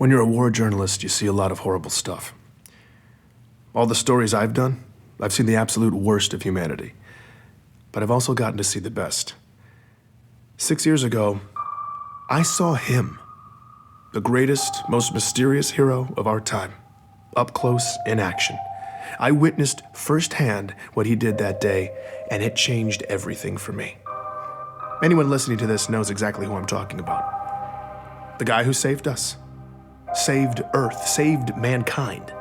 When you're a war journalist, you see a lot of horrible stuff. All the stories I've done, I've seen the absolute worst of humanity. But I've also gotten to see the best. 6 years ago, I saw him, the greatest, most mysterious hero of our time, up close in action. I witnessed firsthand what he did that day, and it changed everything for me. Anyone listening to this knows exactly who I'm talking about. The guy who saved us, saved Earth, saved mankind.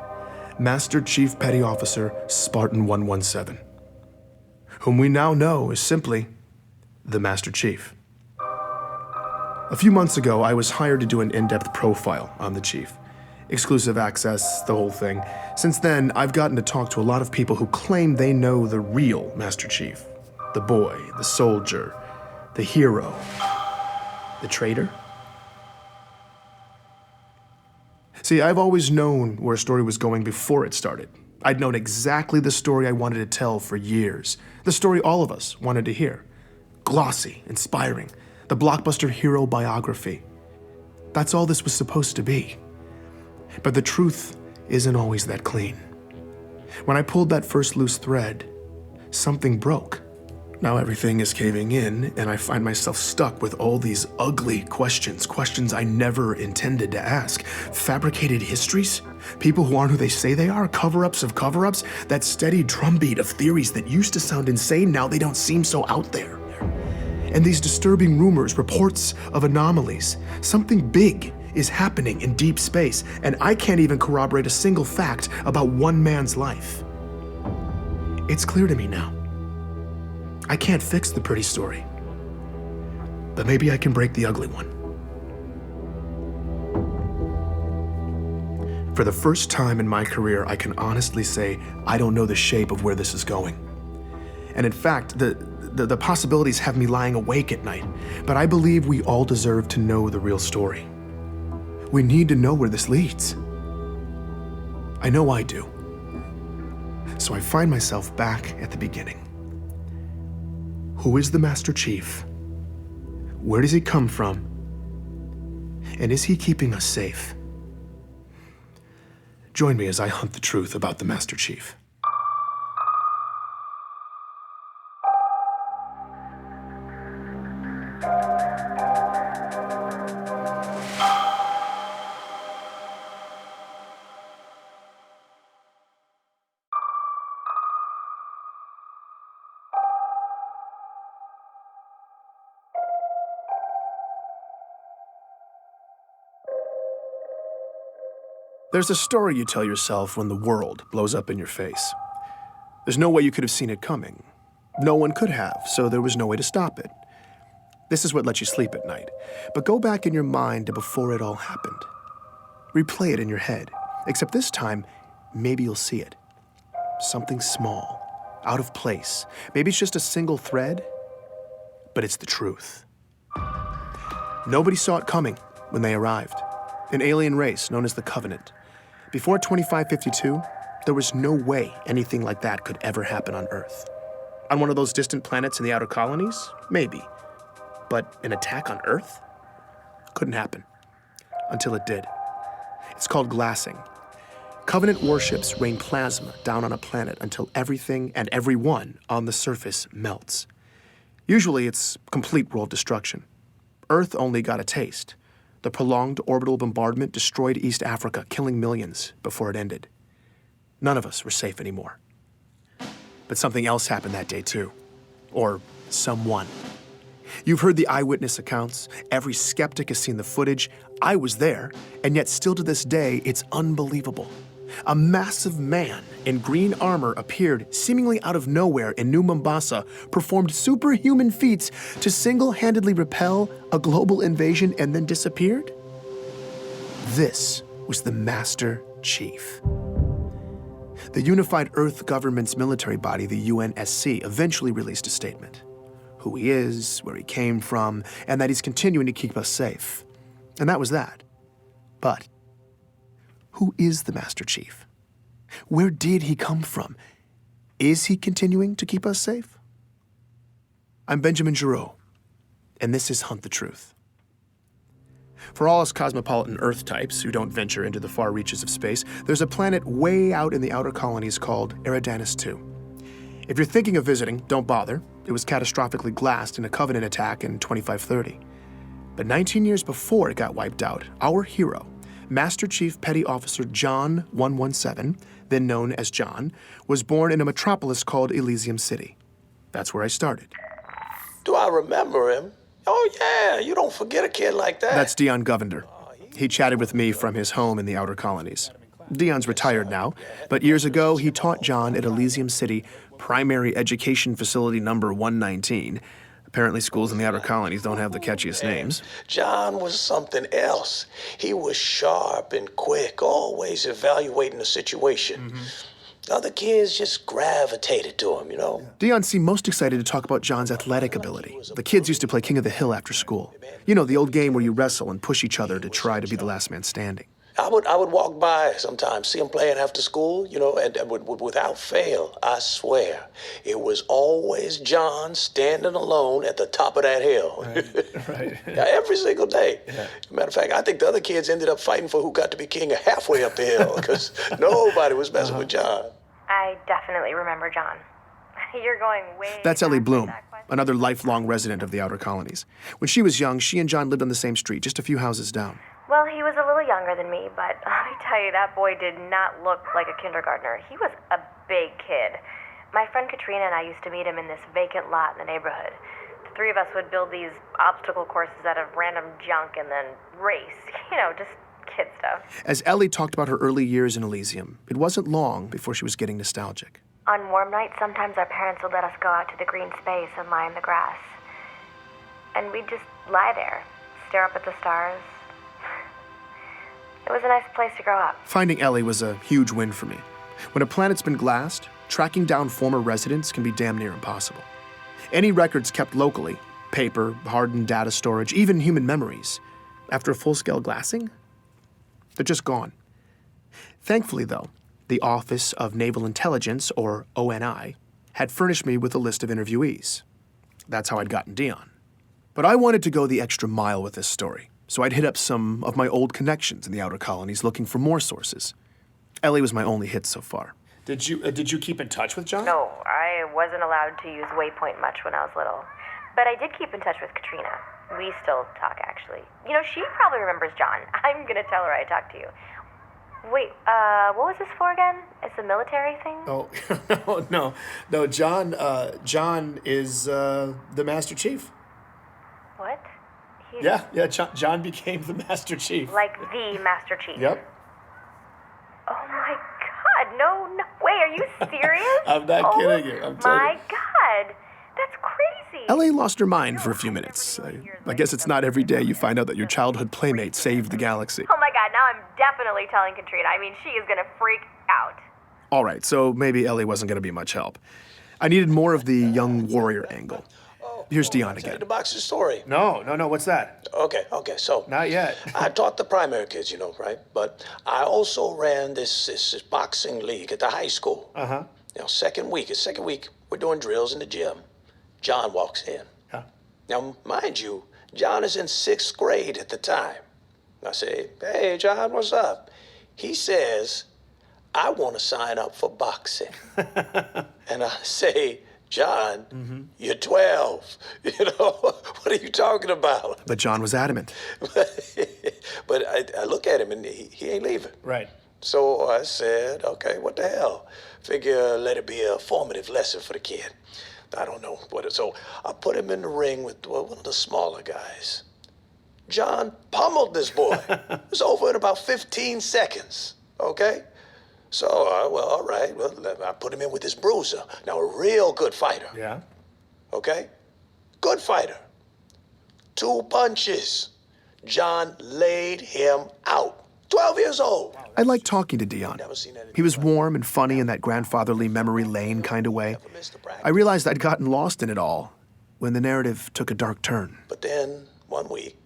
Master Chief Petty Officer Spartan 117, whom we now know is simply the Master Chief. A few months ago, I was hired to do an in-depth profile on the Chief. Exclusive access, the whole thing. Since then, I've gotten to talk to a lot of people who claim they know the real Master Chief. The boy, the soldier, the hero, the traitor. See, I've always known where a story was going before it started. I'd known exactly the story I wanted to tell for years. The story all of us wanted to hear. Glossy, inspiring, the blockbuster hero biography. That's all this was supposed to be. But the truth isn't always that clean. When I pulled that first loose thread, something broke. Now everything is caving in, and I find myself stuck with all these ugly questions I never intended to ask. Fabricated histories? People who aren't who they say they are? Cover-ups of cover-ups? That steady drumbeat of theories that used to sound insane, now they don't seem so out there. And these disturbing rumors, reports of anomalies. Something big is happening in deep space, and I can't even corroborate a single fact about one man's life. It's clear to me now. I can't fix the pretty story, but maybe I can break the ugly one. For the first time in my career, I can honestly say I don't know the shape of where this is going. And in fact, the possibilities have me lying awake at night, but I believe we all deserve to know the real story. We need to know where this leads. I know I do. So I find myself back at the beginning. Who is the Master Chief? Where does he come from? And is he keeping us safe? Join me as I hunt the truth about the Master Chief. There's a story you tell yourself when the world blows up in your face. There's no way you could have seen it coming. No one could have, so there was no way to stop it. This is what lets you sleep at night. But go back in your mind to before it all happened. Replay it in your head, except this time, maybe you'll see it. Something small, out of place. Maybe it's just a single thread, but it's the truth. Nobody saw it coming when they arrived. An alien race known as the Covenant. Before 2552, there was no way anything like that could ever happen on Earth. On one of those distant planets in the outer colonies? Maybe. But an attack on Earth? Couldn't happen. Until it did. It's called glassing. Covenant warships rain plasma down on a planet until everything and everyone on the surface melts. Usually it's complete world destruction. Earth only got a taste. The prolonged orbital bombardment destroyed East Africa, killing millions before it ended. None of us were safe anymore. But something else happened that day too. Or someone. You've heard the eyewitness accounts. Every skeptic has seen the footage. I was there, and yet still to this day, it's unbelievable. A massive man in green armor appeared seemingly out of nowhere in New Mombasa, performed superhuman feats to single-handedly repel a global invasion and then disappeared? This was the Master Chief. The Unified Earth Government's military body, the UNSC, eventually released a statement. Who he is, where he came from, and that he's continuing to keep us safe. And that was that. But who is the Master Chief? Where did he come from? Is he continuing to keep us safe? I'm Benjamin Giraud, and this is Hunt the Truth. For all us cosmopolitan Earth types who don't venture into the far reaches of space, there's a planet way out in the outer colonies called Eridanus II. If you're thinking of visiting, don't bother. It was catastrophically glassed in a Covenant attack in 2530. But 19 years before it got wiped out, our hero, Master Chief Petty Officer John 117, then known as John, was born in a metropolis called Elysium City. That's where I started. Do I remember him? Oh, yeah, you don't forget a kid like that. That's Dion Govender. He chatted with me from his home in the outer colonies. Dion's retired now, but years ago he taught John at Elysium City Primary Education Facility number 119. Apparently schools in the outer colonies don't have the catchiest names. John was something else. He was sharp and quick, always evaluating the situation. Other kids just gravitated to him, you know? Dion seemed most excited to talk about John's athletic ability. The kids used to play King of the Hill after school. You know, the old game where you wrestle and push each other to try to be the last man standing. I would walk by sometimes, see him playing after school, you know, and without fail, I swear, it was always John standing alone at the top of that hill. Right. Yeah, every single day. Yeah. Matter of fact, I think the other kids ended up fighting for who got to be king halfway up the hill because nobody was messing with John. I definitely remember John. You're going way That's Ellie back with Bloom, that question. another lifelong resident of the outer colonies. When she was young, she and John lived on the same street, just a few houses down. Well, he was a little younger than me, but let me tell you, that boy did not look like a kindergartner. He was a big kid. My friend Katrina and I used to meet him in this vacant lot in the neighborhood. The three of us would build these obstacle courses out of random junk and then race. You know, just kid stuff. As Ellie talked about her early years in Elysium, it wasn't long before she was getting nostalgic. On warm nights, sometimes our parents would let us go out to the green space and lie in the grass. And we'd just lie there, stare up at the stars. It was a nice place to grow up. Finding Ellie was a huge win for me. When a planet's been glassed, tracking down former residents can be damn near impossible. Any records kept locally, paper, hardened data storage, even human memories, after a full-scale glassing, they're just gone. Thankfully, though, the Office of Naval Intelligence, or ONI, had furnished me with a list of interviewees. That's how I'd gotten Dion. But I wanted to go the extra mile with this story, so I'd hit up some of my old connections in the outer colonies looking for more sources. Ellie was my only hit so far. Did you keep in touch with John? No, I wasn't allowed to use Waypoint much when I was little. But I did keep in touch with Katrina. We still talk, actually. You know, she probably remembers John. I'm gonna tell her I talked to you. Wait, what was this for again? It's a military thing? Oh, no. John is the Master Chief. What? He's Yeah. John became the Master Chief. like the Master Chief. Yep. Oh my God, no way, are you serious? I'm not kidding you. I'm telling my you. God, that's crazy. Ellie lost her mind for a few minutes. I guess it's not every day you find out that your childhood playmate saved the galaxy. Oh my God, now I'm definitely telling Katrina. I mean, she is gonna freak out. All right, so maybe Ellie wasn't going to be much help. I needed more of the young warrior angle. Here's Dion Tell you again. the boxing story. No. What's that? Okay, so. Not yet. I taught the primary kids, you know, right? But I also ran this boxing league at the high school. Uh-huh. Now, second week, we're doing drills in the gym. John walks in. Yeah. Now, mind you, John is in 6th grade at the time. I say, hey, John, what's up? He says, I want to sign up for boxing. And I say, John, you're 12. You know, what are you talking about? But John was adamant. But I look at him and he ain't leaving. Right. So I said, okay, what the hell? Figure let it be a formative lesson for the kid. I don't know what it, so I put him in the ring with one of the smaller guys. John pummeled this boy. It was over in about 15 seconds, okay? So, well, all right, well, I put him in with this bruiser. Now, a real good fighter, Yeah. okay? Good fighter. 2 punches. John laid him out. 12 years old. I liked talking to Dion. Never seen anything He was like warm and funny in that grandfatherly memory lane kind of way. Never missed a practice. I realized I'd gotten lost in it all when the narrative took a dark turn. But then, one week,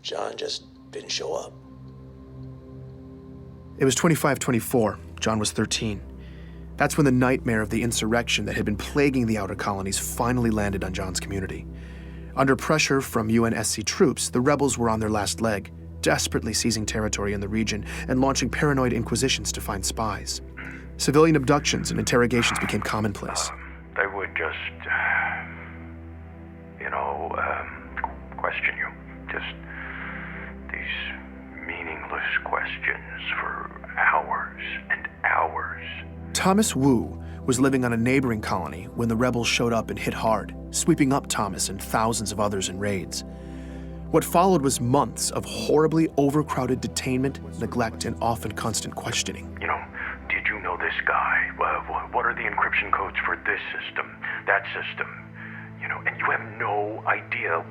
John just didn't show up. It was 25-24. John was 13. That's when the nightmare of the insurrection that had been plaguing the outer colonies finally landed on John's community. Under pressure from UNSC troops, the rebels were on their last leg, desperately seizing territory in the region and launching paranoid inquisitions to find spies. Civilian abductions and interrogations became commonplace. They would just, question you. Just these meaningless questions for hours and hours. Thomas Wu was living on a neighboring colony when the rebels showed up and hit hard, sweeping up Thomas and thousands of others in raids. What followed was months of horribly overcrowded detainment, neglect, and often constant questioning. Did you know this guy? What are the encryption codes for this system, that system? And you have no idea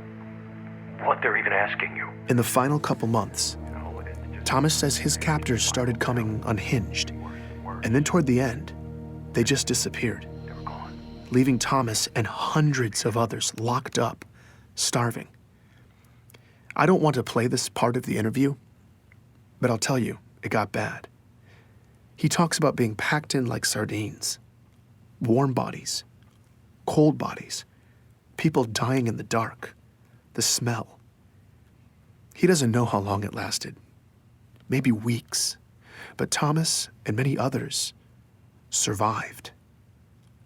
what they're even asking you. In the final couple months, Thomas says his captors started coming unhinged, and then toward the end, they just disappeared, leaving Thomas and hundreds of others locked up, starving. I don't want to play this part of the interview, but I'll tell you, it got bad. He talks about being packed in like sardines, warm bodies, cold bodies, people dying in the dark, the smell. He doesn't know how long it lasted, maybe weeks, but Thomas and many others survived.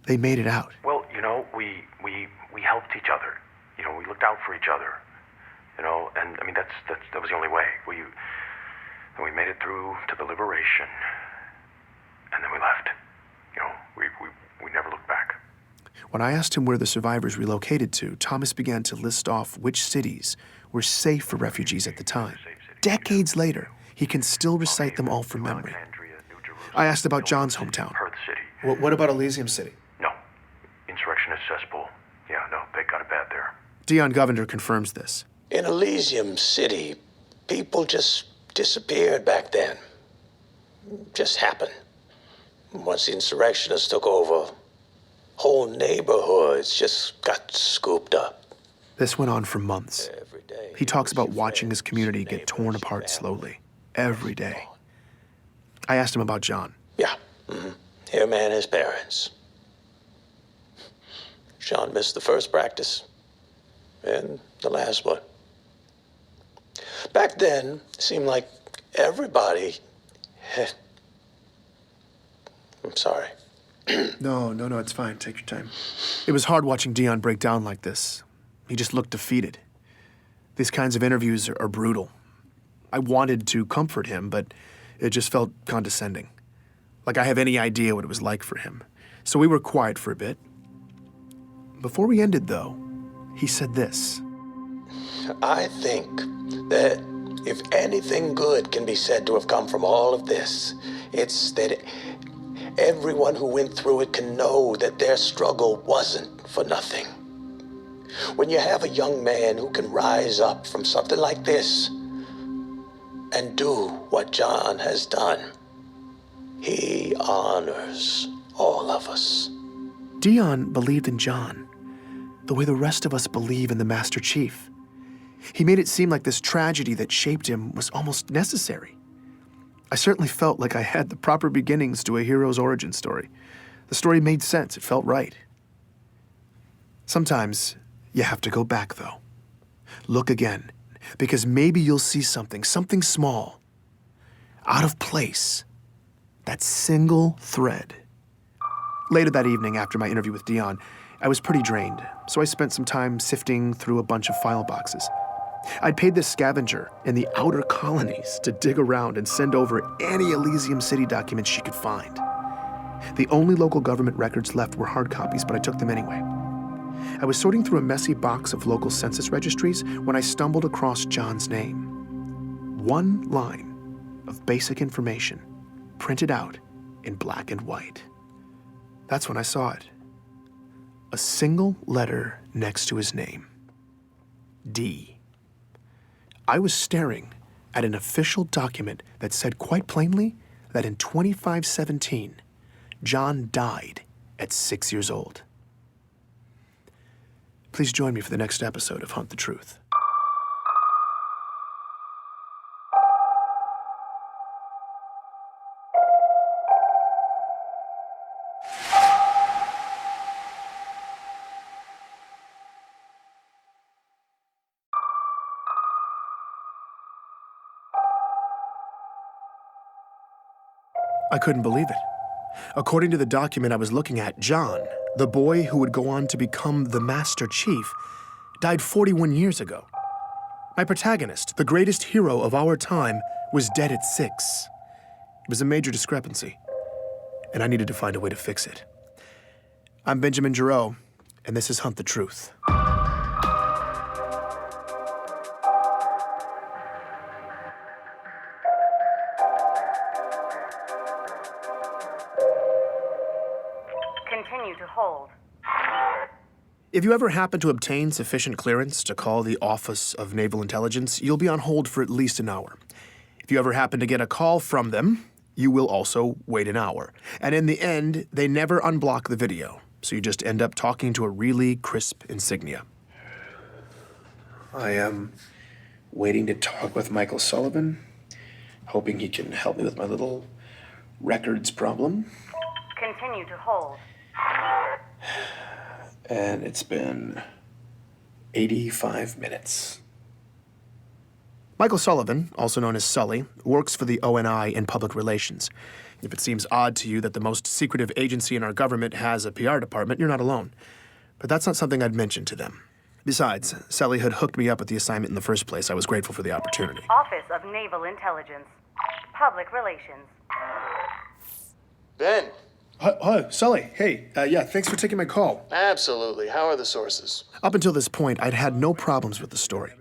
They made it out. Well, we helped each other. We looked out for each other. And I mean that was the only way. We made it through to the liberation, and then we left. We never looked back. When I asked him where the survivors relocated to, Thomas began to list off which cities were safe for refugees at the time. Decades later, he can still recite them all from memory. I asked about John's hometown. Perth City. What about Elysium City? No. Insurrectionist cesspool. Yeah, no, they got it bad there. Dion Govender confirms this. In Elysium City, people just disappeared back then. Just happened. Once the insurrectionists took over, whole neighborhoods just got scooped up. This went on for months. Every day. He talks about watching his community get torn apart slowly, every day. I asked him about John. Yeah. Him and his parents. Sean missed the first practice and the last one. Back then, it seemed like everybody had... I'm sorry. No, it's fine. Take your time. It was hard watching Dion break down like this. He just looked defeated. These kinds of interviews are brutal. I wanted to comfort him, but it just felt condescending. Like I have any idea what it was like for him. So we were quiet for a bit. Before we ended, though, he said this. I think that if anything good can be said to have come from all of this, it's that everyone who went through it can know that their struggle wasn't for nothing. When you have a young man who can rise up from something like this and do what John has done, he honors all of us. Dion believed in John, the way the rest of us believe in the Master Chief. He made it seem like this tragedy that shaped him was almost necessary. I certainly felt like I had the proper beginnings to a hero's origin story. The story made sense. It felt right. Sometimes you have to go back, though. Look again, because maybe you'll see something small, out of place, that single thread. Later that evening, after my interview with Dion, I was pretty drained, so I spent some time sifting through a bunch of file boxes. I'd paid this scavenger in the outer colonies to dig around and send over any Elysium City documents she could find. The only local government records left were hard copies, but I took them anyway. I was sorting through a messy box of local census registries when I stumbled across John's name. One line of basic information, printed out in black and white. That's when I saw it. A single letter next to his name. D. I was staring at an official document that said quite plainly that in 2517, John died at 6 years old. Please join me for the next episode of Hunt the Truth. I couldn't believe it. According to the document I was looking at, John, the boy who would go on to become the Master Chief, died 41 years ago. My protagonist, the greatest hero of our time, was dead at 6. It was a major discrepancy, and I needed to find a way to fix it. I'm Benjamin Giroux, and this is Hunt the Truth. Continue to hold. If you ever happen to obtain sufficient clearance to call the Office of Naval Intelligence, you'll be on hold for at least an hour. If you ever happen to get a call from them, you will also wait an hour. And in the end, they never unblock the video, so you just end up talking to a really crisp insignia. I am waiting to talk with Michael Sullivan, hoping he can help me with my little records problem. Continue to hold. And it's been 85 minutes. Michael Sullivan, also known as Sully, works for the ONI in public relations. If it seems odd to you that the most secretive agency in our government has a PR department, you're not alone. But that's not something I'd mention to them. Besides, Sully had hooked me up with the assignment in the first place. I was grateful for the opportunity. Office of Naval Intelligence. Public Relations. Ben, Hi, Sully. Hey, yeah, thanks for taking my call. absolutely. How are the sources? Up until this point, I'd had no problems with the story.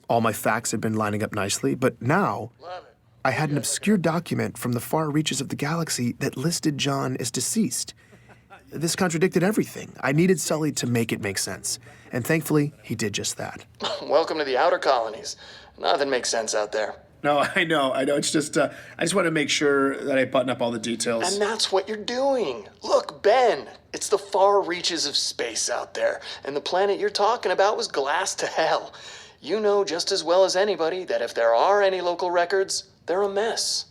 All my facts had been lining up nicely, but now Love it. I had an obscure document from the far reaches of the galaxy that listed John as deceased. This contradicted everything. I needed Sully to make it make sense, and thankfully, he did just that. Welcome to the outer colonies. Nothing makes sense out there. No, I know. It's just, I just want to make sure that I button up all the details. And that's what you're doing. Look, Ben, it's the far reaches of space out there, and the planet you're talking about was glassed to hell. You know just as well as anybody that if there are any local records, they're a mess.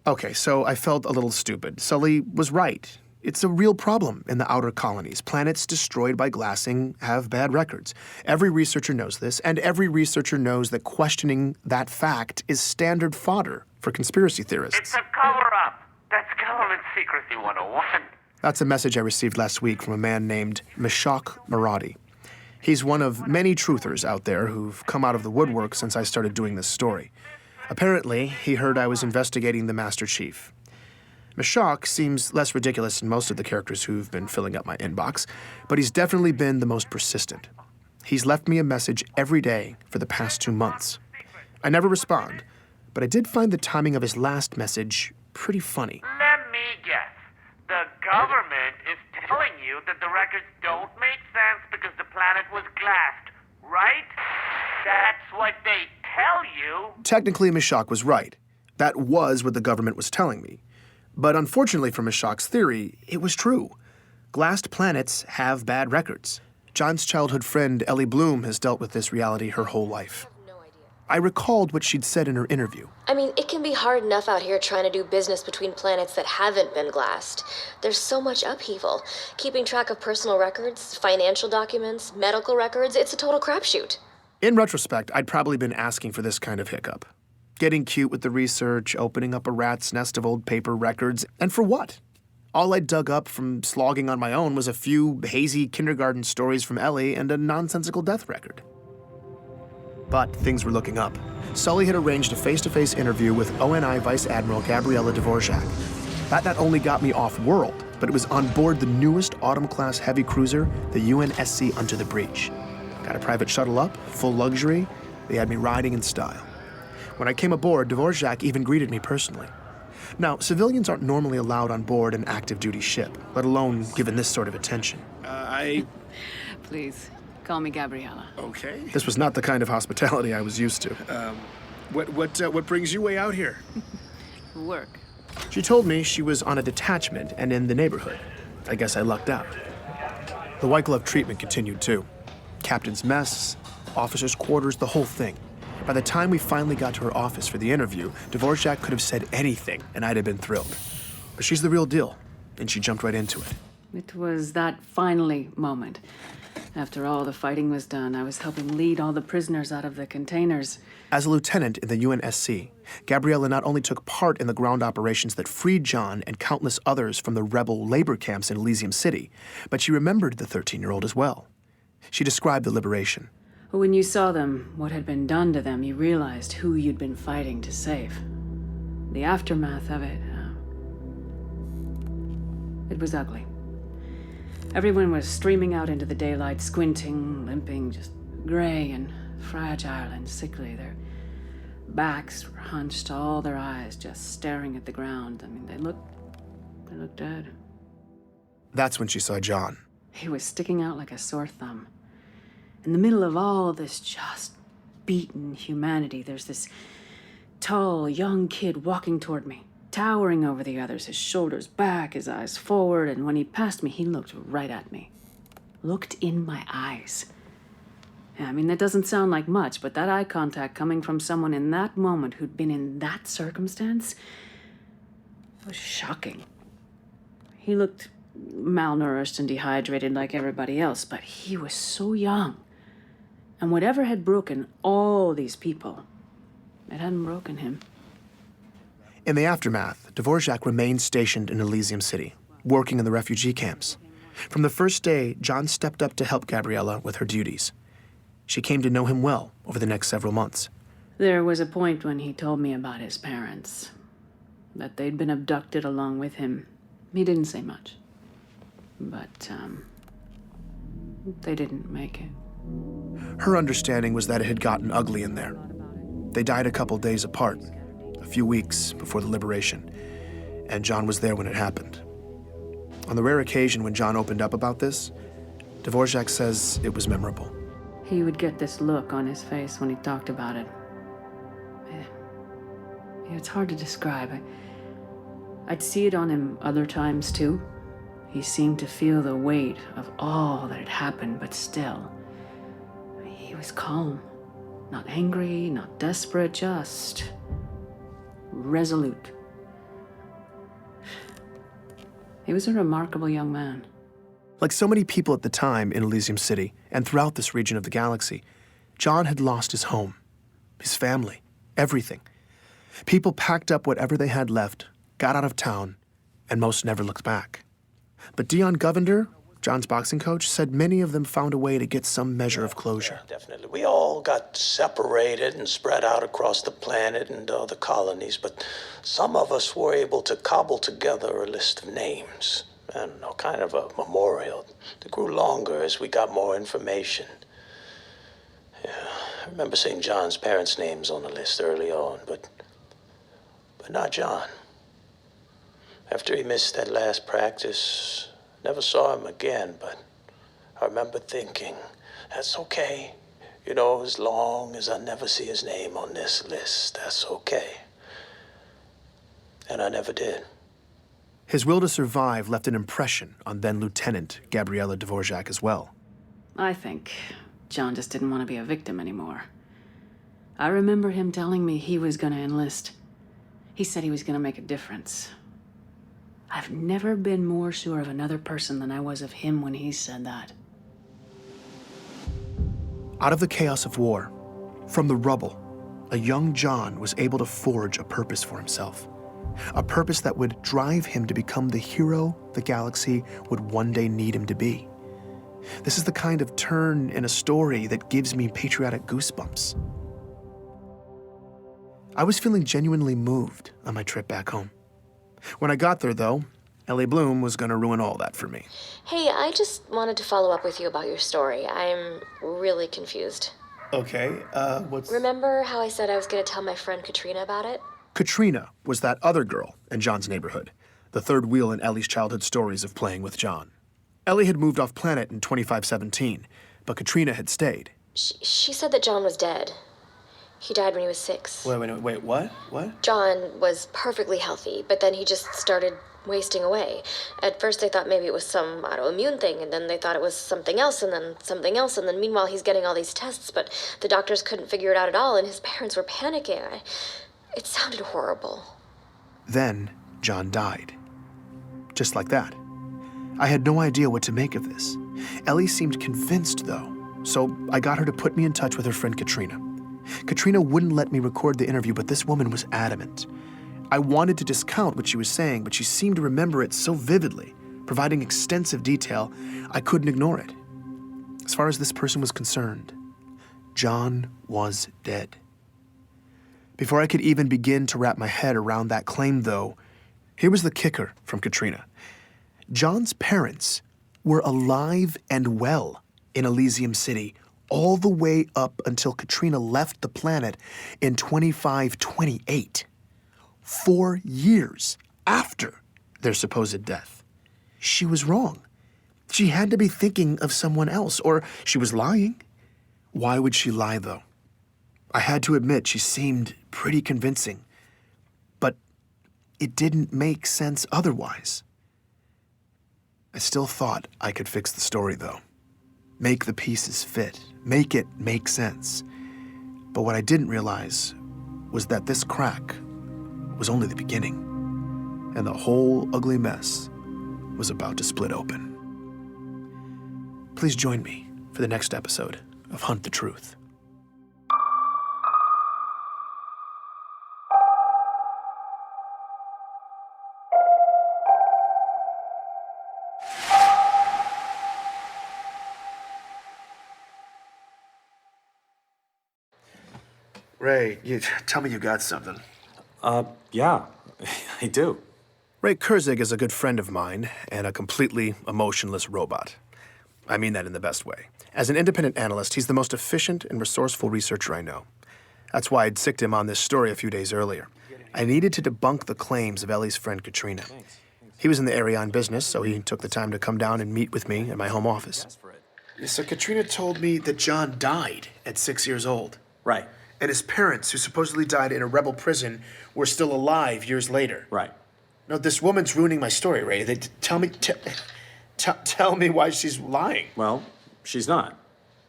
Okay, so I felt a little stupid. Sully was right. It's a real problem in the outer colonies. Planets destroyed by glassing have bad records. Every researcher knows this, and every researcher knows that questioning that fact is standard fodder for conspiracy theorists. It's a cover-up. That's government secrecy 101. That's a message I received last week from a man named Meshach Maradi. He's one of many truthers out there who've come out of the woodwork since I started doing this story. Apparently, he heard I was investigating the Master Chief. Meshach seems less ridiculous than most of the characters who've been filling up my inbox, but he's definitely been the most persistent. He's left me a message every day for the past 2 months. I never respond, but I did find the timing of his last message pretty funny. Let me guess. The government is telling you that the records don't make sense because the planet was glassed, right? That's what they tell you. Technically, Meshach was right. That was what the government was telling me. But unfortunately for Meshach's theory, it was true. Glassed planets have bad records. John's childhood friend, Ellie Bloom, has dealt with this reality her whole life. I recalled what she'd said in her interview. I mean, it can be hard enough out here trying to do business between planets that haven't been glassed. There's so much upheaval. Keeping track of personal records, financial documents, medical records, it's a total crapshoot. In retrospect, I'd probably been asking for this kind of hiccup. Getting cute with the research, opening up a rat's nest of old paper records, and for what? All I'd dug up from slogging on my own was a few hazy kindergarten stories from Ellie and a nonsensical death record. But things were looking up. Sully had arranged a face-to-face interview with ONI Vice Admiral Gabriela Dvorak. That not only got me off-world, but it was on board the newest Autumn-class heavy cruiser, the UNSC Under the Breach. Got a private shuttle up, full luxury. They had me riding in style. When I came aboard, Dvorak even greeted me personally. Now, civilians aren't normally allowed on board an active-duty ship, let alone given this sort of attention. Please, call me Gabriella. Okay. This was not the kind of hospitality I was used to. What brings you way out here? Work. She told me she was on a detachment and in the neighborhood. I guess I lucked out. The white glove treatment continued too. Captain's mess, officers' quarters, the whole thing. By the time we finally got to her office for the interview, Dvorak could have said anything, and I'd have been thrilled. But she's the real deal, and she jumped right into it. It was that finally moment. After all the fighting was done, I was helping lead all the prisoners out of the containers. As a lieutenant in the UNSC, Gabriella not only took part in the ground operations that freed John and countless others from the rebel labor camps in Elysium City, but she remembered the 13-year-old as well. She described the liberation. When you saw them, what had been done to them, you realized who you'd been fighting to save. The aftermath of it, it was ugly. Everyone was streaming out into the daylight, squinting, limping, just gray and fragile and sickly. Their backs were hunched, all their eyes just staring at the ground. I mean, they looked dead. That's when she saw John. He was sticking out like a sore thumb. In the middle of all this just beaten humanity, there's this tall, young kid walking toward me, towering over the others, his shoulders back, his eyes forward, and when he passed me, he looked right at me. Looked in my eyes. I mean, that doesn't sound like much, but that eye contact coming from someone in that moment who'd been in that circumstance was shocking. He looked malnourished and dehydrated like everybody else, but he was so young. And whatever had broken all these people, it hadn't broken him. In the aftermath, Dvorak remained stationed in Elysium City, working in the refugee camps. From the first day, John stepped up to help Gabriella with her duties. She came to know him well over the next several months. There was a point when he told me about his parents, that they'd been abducted along with him. He didn't say much, but they didn't make it. Her understanding was that it had gotten ugly in there. They died a couple days apart, a few weeks before the liberation, and John was there when it happened. On the rare occasion when John opened up about this, Dvorak says it was memorable. He would get this look on his face when he talked about it. It's hard to describe. I'd see it on him other times, too. He seemed to feel the weight of all that had happened, but still, he was calm. Not angry, not desperate, just resolute. He was a remarkable young man. Like so many people at the time in Elysium City and throughout this region of the galaxy, John had lost his home, his family, everything. People packed up whatever they had left, got out of town, and most never looked back. But Dion Govender, John's boxing coach, said many of them found a way to get some measure of closure. Yeah, definitely. We all got separated and spread out across the planet and the colonies, but some of us were able to cobble together a list of names and kind of a memorial that grew longer as we got more information. Yeah, I remember seeing John's parents' names on the list early on, but not John. After he missed that last practice, never saw him again, but I remember thinking, that's okay. You know, as long as I never see his name on this list, that's okay. And I never did. His will to survive left an impression on then-Lieutenant Gabriella Dvorak as well. I think John just didn't want to be a victim anymore. I remember him telling me he was going to enlist. He said he was going to make a difference. I've never been more sure of another person than I was of him when he said that. Out of the chaos of war, from the rubble, a young John was able to forge a purpose for himself. A purpose that would drive him to become the hero the galaxy would one day need him to be. This is the kind of turn in a story that gives me patriotic goosebumps. I was feeling genuinely moved on my trip back home. When I got there, though, Ellie Bloom was going to ruin all that for me. Hey, I just wanted to follow up with you about your story. I'm really confused. Okay, what's... Remember how I said I was going to tell my friend Katrina about it? Katrina was that other girl in John's neighborhood, the third wheel in Ellie's childhood stories of playing with John. Ellie had moved off planet in 2517, but Katrina had stayed. She said that John was dead. He died when he was 6. Wait, what? What? John was perfectly healthy, but then he just started wasting away. At first they thought maybe it was some autoimmune thing, and then they thought it was something else, and then something else, and then meanwhile he's getting all these tests, but the doctors couldn't figure it out at all, and his parents were panicking. It sounded horrible. Then John died. Just like that. I had no idea what to make of this. Ellie seemed convinced, though, so I got her to put me in touch with her friend Katrina. Katrina wouldn't let me record the interview, but this woman was adamant. I wanted to discount what she was saying, but she seemed to remember it so vividly, providing extensive detail, I couldn't ignore it. As far as this person was concerned, John was dead. Before I could even begin to wrap my head around that claim, though, here was the kicker from Katrina. John's parents were alive and well in Elysium City all the way up until Katrina left the planet in 2528, 4 years after their supposed death. She was wrong. She had to be thinking of someone else, or she was lying. Why would she lie, though? I had to admit she seemed pretty convincing, but it didn't make sense otherwise. I still thought I could fix the story, though. Make the pieces fit, make it make sense. But what I didn't realize was that this crack was only the beginning, and the whole ugly mess was about to split open. Please join me for the next episode of Hunt the Truth. Ray, you tell me you got something. Yeah, I do. Ray Kurzig is a good friend of mine and a completely emotionless robot. I mean that in the best way. As an independent analyst, he's the most efficient and resourceful researcher I know. That's why I'd sicked him on this story a few days earlier. I needed to debunk the claims of Ellie's friend Katrina. He was in the area on business, so he took the time to come down and meet with me at my home office. So Katrina told me that John died at 6 years old. Right, And his parents, who supposedly died in a rebel prison, were still alive years later. right. No, this woman's ruining my story, Ray. Tell me why she's lying. Well, she's not.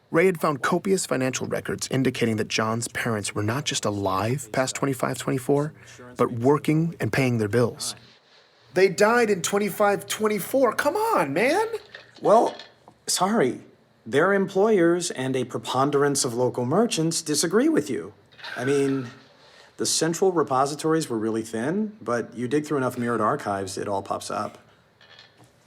Ray had found copious financial records indicating that John's parents were not just alive past 25-24, but working and paying their bills. They died in 25-24. Come on, man. Well, sorry. Their employers and a preponderance of local merchants disagree with you. I mean, the central repositories were really thin, but you dig through enough mirrored archives, it all pops up.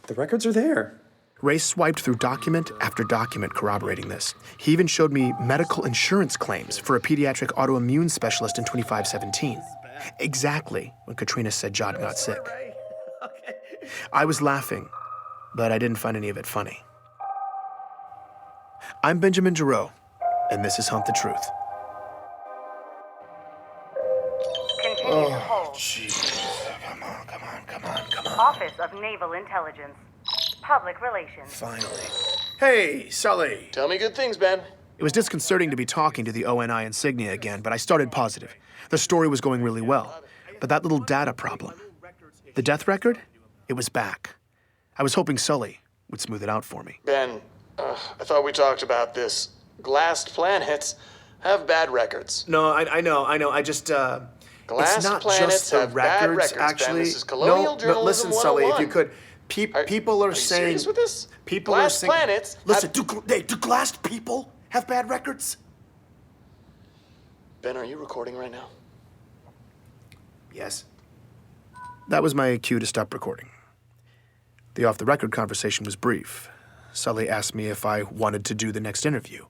The records are there. Ray swiped through document after document corroborating this. He even showed me medical insurance claims for a pediatric autoimmune specialist in 2517. Exactly when Katrina said John got sick. I was laughing, but I didn't find any of it funny. I'm Benjamin Giroux, and this is Hunt the Truth. Continue to hold. Jeez. Come on. Office of Naval Intelligence. Public Relations. Finally. Hey, Sully. Tell me good things, Ben. It was disconcerting to be talking to the ONI insignia again, but I started positive. The story was going really well. But that little data problem, the death record, it was back. I was hoping Sully would smooth it out for me. Ben, I thought we talked about this. Glassed planets have bad records. No, I know. I just, Glassed it's not planets just the have bad records, Ben. actually. This is colonial journalism listen, Sully, if you 101. could. People are saying. Serious with this? People Glassed are saying. planets. Listen, do glassed people have bad records? Ben, are you recording right now? Yes. That was my cue to stop recording. The off-the-record conversation was brief. Sully asked me if I wanted to do the next interview.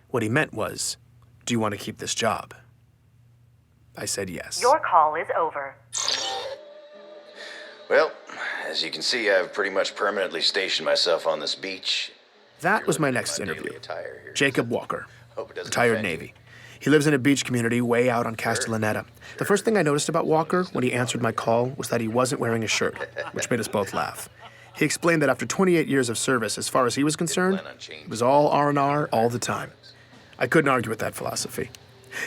What he meant was, do you want to keep this job? I said yes. Your call is over. Well, as you can see, I've pretty much permanently stationed myself on this beach. That was my next interview. Attire here. Jacob Walker, Hope it doesn't retired offend you. Navy. He lives in a beach community way out on Castellaneta. The first thing I noticed about Walker when he answered my call was that he wasn't wearing a shirt, which made us both laugh. He explained that after 28 years of service, as far as he was concerned, it was all R&R all the time. I couldn't argue with that philosophy.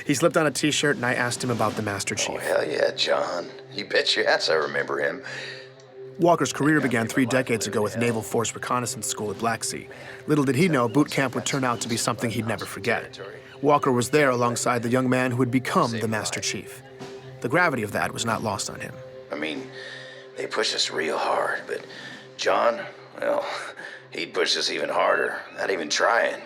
He slipped on a t-shirt and I asked him about the Master Chief. Oh, hell yeah, John. You bet your ass I remember him. Walker's career began 3 decades ago with Naval Force Reconnaissance School at Black Sea. Little did he know boot camp would turn out to be something he'd never forget. Walker was there alongside the young man who would become the Master Chief. The gravity of that was not lost on him. I mean, they pushed us real hard, but John, Well, he'd push us even harder, not even trying.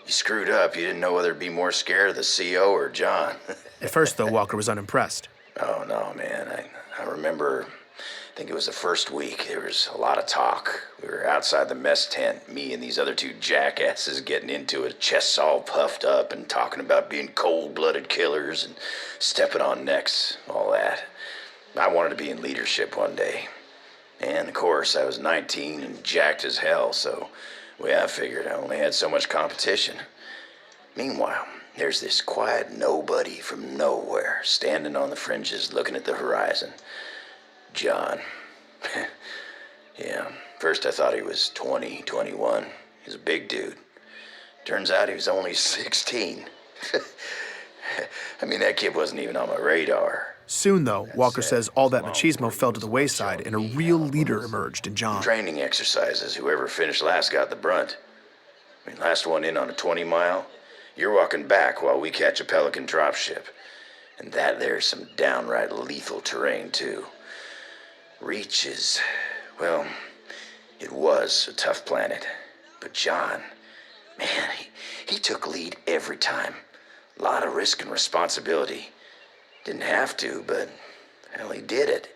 You screwed up. You didn't know whether to be more scared of the CO or John. At first, though, Walker was unimpressed. Oh, no, man. I remember, I think it was the first week, there was a lot of talk. We were outside the mess tent, me and these other two jackasses getting into it, chests all puffed up and talking about being cold-blooded killers and stepping on necks, all that. I wanted to be in leadership one day. And, of course, I was 19 and jacked as hell, so, well, I figured I only had so much competition. Meanwhile, there's this quiet nobody from nowhere standing on the fringes looking at the horizon. John. Yeah, first I thought he was 20, 21. He's a big dude. Turns out he was only 16. I mean, that kid wasn't even on my radar. Soon, though, Walker says all that machismo fell to the wayside and a real leader emerged in John. Training exercises, whoever finished last got the brunt. I mean, last one in on a 20-mile, you're walking back while we catch a Pelican dropship. And that there's some downright lethal terrain, too. Reach is, well, it was a tough planet. But John, man, he took lead every time. A lot of risk and responsibility. Didn't have to, but, hell, he did it.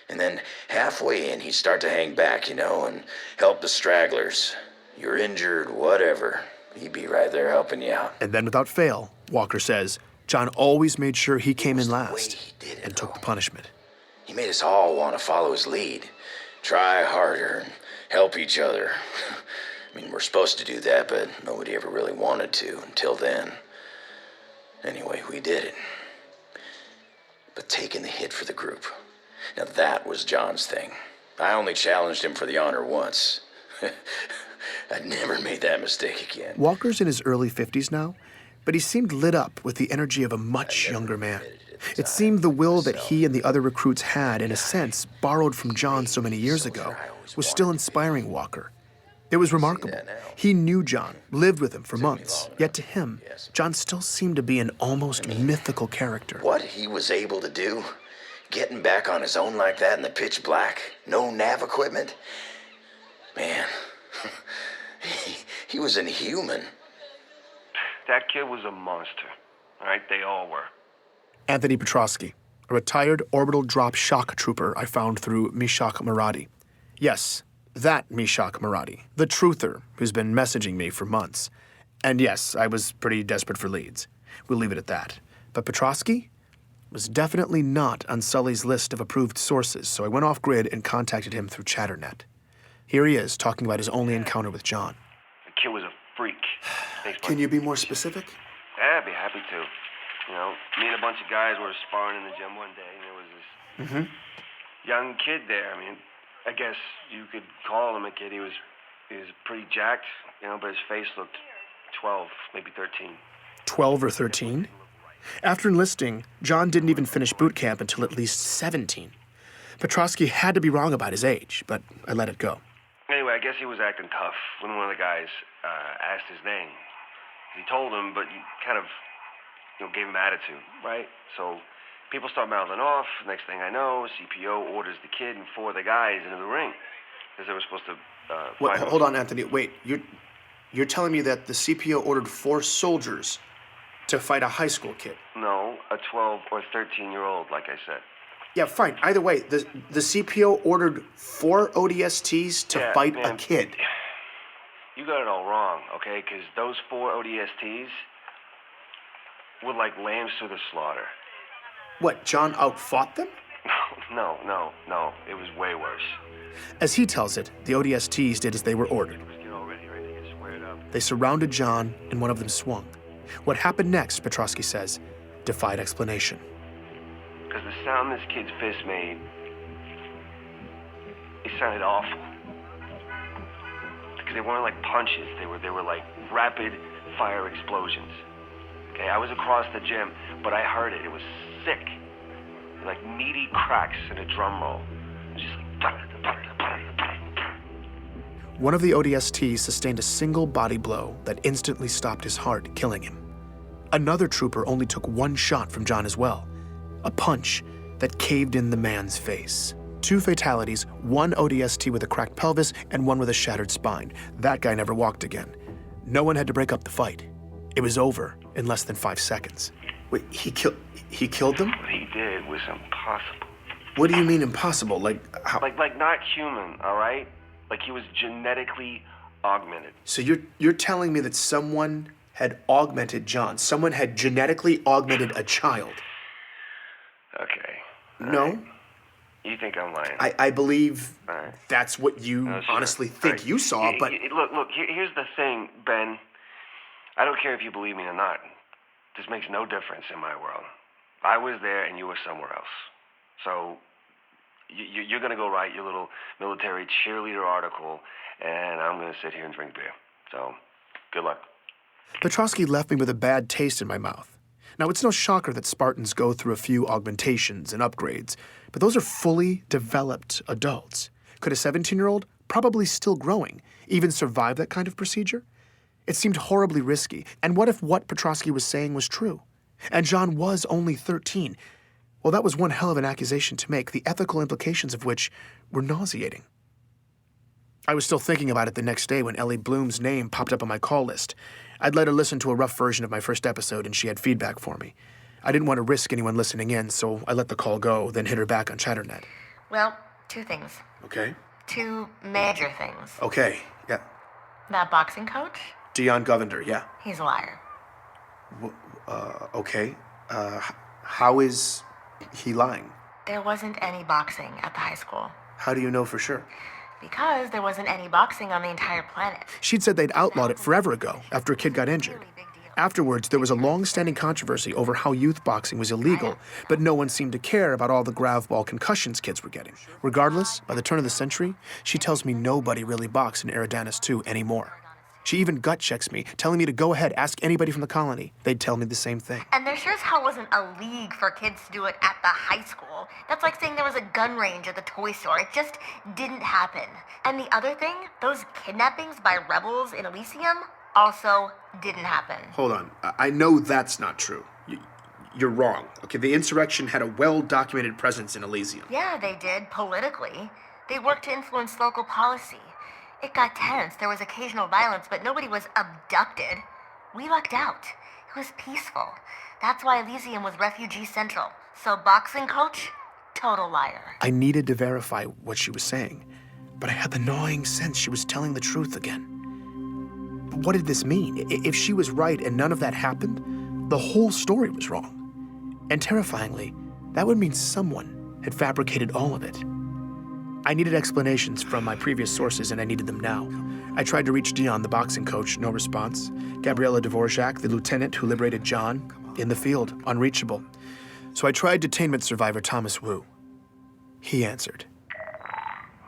And then halfway in, he'd start to hang back, you know, and help the stragglers. You're injured, whatever. He'd be right there helping you out. And then without fail, Walker says, John always made sure he came in last and took the punishment. He made us all want to follow his lead. Try harder and help each other. I mean, we're supposed to do that, but nobody ever really wanted to until then. Anyway, we did it. But taking the hit for the group, now that was John's thing. I only challenged him for the honor once. I'd never made that mistake again. Walker's in his early 50s now, but he seemed lit up with the energy of a much younger man. It seemed the will that he and the other recruits had, in a sense, borrowed from John so many years ago, was still inspiring Walker. It was remarkable. He knew John, lived with him for months, yet to him, John still seemed to be an almost mythical character. What he was able to do, getting back on his own like that in the pitch black, no nav equipment, man, he was inhuman. That kid was a monster, all right? They all were. Anthony Petrosky, a retired orbital drop shock trooper I found through Mishak Maradi. Yes, that Mishak Maradi, the truther who's been messaging me for months. And yes, I was pretty desperate for leads. We'll leave it at that. But Petrosky was definitely not on Sully's list of approved sources, so I went off-grid and contacted him through Chatternet. Here he is, talking about his only encounter with John. The kid was a freak. Can you be more specific? Yeah, I'd be happy to. You know, me and a bunch of guys were sparring in the gym one day, and there was this young kid there. I mean, I guess you could call him a kid. He was pretty jacked, you know, but his face looked 12, maybe 13. 12 or 13? After enlisting, John didn't even finish boot camp until at least 17. Petrosky had to be wrong about his age, but I let it go. Anyway, I guess he was acting tough when one of the guys asked his name. He told him, but he kind of, you know, gave him attitude, right? So people start mouthing off. Next thing I know, CPO orders the kid and 4 of the guys into the ring because they were supposed to Wait, fight him. hold on, Anthony. Wait, you're telling me that the CPO ordered 4 soldiers to fight a high school kid? No, a 12 or 13-year-old, like I said. Yeah, fine. Either way, the CPO ordered 4 ODSTs to fight a kid. You got it all wrong, okay? Because those 4 ODSTs were like lambs to the slaughter. What, John outfought them? No. It was way worse. As he tells it, the ODSTs did as they were ordered. They surrounded John, and one of them swung. What happened next, Petrosky says, defied explanation. Because the sound this kid's fist made, it sounded awful. Because they weren't like punches, they were like rapid fire explosions. Okay, I was across the gym, but I heard it. It was sick. Like meaty cracks in a drum roll. It was just like... One of the ODSTs sustained a single body blow that instantly stopped his heart, killing him. Another trooper only took 1 shot from John as well, a punch that caved in the man's face. 2 fatalities, 1 ODST with a cracked pelvis, and 1 with a shattered spine. That guy never walked again. No one had to break up the fight. It was over in less than 5 seconds. Wait, he killed them? What he did was impossible. What do you mean impossible? Like, how? Like not human, all right? Like he was genetically augmented. So you're telling me that someone had augmented John? Someone had genetically augmented a child? Okay. No? Right. You think I'm lying? I believe Right. that's what you No, sure. honestly think Right. you saw, but... Look, here's the thing, Ben. I don't care if you believe me or not. This makes no difference in my world. I was there and you were somewhere else. So you're going to go write your little military cheerleader article, and I'm going to sit here and drink beer. So good luck. Petrosky left me with a bad taste in my mouth. Now, it's no shocker that Spartans go through a few augmentations and upgrades, but those are fully developed adults. Could a 17-year-old, probably still growing, even survive that kind of procedure? It seemed horribly risky, and what if what Petrosky was saying was true? And John was only 13. Well, that was one hell of an accusation to make, the ethical implications of which were nauseating. I was still thinking about it the next day when Ellie Bloom's name popped up on my call list. I'd let her listen to a rough version of my first episode, and she had feedback for me. I didn't want to risk anyone listening in, so I let the call go, then hit her back on Chatternet. Well, 2 things. Okay. 2 major things. Okay, yeah. That boxing coach, Dion Govender, yeah. he's a liar. Okay. How is he lying? There wasn't any boxing at the high school. How do you know for sure? Because there wasn't any boxing on the entire planet. She'd said they'd outlawed it forever ago, after a kid got injured. Afterwards, there was a long-standing controversy over how youth boxing was illegal, but no one seemed to care about all the Gravball concussions kids were getting. Regardless, by the turn of the century, she tells me nobody really boxed in Eridanus 2 anymore. She even gut checks me, telling me to go ahead, ask anybody from the colony. They'd tell me the same thing. And there sure as hell wasn't a league for kids to do it at the high school. That's like saying there was a gun range at the toy store. It just didn't happen. And the other thing, those kidnappings by rebels in Elysium also didn't happen. Hold on. I know that's not true. You're wrong. Okay, the insurrection had a well-documented presence in Elysium. Yeah, they did, politically. They worked to influence local policy. It got tense. There was occasional violence, but nobody was abducted. We lucked out. It was peaceful. That's why Elysium was refugee central. So boxing coach, total liar. I needed to verify what she was saying, but I had the gnawing sense she was telling the truth again. But what did this mean? If she was right and none of that happened, the whole story was wrong. And terrifyingly, that would mean someone had fabricated all of it. I needed explanations from my previous sources, and I needed them now. I tried to reach Dion, the boxing coach, no response. Gabriella Dvorak, the lieutenant who liberated John, in the field, unreachable. So I tried detainment survivor Thomas Wu. He answered.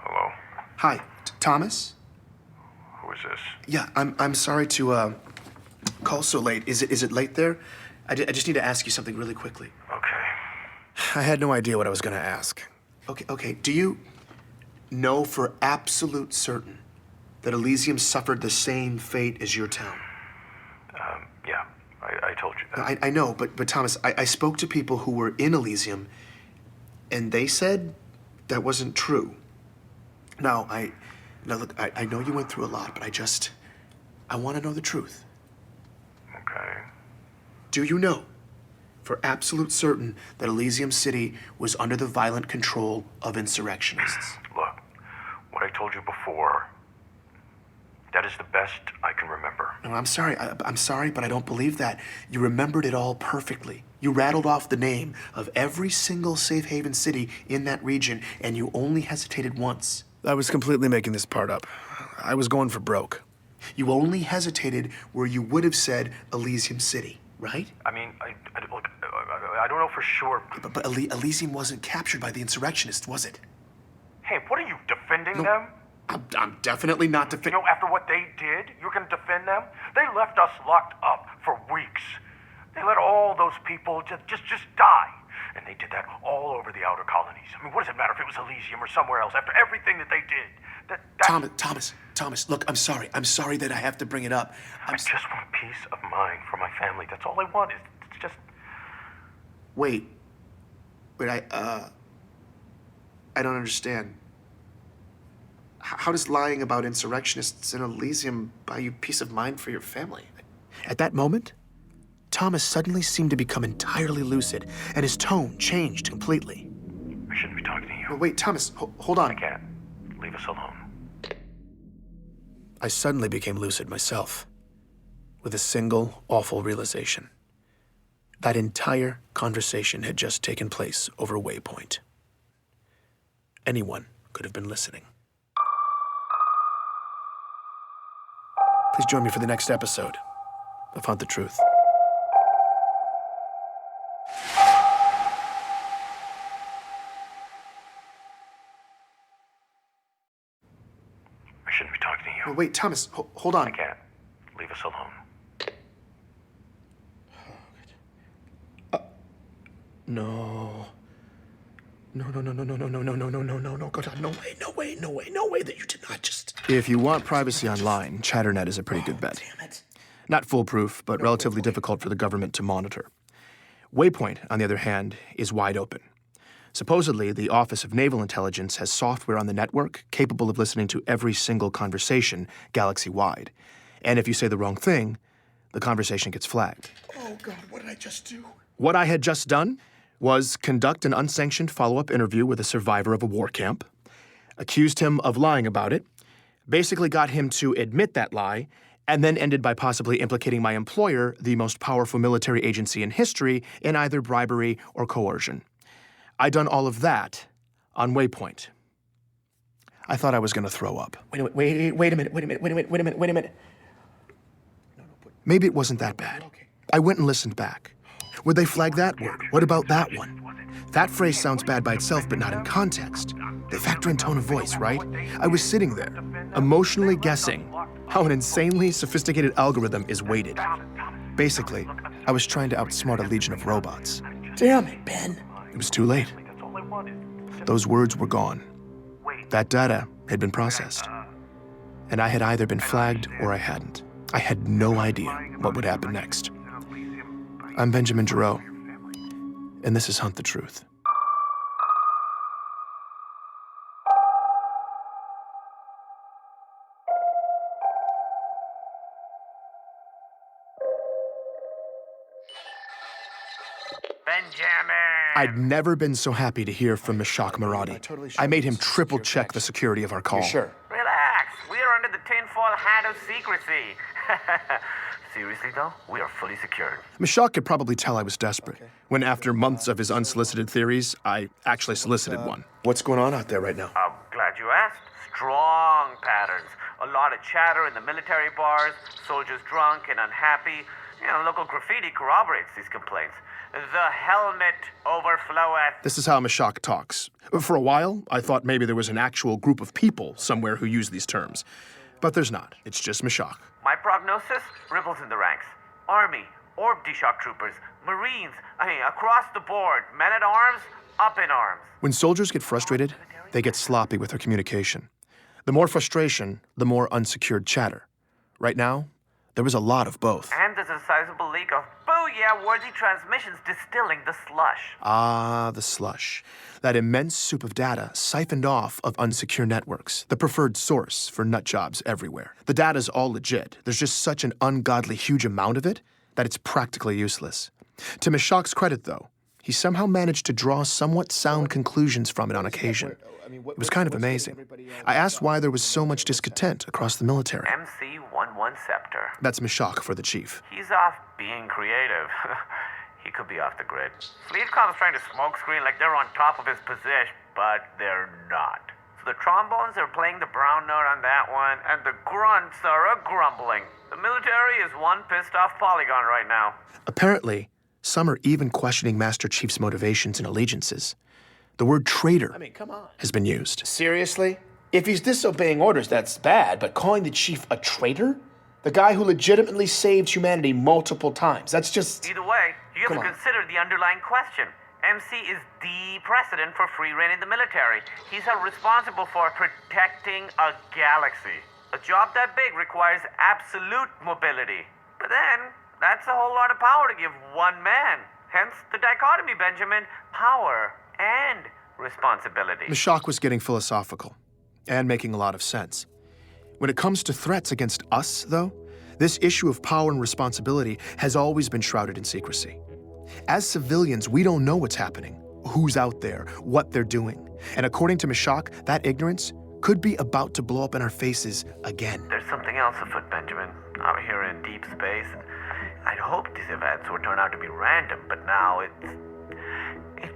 Hello? Hi, Thomas? Who is this? Yeah, I'm sorry to call so late. Is it late there? I just need to ask you something really quickly. Okay. I had no idea what I was going to ask. Okay, do you know for absolute certain that Elysium suffered the same fate as your town? Yeah, I told you that. I know, but Thomas, I spoke to people who were in Elysium, and they said that wasn't true. Now, look, I know you went through a lot, but I want to know the truth. Okay. Do you know for absolute certain that Elysium City was under the violent control of insurrectionists? Look, what I told you before, that is the best I can remember. No, I'm sorry. I'm sorry, but I don't believe that. You remembered it all perfectly. You rattled off the name of every single safe haven city in that region, and you only hesitated once. I was completely making this part up. I was going for broke. You only hesitated where you would have said Elysium City, right? I mean, look, I don't know for sure. But Elysium wasn't captured by the insurrectionists, was it? Hey, what are you, defending them? I'm definitely not defending... You know, after what they did, you're going to defend them? They left us locked up for weeks. They let all those people just die. And they did that all over the outer colonies. I mean, what does it matter if it was Elysium or somewhere else after everything that they did? Thomas, look, I'm sorry. I'm sorry that I have to bring it up. I just want peace of mind for my family. That's all I want. It's just... Wait, I don't understand. How does lying about insurrectionists in Elysium buy you peace of mind for your family? At that moment, Thomas suddenly seemed to become entirely lucid, and his tone changed completely. I shouldn't be talking to you. Oh, wait, Thomas, hold on. I can't. Leave us alone. I suddenly became lucid myself, with a single awful realization. That entire conversation had just taken place over Waypoint. Anyone could have been listening. Please join me for the next episode of Hunt the Truth. I shouldn't be talking to you. Oh, wait, Thomas, hold on. I can't. Leave us alone. No. No, God, no way that you did not just... If you want privacy online, ChatterNet is a pretty good bet. Damn it. Not foolproof, but relatively difficult for the government to monitor. Waypoint, on the other hand, is wide open. Supposedly, the Office of Naval Intelligence has software on the network capable of listening to every single conversation galaxy-wide. And if you say the wrong thing, the conversation gets flagged. Oh, God, what did I just do? What I had just done was conduct an unsanctioned follow-up interview with a survivor of a war camp, accused him of lying about it, basically got him to admit that lie, and then ended by possibly implicating my employer, the most powerful military agency in history, in either bribery or coercion. I'd done all of that on Waypoint. I thought I was going to throw up. Wait a minute. Maybe it wasn't that bad. I went and listened back. Would they flag that word? What about that one? That phrase sounds bad by itself, but not in context. They factor in tone of voice, right? I was sitting there, emotionally guessing how an insanely sophisticated algorithm is weighted. Basically, I was trying to outsmart a legion of robots. Damn it, Ben. It was too late. Those words were gone. That data had been processed. And I had either been flagged or I hadn't. I had no idea what would happen next. I'm Benjamin Giroux, and this is Hunt the Truth. Benjamin! I'd never been so happy to hear from Meshach Maradi. I made him triple check the security of our call. You sure? Relax. We are under the tinfoil hat of secrecy. Seriously, though, we are fully secured. Meshach could probably tell I was desperate, when after months of his unsolicited theories, I actually solicited one. What's going on out there right now? I'm glad you asked. Strong patterns. A lot of chatter in the military bars, soldiers drunk and unhappy. Local graffiti corroborates these complaints. The helmet overfloweth. This is how Meshach talks. For a while, I thought maybe there was an actual group of people somewhere who use these terms. But there's not. It's just Meshach. My prognosis ripples in the ranks. Army, Orb D-Shock troopers, Marines, across the board. Men at arms, up in arms. When soldiers get frustrated, they get sloppy with their communication. The more frustration, the more unsecured chatter. Right now, there was a lot of both. And there's a sizable leak of booyah-worthy transmissions distilling the slush. Ah, the slush. That immense soup of data siphoned off of unsecure networks, the preferred source for nut jobs everywhere. The data's all legit. There's just such an ungodly huge amount of it that it's practically useless. To Meshach's credit, though, he somehow managed to draw somewhat sound conclusions from it on occasion. It was kind of amazing. I asked why there was so much discontent across the military. MC-11 Scepter. That's Meshach for the chief. He's off being creative. He could be off the grid. Fleetcom's trying to smokescreen like they're on top of his position, but they're not. So the trombones are playing the brown note on that one, and the grunts are a-grumbling. The military is one pissed-off polygon right now. Apparently, some are even questioning Master Chief's motivations and allegiances. The word traitor has been used. Seriously? If he's disobeying orders, that's bad, but calling the chief a traitor? The guy who legitimately saved humanity multiple times, that's just... Either way, you have to consider the underlying question. MC is the precedent for free reign in the military. He's held responsible for protecting a galaxy. A job that big requires absolute mobility. But then, that's a whole lot of power to give one man. Hence the dichotomy, Benjamin. Power and responsibility. Mashak was getting philosophical and making a lot of sense. When it comes to threats against us, though, this issue of power and responsibility has always been shrouded in secrecy. As civilians, we don't know what's happening, who's out there, what they're doing. And according to Mashak, that ignorance could be about to blow up in our faces again. There's something else afoot, Benjamin. Out here in deep space. I'd hoped these events would turn out to be random, but now it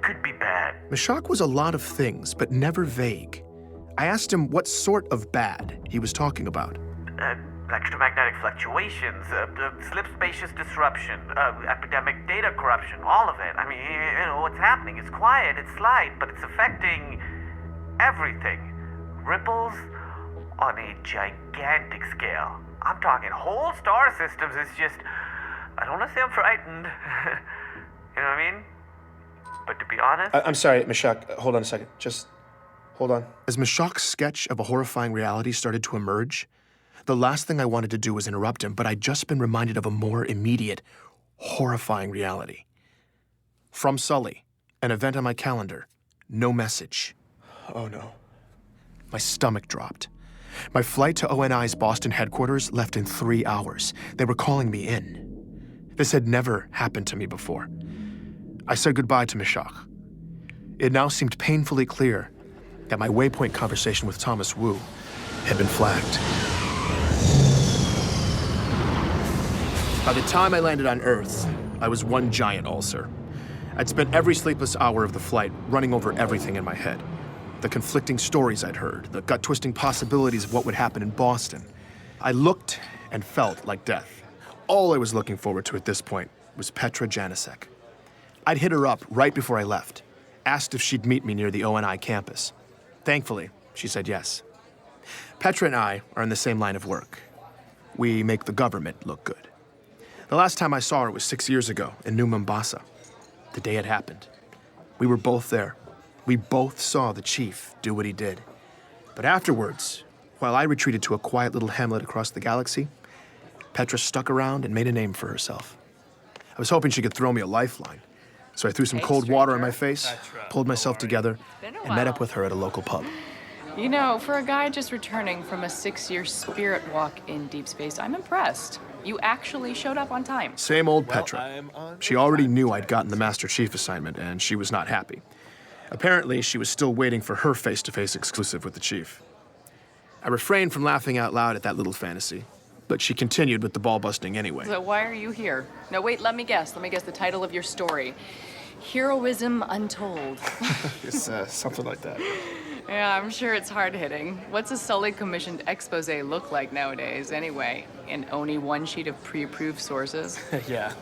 could be bad. Mashak was a lot of things, but never vague. I asked him what sort of bad he was talking about. Electromagnetic fluctuations, slip spacious disruption, epidemic data corruption, all of it. I mean, you know, what's happening? It's quiet, it's slight, but it's affecting everything. Ripples on a gigantic scale. I'm talking whole star systems. It's just, I don't want to say I'm frightened. You know what I mean? But to be honest... I'm sorry, Mashak. Hold on a second. Just hold on. As Mashak's sketch of a horrifying reality started to emerge, the last thing I wanted to do was interrupt him, but I'd just been reminded of a more immediate, horrifying reality. From Sully, an event on my calendar, no message. Oh, no. My stomach dropped. My flight to ONI's Boston headquarters left in 3 hours. They were calling me in. This had never happened to me before. I said goodbye to Mashak. It now seemed painfully clear that my Waypoint conversation with Thomas Wu had been flagged. By the time I landed on Earth, I was one giant ulcer. I'd spent every sleepless hour of the flight running over everything in my head. The conflicting stories I'd heard, the gut-twisting possibilities of what would happen in Boston. I looked and felt like death. All I was looking forward to at this point was Petra Janicek. I'd hit her up right before I left, asked if she'd meet me near the ONI campus. Thankfully, she said yes. Petra and I are in the same line of work. We make the government look good. The last time I saw her was 6 years ago in New Mombasa, the day it happened. We were both there. We both saw the chief do what he did. But afterwards, while I retreated to a quiet little hamlet across the galaxy, Petra stuck around and made a name for herself. I was hoping she could throw me a lifeline, so I threw some cold water on my face, pulled myself together, and met up with her at a local pub. You know, for a guy just returning from a 6-year spirit walk in deep space, I'm impressed. You actually showed up on time. Same old Petra. She already knew I'd gotten the Master Chief assignment, and she was not happy. Apparently, she was still waiting for her face-to-face exclusive with the chief. I refrained from laughing out loud at that little fantasy, but she continued with the ball-busting anyway. So why are you here? No, wait, let me guess. Let me guess the title of your story. Heroism Untold. It's something like that. Yeah, I'm sure it's hard-hitting. What's a Sully-commissioned expose look like nowadays, anyway? And only one sheet of pre-approved sources? Yeah.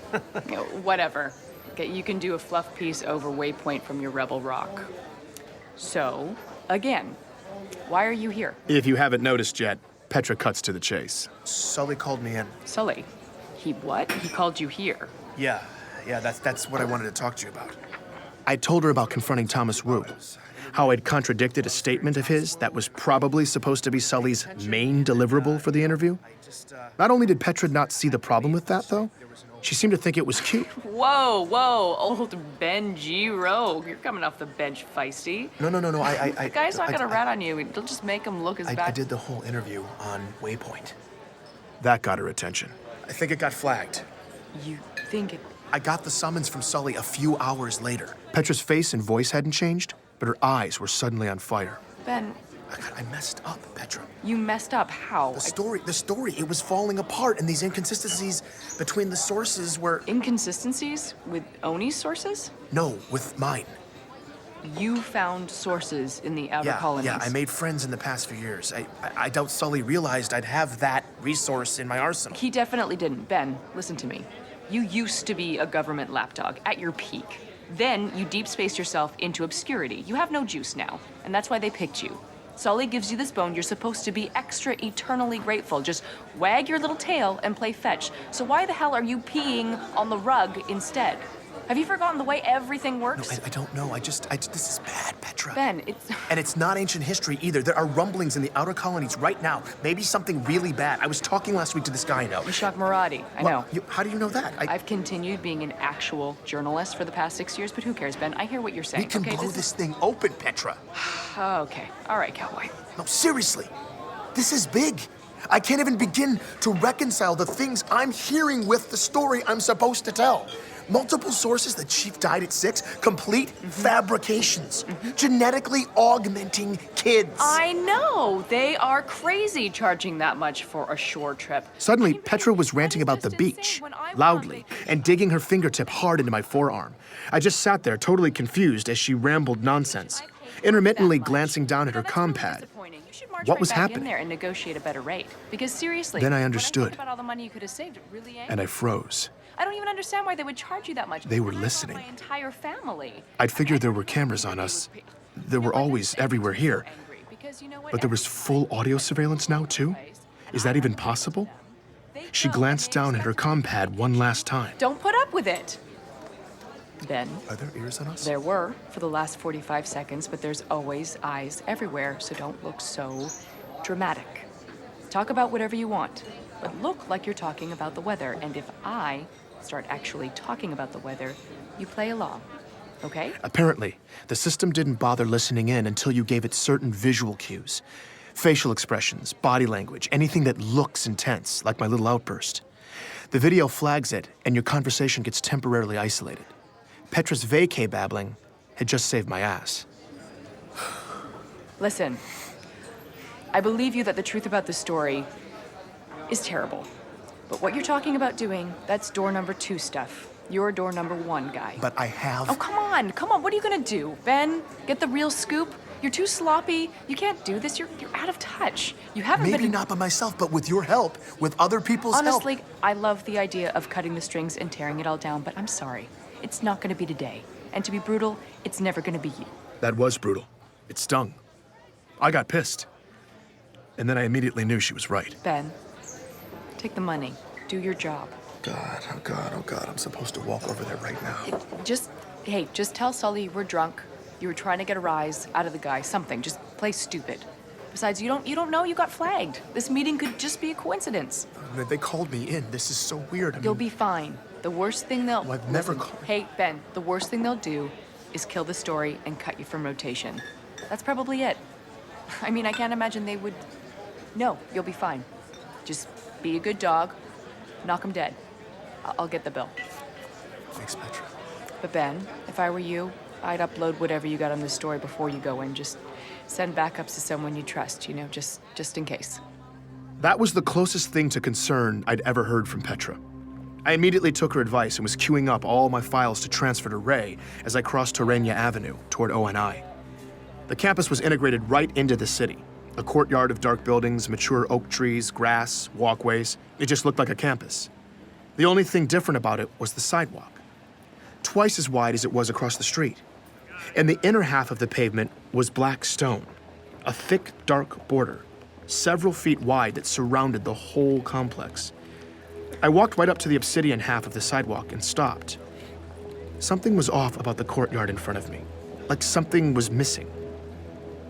You know, whatever. Okay, you can do a fluff piece over Waypoint from your Rebel Rock. So, again, why are you here? If you haven't noticed yet, Petra cuts to the chase. Sully called me in. Sully? He what? He called you here? Yeah, that's what I wanted to talk to you about. I told her about confronting Thomas Wu, how I'd contradicted a statement of his that was probably supposed to be Sully's main deliverable for the interview. Not only did Petra not see the problem with that, though, she seemed to think it was cute. Whoa, old Ben G. Rogue. You're coming off the bench feisty. No, The guy's not gonna rat on you. It'll just make him look as bad. I did the whole interview on Waypoint. That got her attention. I think it got flagged. You think it... I got the summons from Sully a few hours later. Petra's face and voice hadn't changed, but her eyes were suddenly on fire. Ben... I messed up, Petra. You messed up? How? The story, it was falling apart, and these inconsistencies between the sources were... Inconsistencies? With Oni's sources? No, with mine. You found sources in the outer colonies? Yeah, I made friends in the past few years. I doubt Sully realized I'd have that resource in my arsenal. He definitely didn't. Ben, listen to me. You used to be a government lapdog, at your peak. Then you deep spaced yourself into obscurity. You have no juice now, and that's why they picked you. Sully gives you this bone, you're supposed to be extra eternally grateful. Just wag your little tail and play fetch. So why the hell are you peeing on the rug instead? Have you forgotten the way everything No, works? I don't know. This is bad, Petra. Ben, it's... And it's not ancient history either. There are rumblings in the outer colonies right now. Maybe something really bad. I was talking last week to this guy I know. Ishak Maradi, I know. How do you know that? I've continued being an actual journalist for the past 6 years, but who cares, Ben? I hear what you're saying. We can blow this thing open, Petra. Okay. All right, cowboy. No, seriously. This is big. I can't even begin to reconcile the things I'm hearing with the story I'm supposed to tell. Multiple sources, the chief died at 6, complete fabrications, genetically augmenting kids. I know. They are crazy charging that much for a shore trip. Suddenly, Petra was ranting about the beach, loudly, and digging her fingertip hard into my forearm. I just sat there, totally confused, as she rambled nonsense, intermittently glancing down at her compad. What was back in happening? there and negotiate a better rate. Because seriously, Then I when think understood. about all the money you could have saved, it really ain't. And I froze. I don't even understand why they would charge you that much. They were And I brought listening. My entire family. I'd figured there were cameras on us. There were always everywhere here. But there was full audio surveillance now, too? Is that even possible? She glanced down at her compad one last time. Don't put up with it. Ben, Are there ears on us? there were for the last 45 seconds, but there's always eyes everywhere, so don't look so dramatic. Talk about whatever you want, but look like you're talking about the weather. And if I start actually talking about the weather, you play along, okay? Apparently, the system didn't bother listening in until you gave it certain visual cues. Facial expressions, body language, anything that looks intense, like my little outburst. The video flags it, and your conversation gets temporarily isolated. Petra's vacay babbling had just saved my ass. Listen, I believe you that the truth about the story is terrible. But what you're talking about doing, that's door number 2 stuff. You're door number 1 guy. But I have... Oh, come on. What are you gonna do? Ben, get the real scoop? You're too sloppy. You can't do this. You're out of touch. You haven't Maybe been... not by myself, but with your help, with other people's help. Honestly, I love the idea of cutting the strings and tearing it all down, but I'm sorry. It's not gonna be today. And to be brutal, it's never gonna be you. That was brutal. It stung. I got pissed. And then I immediately knew she was right. Ben, take the money. Do your job. God, oh God, oh God, I'm supposed to walk over there right now. Just tell Sully you were drunk. You were trying to get a rise out of the guy. Something. Just play stupid. Besides, you don't know you got flagged. This meeting could just be a coincidence. They called me in. This is so weird. You'll be fine. The worst thing they'll... I've never Listen, called... Hey, Ben, the worst thing they'll do is kill the story and cut you from rotation. That's probably it. I mean, I can't imagine they would... No, you'll be fine. Just be a good dog. Knock them dead. I'll get the bill. Thanks, Petra. But Ben, if I were you, I'd upload whatever you got on the story before you go in. Just send backups to someone you trust, you know, just in case. That was the closest thing to concern I'd ever heard from Petra. I immediately took her advice and was queuing up all my files to transfer to Ray as I crossed Torrenia Avenue toward ONI. The campus was integrated right into the city. A courtyard of dark buildings, mature oak trees, grass, walkways. It just looked like a campus. The only thing different about it was the sidewalk. Twice as wide as it was across the street. And the inner half of the pavement was black stone, a thick, dark border, several feet wide that surrounded the whole complex. I walked right up to the obsidian half of the sidewalk and stopped. Something was off about the courtyard in front of me, like something was missing.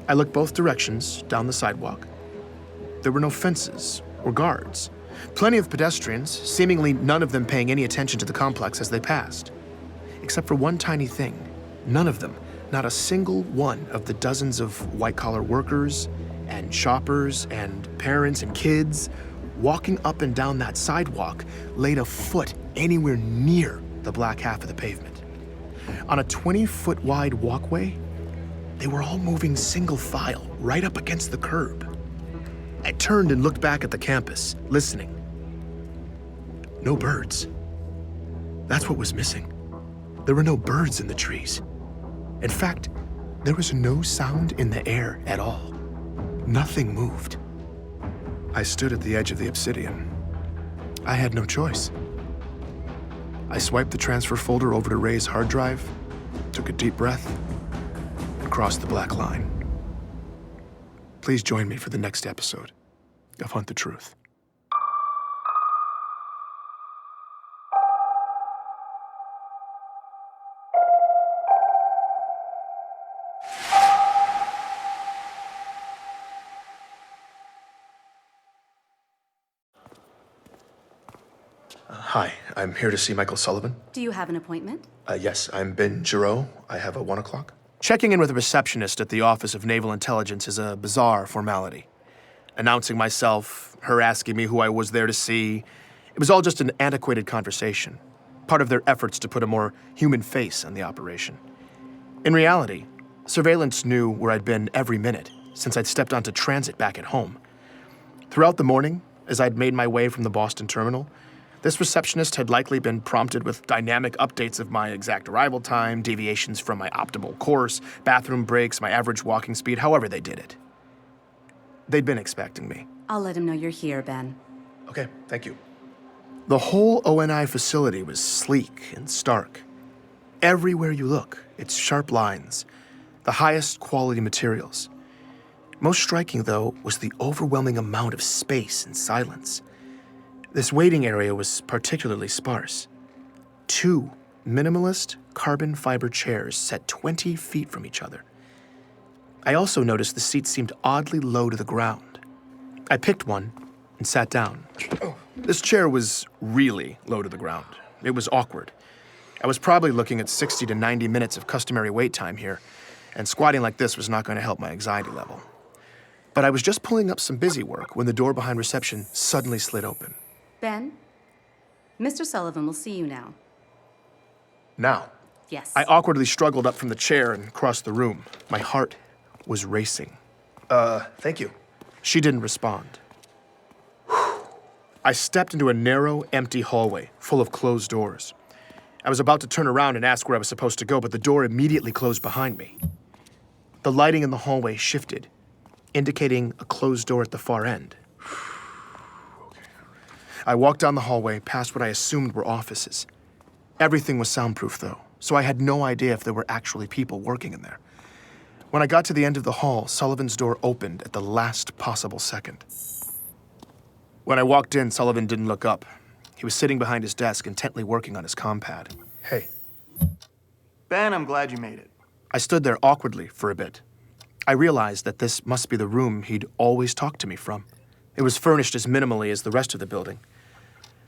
I looked both directions down the sidewalk. There were no fences or guards. Plenty of pedestrians, seemingly none of them paying any attention to the complex as they passed. Except for one tiny thing. None of them, not a single one of the dozens of white-collar workers and shoppers and parents and kids walking up and down that sidewalk laid a foot anywhere near the black half of the pavement. On a 20-foot wide walkway, they were all moving single file right up against the curb. I turned and looked back at the campus, listening. No birds. That's what was missing. There were no birds in the trees. In fact, there was no sound in the air at all. Nothing moved. I stood at the edge of the obsidian. I had no choice. I swiped the transfer folder over to Ray's hard drive, took a deep breath, and crossed the black line. Please join me for the next episode of Hunt the Truth. Hi, I'm here to see Michael Sullivan. Do you have an appointment? Yes, I'm Ben Giroux. I have a 1 o'clock. Checking in with a receptionist at the Office of Naval Intelligence is a bizarre formality. Announcing myself, her asking me who I was there to see, it was all just an antiquated conversation, part of their efforts to put a more human face on the operation. In reality, surveillance knew where I'd been every minute since I'd stepped onto transit back at home. Throughout the morning, as I'd made my way from the Boston terminal, this receptionist had likely been prompted with dynamic updates of my exact arrival time, deviations from my optimal course, bathroom breaks, my average walking speed, however they did it. They'd been expecting me. I'll let him know you're here, Ben. Okay, thank you. The whole ONI facility was sleek and stark. Everywhere you look, it's sharp lines, the highest quality materials. Most striking, though, was the overwhelming amount of space and silence. This waiting area was particularly sparse. 2 minimalist carbon fiber chairs set 20 feet from each other. I also noticed the seats seemed oddly low to the ground. I picked one and sat down. This chair was really low to the ground. It was awkward. I was probably looking at 60 to 90 minutes of customary wait time here, and squatting like this was not going to help my anxiety level. But I was just pulling up some busy work when the door behind reception suddenly slid open. Ben? Mr. Sullivan will see you now. Now, Yes. I awkwardly struggled up from the chair and crossed the room. My heart was racing. Thank you. She didn't respond. I stepped into a narrow, empty hallway full of closed doors. I was about to turn around and ask where I was supposed to go, but the door immediately closed behind me. The lighting in the hallway shifted, indicating a closed door at the far end. I walked down the hallway past what I assumed were offices. Everything was soundproof, though, so I had no idea if there were actually people working in there. When I got to the end of the hall, Sullivan's door opened at the last possible second. When I walked in, Sullivan didn't look up. He was sitting behind his desk, intently working on his compad. Hey. Ben, I'm glad you made it. I stood there awkwardly for a bit. I realized that this must be the room he'd always talked to me from. It was furnished as minimally as the rest of the building.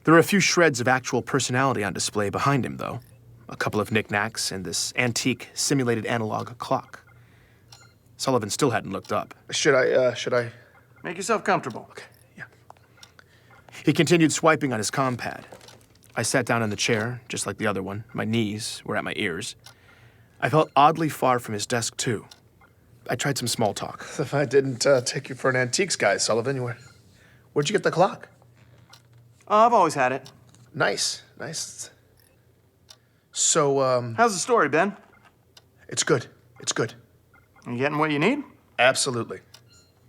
There were a few shreds of actual personality on display behind him, though. A couple of knickknacks and this antique, simulated analog clock. Sullivan still hadn't looked up. Should I? Make yourself comfortable. Okay, yeah. He continued swiping on his compad. I sat down in the chair, just like the other one. My knees were at my ears. I felt oddly far from his desk, too. I tried some small talk. If I didn't take you for an antiques guy, Sullivan, where'd you get the clock? I've always had it. Nice. So, How's the story, Ben? It's good. You getting what you need? Absolutely.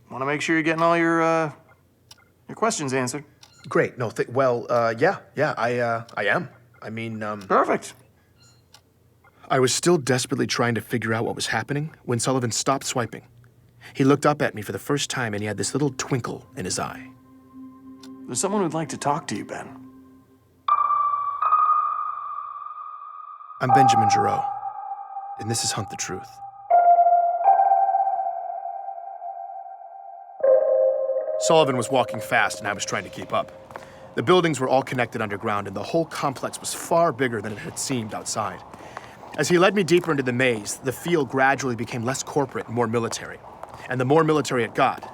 Want to make sure you're getting all your questions answered. Great. No, yeah, I am. I mean, Perfect. I was still desperately trying to figure out what was happening when Sullivan stopped swiping. He looked up at me for the first time, and he had this little twinkle in his eye. There's someone who'd like to talk to you, Ben. I'm Benjamin Giroux, and this is Hunt the Truth. Sullivan was walking fast, and I was trying to keep up. The buildings were all connected underground, and the whole complex was far bigger than it had seemed outside. As he led me deeper into the maze, the feel gradually became less corporate and more military. And the more military it got,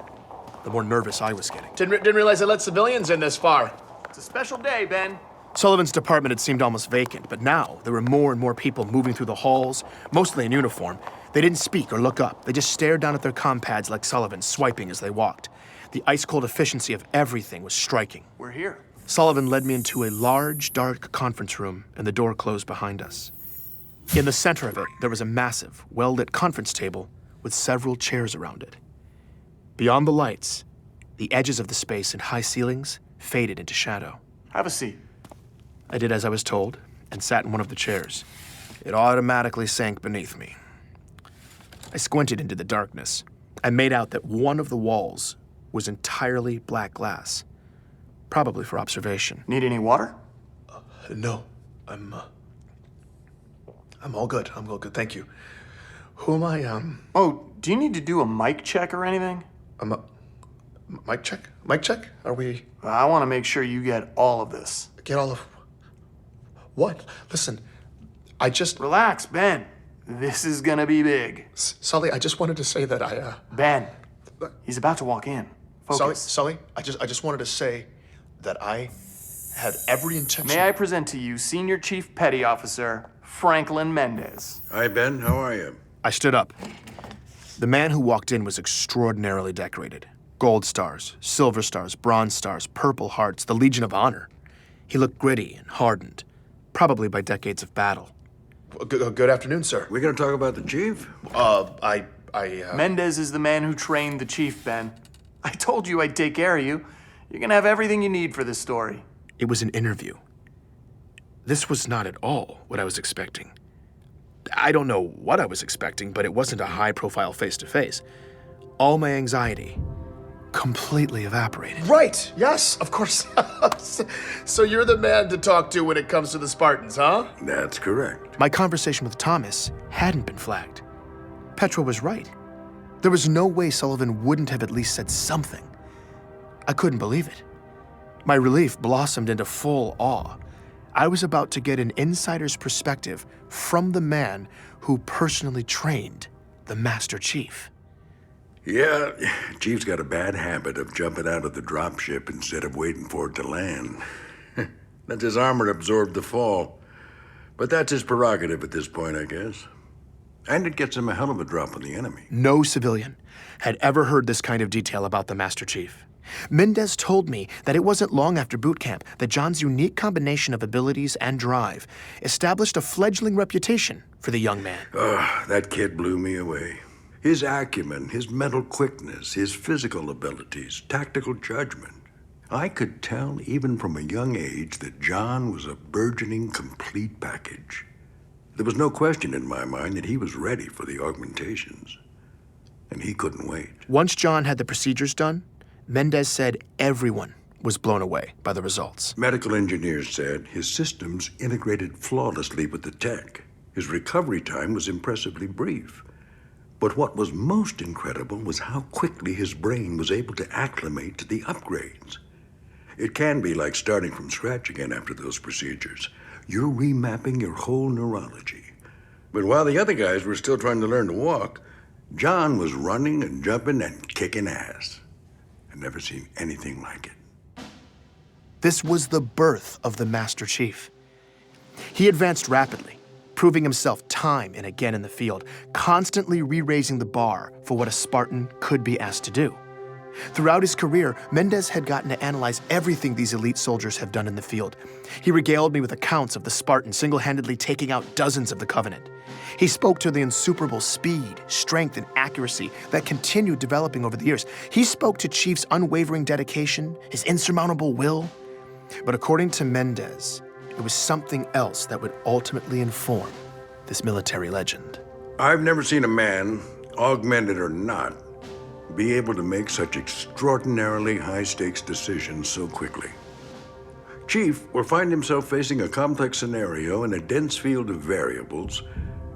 the more nervous I was getting. Didn't realize they let civilians in this far. It's a special day, Ben. Sullivan's department had seemed almost vacant, but now there were more and more people moving through the halls, mostly in uniform. They didn't speak or look up. They just stared down at their compads like Sullivan, swiping as they walked. The ice-cold efficiency of everything was striking. We're here. Sullivan led me into a large, dark conference room, and the door closed behind us. In the center of it, there was a massive, well-lit conference table with several chairs around it. Beyond the lights, the edges of the space and high ceilings faded into shadow. Have a seat. I did as I was told and sat in one of the chairs. It automatically sank beneath me. I squinted into the darkness. I made out that one of the walls was entirely black glass, probably for observation. Need any water? No, I'm all good. I'm all good, thank you. Who am I, Oh, do you need to do a mic check or anything? Mic check? Mic check? Are we... I want to make sure you get all of this. Get all of... What? Listen, I just... Relax, Ben. This is gonna be big. Sully, I just wanted to say that I, Ben, he's about to walk in. Focus. Sully, I just wanted to say that I had every intention... May I present to you Senior Chief Petty Officer Franklin Mendez. Hi, Ben. How are you? I stood up. The man who walked in was extraordinarily decorated. Gold stars, silver stars, bronze stars, purple hearts, the Legion of Honor. He looked gritty and hardened, probably by decades of battle. Good afternoon, sir. We gonna talk about the chief? Mendez is the man who trained the chief, Ben. I told you I'd take care of you. You're gonna have everything you need for this story. It was an interview. This was not at all what I was expecting. I don't know what I was expecting, but it wasn't a high-profile face-to-face. All my anxiety completely evaporated. Right, yes, of course. So you're the man to talk to when it comes to the Spartans, huh? That's correct. My conversation with Thomas hadn't been flagged. Petra was right. There was no way Sullivan wouldn't have at least said something. I couldn't believe it. My relief blossomed into full awe. I was about to get an insider's perspective from the man who personally trained the Master Chief. Yeah, Chief's got a bad habit of jumping out of the dropship instead of waiting for it to land. That's his armor absorbed the fall. But that's his prerogative at this point, I guess. And it gets him a hell of a drop on the enemy. No civilian had ever heard this kind of detail about the Master Chief. Mendez told me that it wasn't long after boot camp that John's unique combination of abilities and drive established a fledgling reputation for the young man. That kid blew me away. His acumen, his mental quickness, his physical abilities, tactical judgment. I could tell even from a young age that John was a burgeoning, complete package. There was no question in my mind that he was ready for the augmentations. And he couldn't wait. Once John had the procedures done, Mendez said everyone was blown away by the results. Medical engineers said his systems integrated flawlessly with the tech. His recovery time was impressively brief. But what was most incredible was how quickly his brain was able to acclimate to the upgrades. It can be like starting from scratch again after those procedures. You're remapping your whole neurology. But while the other guys were still trying to learn to walk, John was running and jumping and kicking ass. I'd never seen anything like it. This was the birth of the Master Chief. He advanced rapidly, proving himself time and again in the field, constantly re-raising the bar for what a Spartan could be asked to do. Throughout his career, Mendez had gotten to analyze everything these elite soldiers have done in the field. He regaled me with accounts of the Spartan single-handedly taking out dozens of the Covenant. He spoke to the insuperable speed, strength, and accuracy that continued developing over the years. He spoke to Chief's unwavering dedication, his insurmountable will. But according to Mendez, it was something else that would ultimately inform this military legend. I've never seen a man, augmented or not, be able to make such extraordinarily high-stakes decisions so quickly. Chief will find himself facing a complex scenario in a dense field of variables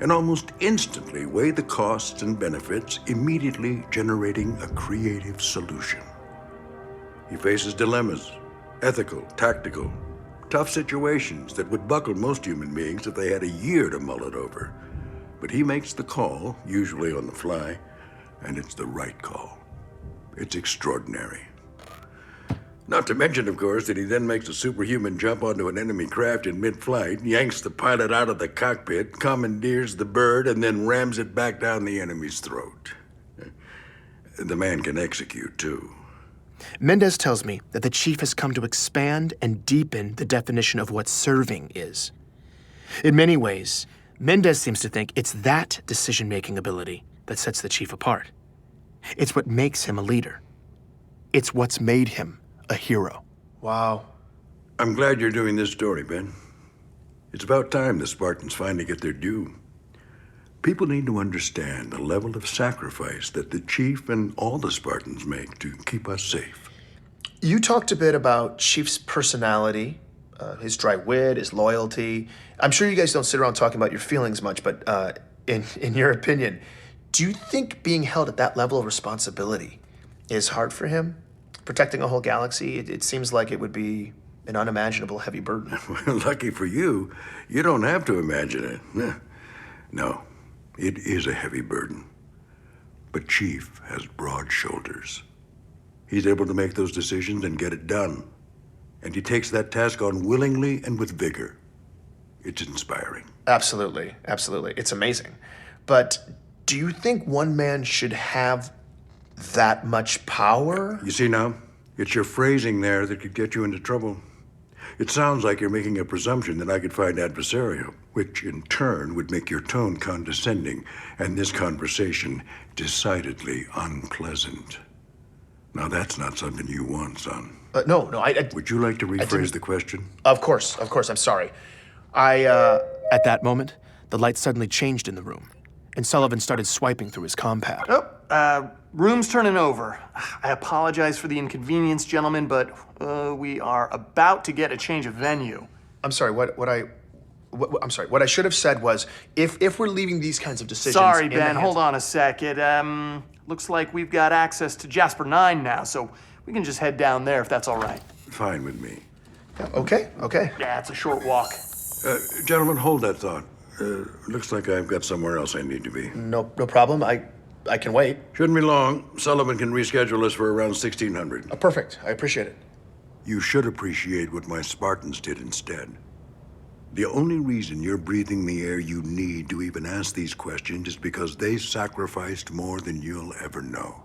and almost instantly weigh the costs and benefits, immediately generating a creative solution. He faces dilemmas, ethical, tactical, tough situations that would buckle most human beings if they had a year to mull it over. But he makes the call, usually on the fly, and it's the right call. It's extraordinary. Not to mention, of course, that he then makes a superhuman jump onto an enemy craft in mid-flight, yanks the pilot out of the cockpit, commandeers the bird, and then rams it back down the enemy's throat. The man can execute, too. Mendez tells me that the Chief has come to expand and deepen the definition of what serving is. In many ways, Mendez seems to think it's that decision-making ability that sets the Chief apart. It's what makes him a leader. It's what's made him a hero. Wow. I'm glad you're doing this story, Ben. It's about time the Spartans finally get their due. People need to understand the level of sacrifice that the Chief and all the Spartans make to keep us safe. You talked a bit about Chief's personality, his dry wit, his loyalty. I'm sure you guys don't sit around talking about your feelings much, but in your opinion, do you think being held at that level of responsibility is hard for him? Protecting a whole galaxy, it seems like it would be an unimaginable heavy burden. Lucky for you, you don't have to imagine it. No, it is a heavy burden. But Chief has broad shoulders. He's able to make those decisions and get it done. And he takes that task on willingly and with vigor. It's inspiring. Absolutely, absolutely. It's amazing. But do you think one man should have that much power? You see now, it's your phrasing there that could get you into trouble. It sounds like you're making a presumption that I could find adversarial, which in turn would make your tone condescending and this conversation decidedly unpleasant. Now that's not something you want, son. No, Would you like to rephrase the question? Of course, I'm sorry. At that moment, the light suddenly changed in the room, and Sullivan started swiping through his compad. Room's turning over. I apologize for the inconvenience, gentlemen, but we are about to get a change of venue. I'm sorry, I'm sorry. What I should have said was, if we're leaving these kinds of decisions... Sorry, Ben, hold on a sec. It looks like we've got access to Jasper 9 now, so we can just head down there if that's all right. Fine with me. Okay. Yeah, it's a short walk. Gentlemen, hold that thought. Looks like I've got somewhere else I need to be. No problem. I can wait. Shouldn't be long. Sullivan can reschedule us for around 1600. Perfect. I appreciate it. You should appreciate what my Spartans did instead. The only reason you're breathing the air you need to even ask these questions is because they sacrificed more than you'll ever know.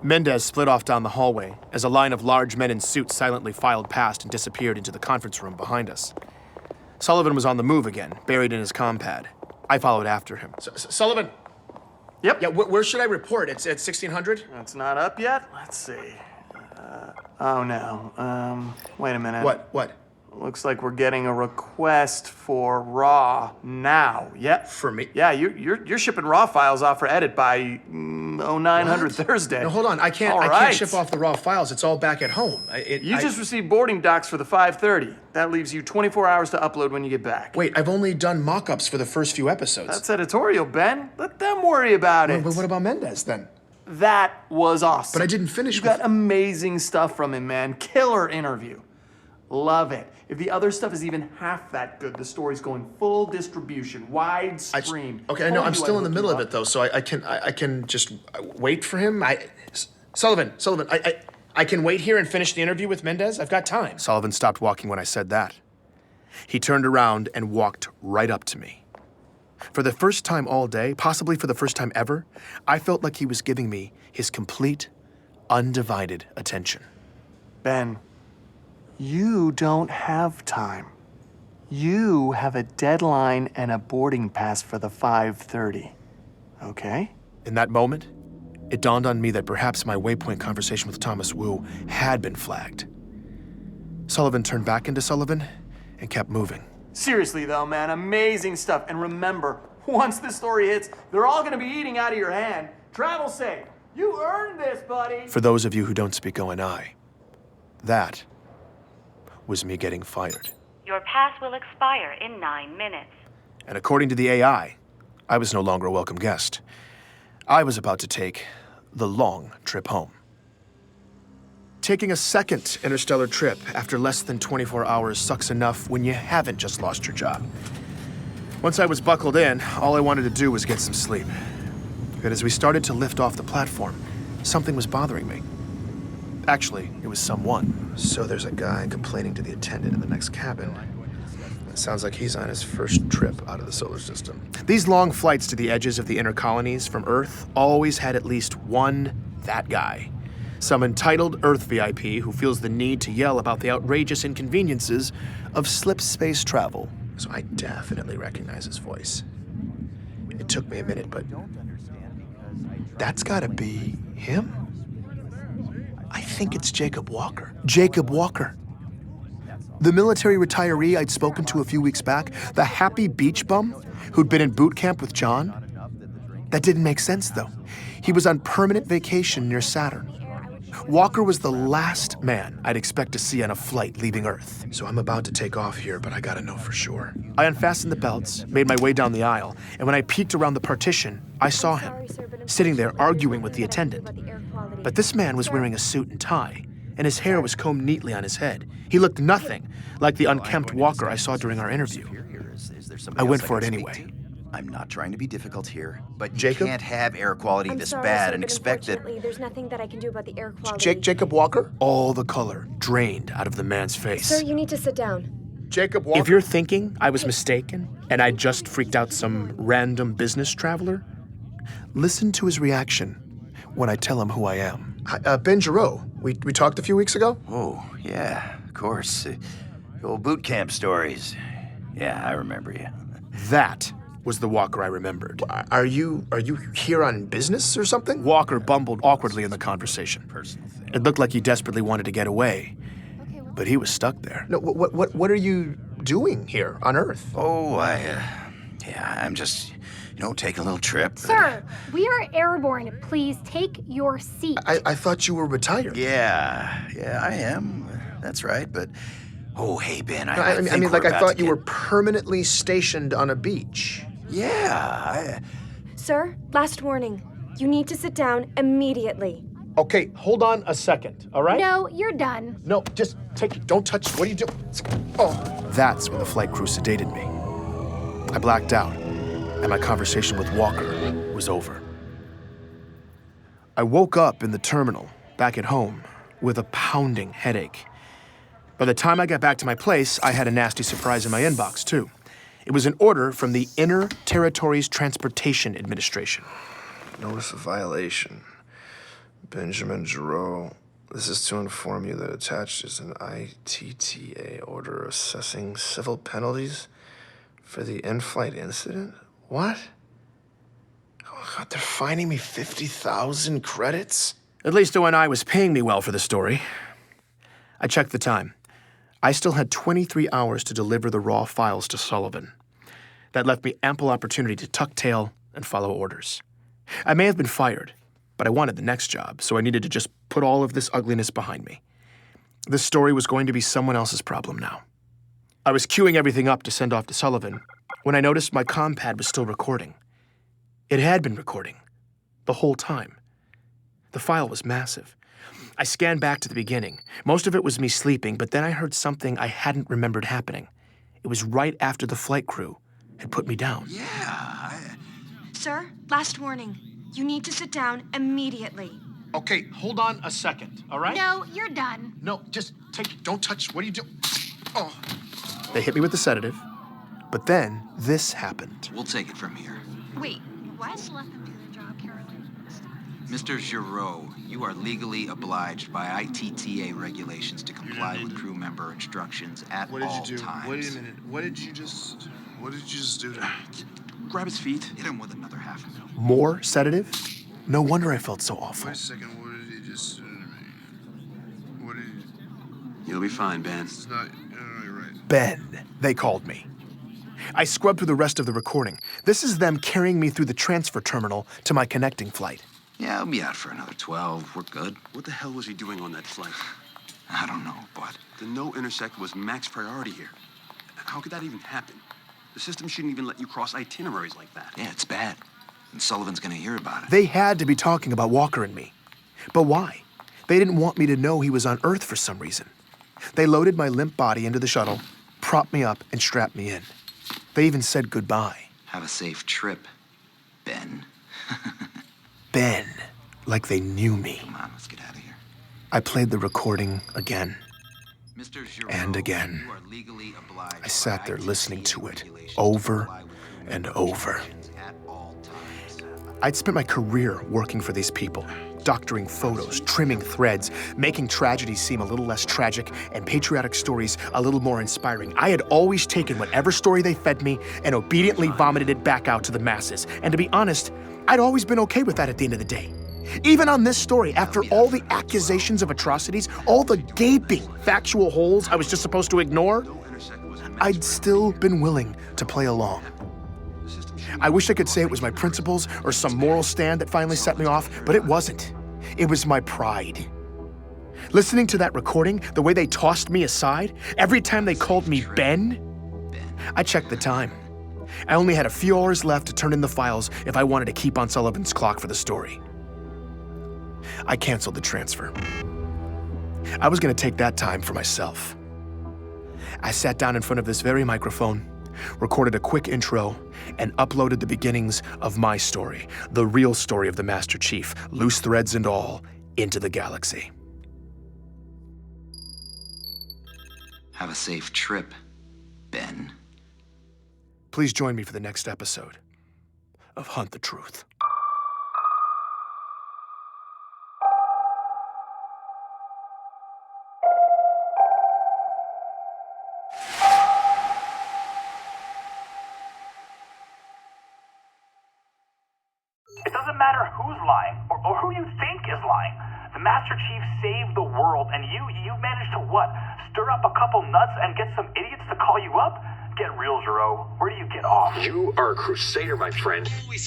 Mendez split off down the hallway as a line of large men in suits silently filed past and disappeared into the conference room behind us. Sullivan was on the move again, buried in his compad. I followed after him. Sullivan! Yep. Yeah, where should I report? It's at 1600? That's not up yet? Let's see. Oh, no. Wait a minute. What? Looks like we're getting a request for raw now. Yep. For me? Yeah, you're shipping raw files off for edit by 0900 Thursday. No, hold on. I can't ship off the raw files. It's all back at home. You just received boarding docs for the 5:30. That leaves you 24 hours to upload when you get back. Wait, I've only done mock-ups for the first few episodes. That's editorial, Ben. Let them worry about it. But what about Mendez then? That was awesome. But I didn't finish. You got amazing stuff from him, man. Killer interview. Love it. If the other stuff is even half that good, the story's going full distribution, widescreen. Okay, I know. I'm still in the middle of it though, so I can just wait for him. Sullivan, I can wait here and finish the interview with Mendez. I've got time. Sullivan stopped walking when I said that. He turned around and walked right up to me. For the first time all day, possibly for the first time ever, I felt like he was giving me his complete, undivided attention. Ben, you don't have time. You have a deadline and a boarding pass for the 5:30. Okay? In that moment, it dawned on me that perhaps my Waypoint conversation with Thomas Wu had been flagged. Sullivan turned back into Sullivan and kept moving. Seriously though, man, amazing stuff. And remember, once this story hits, they're all gonna be eating out of your hand. Travel safe. You earned this, buddy. For those of you who don't speak ONI, that was me getting fired. Your pass will expire in 9 minutes. And according to the AI, I was no longer a welcome guest. I was about to take the long trip home. Taking a second interstellar trip after less than 24 hours sucks enough when you haven't just lost your job. Once I was buckled in, all I wanted to do was get some sleep. But as we started to lift off the platform, something was bothering me. Actually, it was someone. So there's a guy complaining to the attendant in the next cabin. It sounds like he's on his first trip out of the solar system. These long flights to the edges of the inner colonies from Earth always had at least one that guy. Some entitled Earth VIP who feels the need to yell about the outrageous inconveniences of slip space travel. So I definitely recognize his voice. It took me a minute, but that's gotta be him? I think it's Jacob Walker. Jacob Walker. The military retiree I'd spoken to a few weeks back, the happy beach bum who'd been in boot camp with John. That didn't make sense, though. He was on permanent vacation near Saturn. Walker was the last man I'd expect to see on a flight leaving Earth. So I'm about to take off here, but I gotta know for sure. I unfastened the belts, made my way down the aisle, and when I peeked around the partition, I saw him, sitting there arguing with the attendant. But this man was wearing a suit and tie, and his hair was combed neatly on his head. He looked nothing like the unkempt Walker I saw during our interview. I went for it anyway. I'm not trying to be difficult here, but you Jacob? can't have air quality I'm this sorry, bad sir, and but expect that. unfortunately, there's nothing that I can do about the air quality. Jacob Walker? All the color drained out of the man's face. Sir, you need to sit down. Jacob Walker? If you're thinking I was mistaken and I just freaked out some random business traveler, listen to his reaction when I tell him who I am. Ben Giro. We talked a few weeks ago? Oh, yeah, of course. Old boot camp stories. Yeah, I remember you. That was the Walker I remembered. Are you here on business or something? Walker bumbled awkwardly in the conversation. It looked like he desperately wanted to get away, but he was stuck there. No, what are you doing here on Earth? Oh, I'm just, taking a little trip. Sir, we are airborne. Please take your seat. I thought you were retired. Yeah, I am. That's right, but... Oh, hey, Ben, I think mean, we're I about thought to you were permanently stationed on a beach. Yeah, Sir, last warning. You need to sit down immediately. Okay, hold on a second, all right? No, you're done. No, just take it. Don't touch. What are you doing? Oh. That's when the flight crew sedated me. I blacked out, and my conversation with Walker was over. I woke up in the terminal, back at home, with a pounding headache. By the time I got back to my place, I had a nasty surprise in my inbox, too. It was an order from the Inner Territories Transportation Administration. Notice of violation. Benjamin Giro. This is to inform you that attached is an ITTA order assessing civil penalties for the in-flight incident? What? Oh, God, they're fining me 50,000 credits? At least ONI was paying me well for the story. I checked the time. I still had 23 hours to deliver the raw files to Sullivan. That left me ample opportunity to tuck tail and follow orders. I may have been fired, but I wanted the next job, so I needed to just put all of this ugliness behind me. This story was going to be someone else's problem now. I was queuing everything up to send off to Sullivan when I noticed my comm pad was still recording. It had been recording the whole time. The file was massive. I scanned back to the beginning. Most of it was me sleeping, but then I heard something I hadn't remembered happening. It was right after the flight crew had put me down. Sir, last warning. You need to sit down immediately. Okay, hold on a second, all right? No, you're done. No, just take it. Don't touch. What are you doing? Oh. They hit me with the sedative, but then this happened. We'll take it from here. Wait, what? Just let them do their job, Caroline. Mr. Giro, you are legally obliged by ITTA regulations to comply with crew member instructions at all times. Wait a minute. What did you just do to him? Grab his feet. Hit him with another half a mil. More sedative? No wonder I felt so awful. Wait a second. What did he just do to me? What did he... You'll be fine, Ben. It's not... right. Ben, they called me. I scrubbed through the rest of the recording. This is them carrying me through the transfer terminal to my connecting flight. Yeah, I'll be out for another 12. We're good. What the hell was he doing on that flight? I don't know, but... The no intersect was max priority here. How could that even happen? The system shouldn't even let you cross itineraries like that. Yeah, it's bad. And Sullivan's gonna hear about it. They had to be talking about Walker and me. But why? They didn't want me to know he was on Earth for some reason. They loaded my limp body into the shuttle, propped me up, and strapped me in. They even said goodbye. Have a safe trip, Ben. Ben, like they knew me. Come on, let's get out of here. I played the recording again. Mr. Giro, and again. you are legally obliged I sat there by listening ITTA to it regulations over to comply with and member over. instructions at all times. I'd spent my career working for these people, doctoring photos, trimming threads, making tragedies seem a little less tragic and patriotic stories a little more inspiring. I had always taken whatever story they fed me and obediently vomited it back out to the masses. And to be honest, I'd always been okay with that at the end of the day. Even on this story, after all the accusations of atrocities, all the gaping factual holes I was just supposed to ignore, I'd still been willing to play along. I wish I could say it was my principles or some moral stand that finally set me off, but it wasn't. It was my pride. Listening to that recording, the way they tossed me aside, every time they called me Ben, I checked the time. I only had a few hours left to turn in the files if I wanted to keep on Sullivan's clock for the story. I canceled the transfer. I was going to take that time for myself. I sat down in front of this very microphone, recorded a quick intro, and uploaded the beginnings of my story, the real story of the Master Chief, loose threads and all, into the galaxy. Have a safe trip, Ben. Please join me for the next episode of Hunt the Truth. It doesn't matter who's lying or who you think is lying. The Master Chief saved the world, and you managed to what? Stir up a couple nuts and get some idiots to call you up? Get real, Zero. Where do you get off? You are a crusader, my friend. We're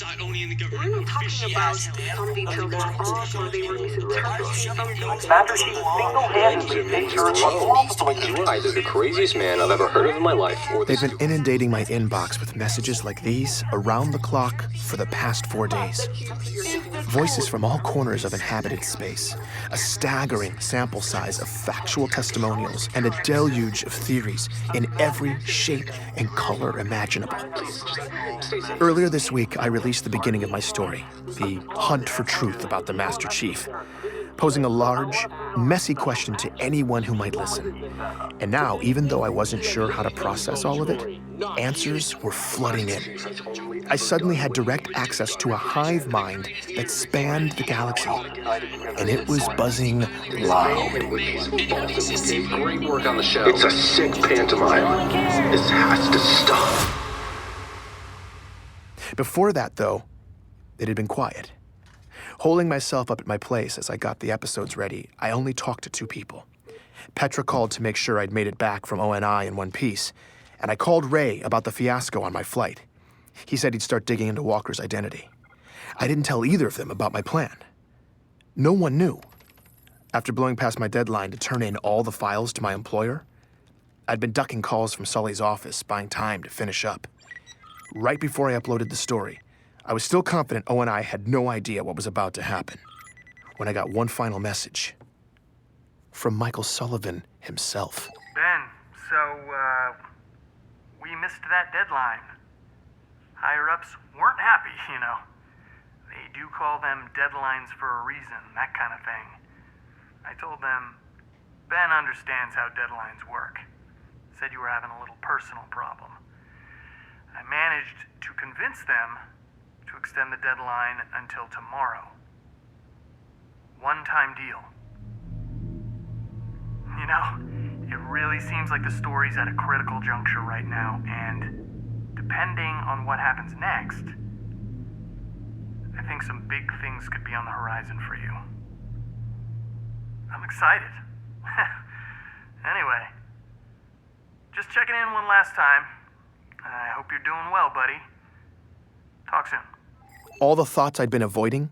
not talking about some details were off or they were misinterpreted. Master Chief single-handedly made sure You're either the craziest man I've ever heard of in my life, or They've been inundating my inbox with messages like these around the clock for the past 4 days. Voices from all corners of inhabited space, a staggering sample size of factual testimonials, and a deluge of theories in every shape and color imaginable. Earlier this week, I released the beginning of my story, the hunt for truth about the Master Chief, posing a large, messy question to anyone who might listen. And now, even though I wasn't sure how to process all of it, answers were flooding in. I suddenly had direct access to a hive mind that spanned the galaxy, and it was buzzing loud. Great work on the show. It's a sick pantomime. This has to stop. Before that, though, it had been quiet. Holding myself up at my place as I got the episodes ready, I only talked to 2 people. Petra called to make sure I'd made it back from ONI in one piece, and I called Ray about the fiasco on my flight. He said he'd start digging into Walker's identity. I didn't tell either of them about my plan. No one knew. After blowing past my deadline to turn in all the files to my employer, I'd been ducking calls from Sully's office, buying time to finish up. Right before I uploaded the story, I was still confident ONI had no idea what was about to happen, when I got one final message from Michael Sullivan himself. Ben, so, we missed that deadline. Higher-ups weren't happy, you know. They do call them deadlines for a reason, that kind of thing. I told them, Ben understands how deadlines work. Said you were having a little personal problem. I managed to convince them to extend the deadline until tomorrow. One-time deal. You know, it really seems like the story's at a critical juncture right now, and depending on what happens next, I think some big things could be on the horizon for you. I'm excited. Anyway, just checking in one last time. I hope you're doing well, buddy. Talk soon. All the thoughts I'd been avoiding,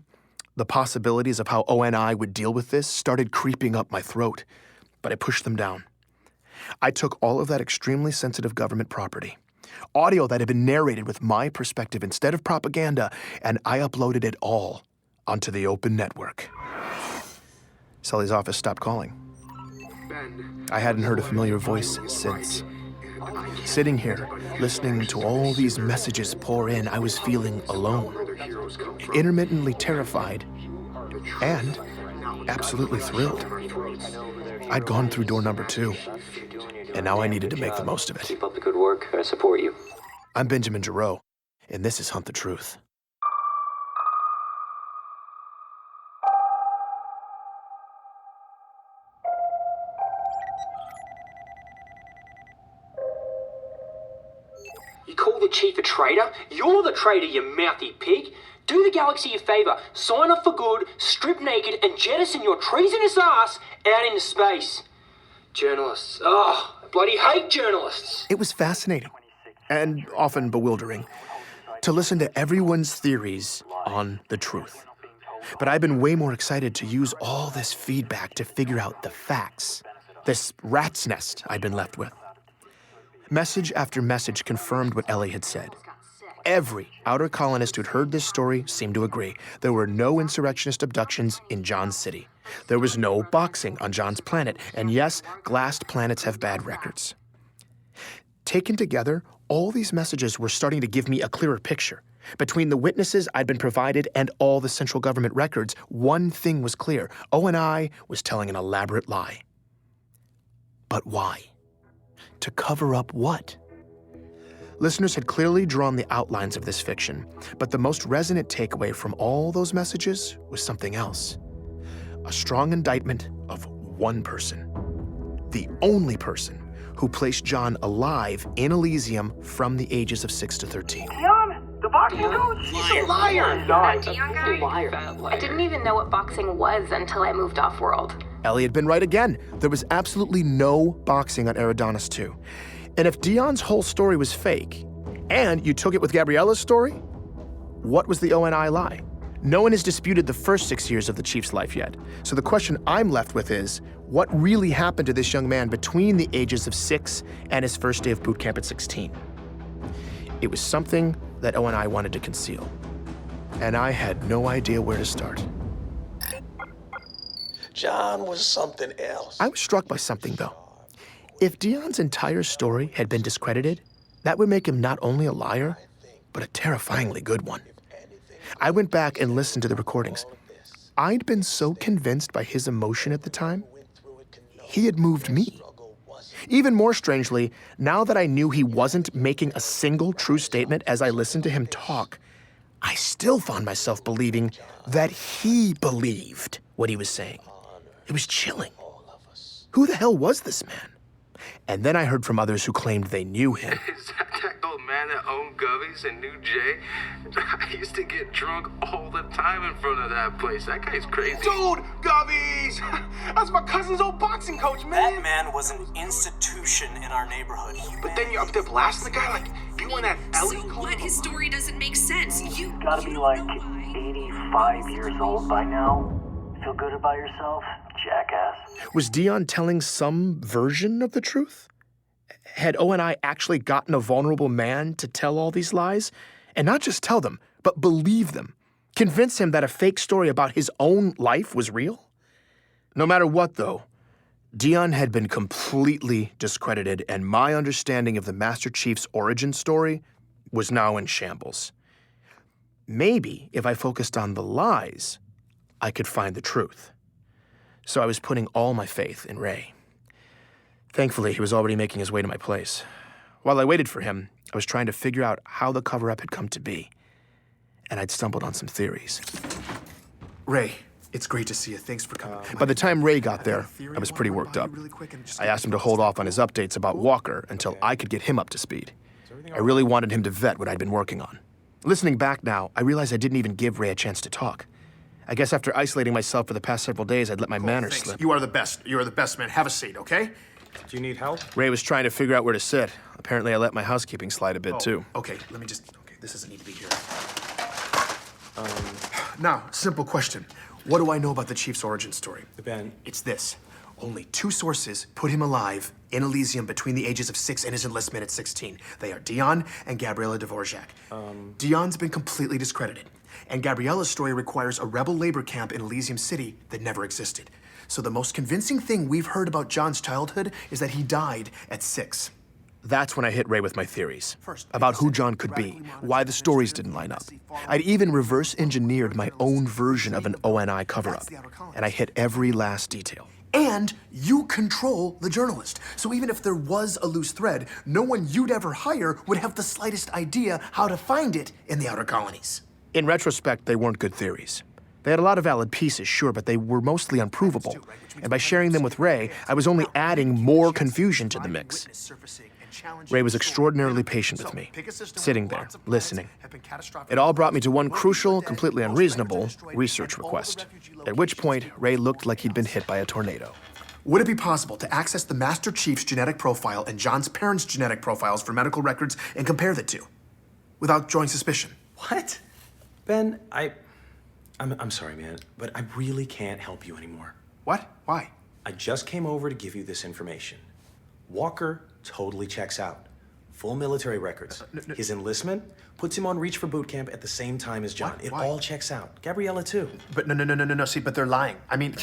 the possibilities of how ONI would deal with this, started creeping up my throat, but I pushed them down. I took all of that extremely sensitive government property, audio that had been narrated with my perspective instead of propaganda, and I uploaded it all onto the open network. Sully's office stopped calling. I hadn't heard a familiar voice since. Sitting here, listening to all these messages pour in, I was feeling alone, intermittently terrified, and absolutely thrilled. I'd gone through door number 2, and now I needed to make the most of it. Keep up the good work. I support you. I'm Benjamin Giroux, and this is Hunt the Truth. You call the chief a traitor? You're the traitor, you mouthy pig. Do the galaxy a favor, sign up for good, strip naked, and jettison your treasonous ass out into space. Journalists. Oh, I bloody hate journalists. It was fascinating, and often bewildering, to listen to everyone's theories on the truth. But I've been way more excited to use all this feedback to figure out the facts, this rat's nest I'd been left with. Message after message confirmed what Ellie had said. Every outer colonist who'd heard this story seemed to agree. There were no insurrectionist abductions in John City. There was no boxing on John's planet, and yes, glassed planets have bad records. Taken together, all these messages were starting to give me a clearer picture. Between the witnesses I'd been provided and all the central government records, one thing was clear. ONI was telling an elaborate lie. But why? To cover up what? Listeners had clearly drawn the outlines of this fiction, but the most resonant takeaway from all those messages was something else. A strong indictment of one person. The only person who placed John alive in Elysium from the ages of 6 to 13. Dion, the boxing coach, he's a liar. Liar. I didn't even know what boxing was until I moved off-world. Ellie had been right again. There was absolutely no boxing on Eridanus 2. And if Dion's whole story was fake, and you took it with Gabriella's story, what was the ONI lie? No one has disputed the first 6 years of the Chief's life yet. So the question I'm left with is, what really happened to this young man between the ages of 6 and his first day of boot camp at 16? It was something that ONI wanted to conceal. And I had no idea where to start. John was something else. I was struck by something, though. If Dion's entire story had been discredited, that would make him not only a liar, but a terrifyingly good one. I went back and listened to the recordings. I'd been so convinced by his emotion at the time, he had moved me. Even more strangely, now that I knew he wasn't making a single true statement as I listened to him talk, I still found myself believing that he believed what he was saying. It was chilling. Who the hell was this man? And then I heard from others who claimed they knew him. Is that old man that owned Govey's and knew Jay? I used to get drunk all the time in front of that place. That guy's crazy. Dude, Govey's! That's my cousin's old boxing coach, man. That man was an institution in our neighborhood. But then you're up there blasting the guy like you and that Ellie. So what? His story doesn't make sense. You gotta be like 85 years old by now. Feel good about yourself, jackass. Was Dion telling some version of the truth? Had ONI actually gotten a vulnerable man to tell all these lies? And not just tell them, but believe them. Convince him that a fake story about his own life was real? No matter what, though, Dion had been completely discredited, and my understanding of the Master Chief's origin story was now in shambles. Maybe if I focused on the lies, I could find the truth. So I was putting all my faith in Ray. Thankfully, he was already making his way to my place. While I waited for him, I was trying to figure out how the cover-up had come to be. And I'd stumbled on some theories. Ray, it's great to see you. Thanks for coming. By the time Ray got there, I was pretty worked up. I asked him to hold off on his updates about Walker until I could get him up to speed. I really wanted him to vet what I'd been working on. Listening back now, I realized I didn't even give Ray a chance to talk. I guess after isolating myself for the past several days, I'd let my manners slip. You are the best. You are the best, man. Have a seat, okay? Do you need help? Ray was trying to figure out where to sit. Apparently, I let my housekeeping slide a bit, too. Okay, okay, this doesn't need to be here. Now, simple question. What do I know about the Chief's origin story? Ben. It's this. Only 2 sources put him alive in Elysium between the ages of 6 and his enlistment at 16. They are Dion and Gabriella Dvorak. Dion's been completely discredited. And Gabriella's story requires a rebel labor camp in Elysium City that never existed. So the most convincing thing we've heard about John's childhood is that he died at 6. That's when I hit Ray with my theories about who John could be, why the stories didn't line up. I'd even reverse-engineered my own version of an ONI cover-up, and I hit every last detail. And you control the journalist. So even if there was a loose thread, no one you'd ever hire would have the slightest idea how to find it in the outer colonies. In retrospect, they weren't good theories. They had a lot of valid pieces, sure, but they were mostly unprovable. And by sharing them with Ray, I was only adding more confusion to the mix. Ray was extraordinarily patient with me, sitting there, listening. It all brought me to one crucial, completely unreasonable research request, at which point Ray looked like he'd been hit by a tornado. Would it be possible to access the Master Chief's genetic profile and John's parents' genetic profiles for medical records and compare the two without drawing suspicion? What? Ben, I'm sorry, man, but I really can't help you anymore. What? Why? I just came over to give you this information. Walker totally checks out. Full military records. His enlistment puts him on reach for boot camp at the same time as John. It all checks out. Gabriella, too. But no. See, but they're lying. I mean,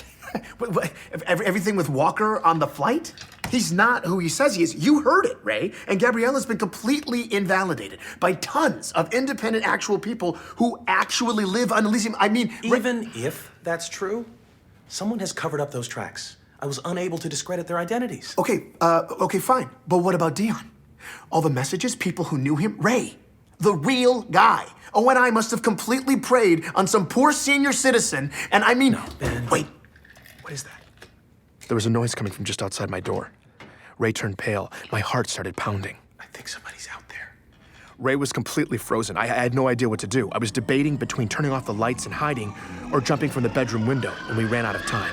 everything with Walker on the flight? He's not who he says he is. You heard it, Ray. And Gabriella's been completely invalidated by tons of independent, actual people who actually live on Elysium. I mean, even if that's true, someone has covered up those tracks. I was unable to discredit their identities. Okay, fine. But what about Dion? All the messages, people who knew him, Ray, the real guy. Oh, and I must have completely preyed on some poor senior citizen, and I mean, wait, what is that? There was a noise coming from just outside my door. Ray turned pale. My heart started pounding. I think somebody's out there. Ray was completely frozen. I had no idea what to do. I was debating between turning off the lights and hiding or jumping from the bedroom window, and we ran out of time.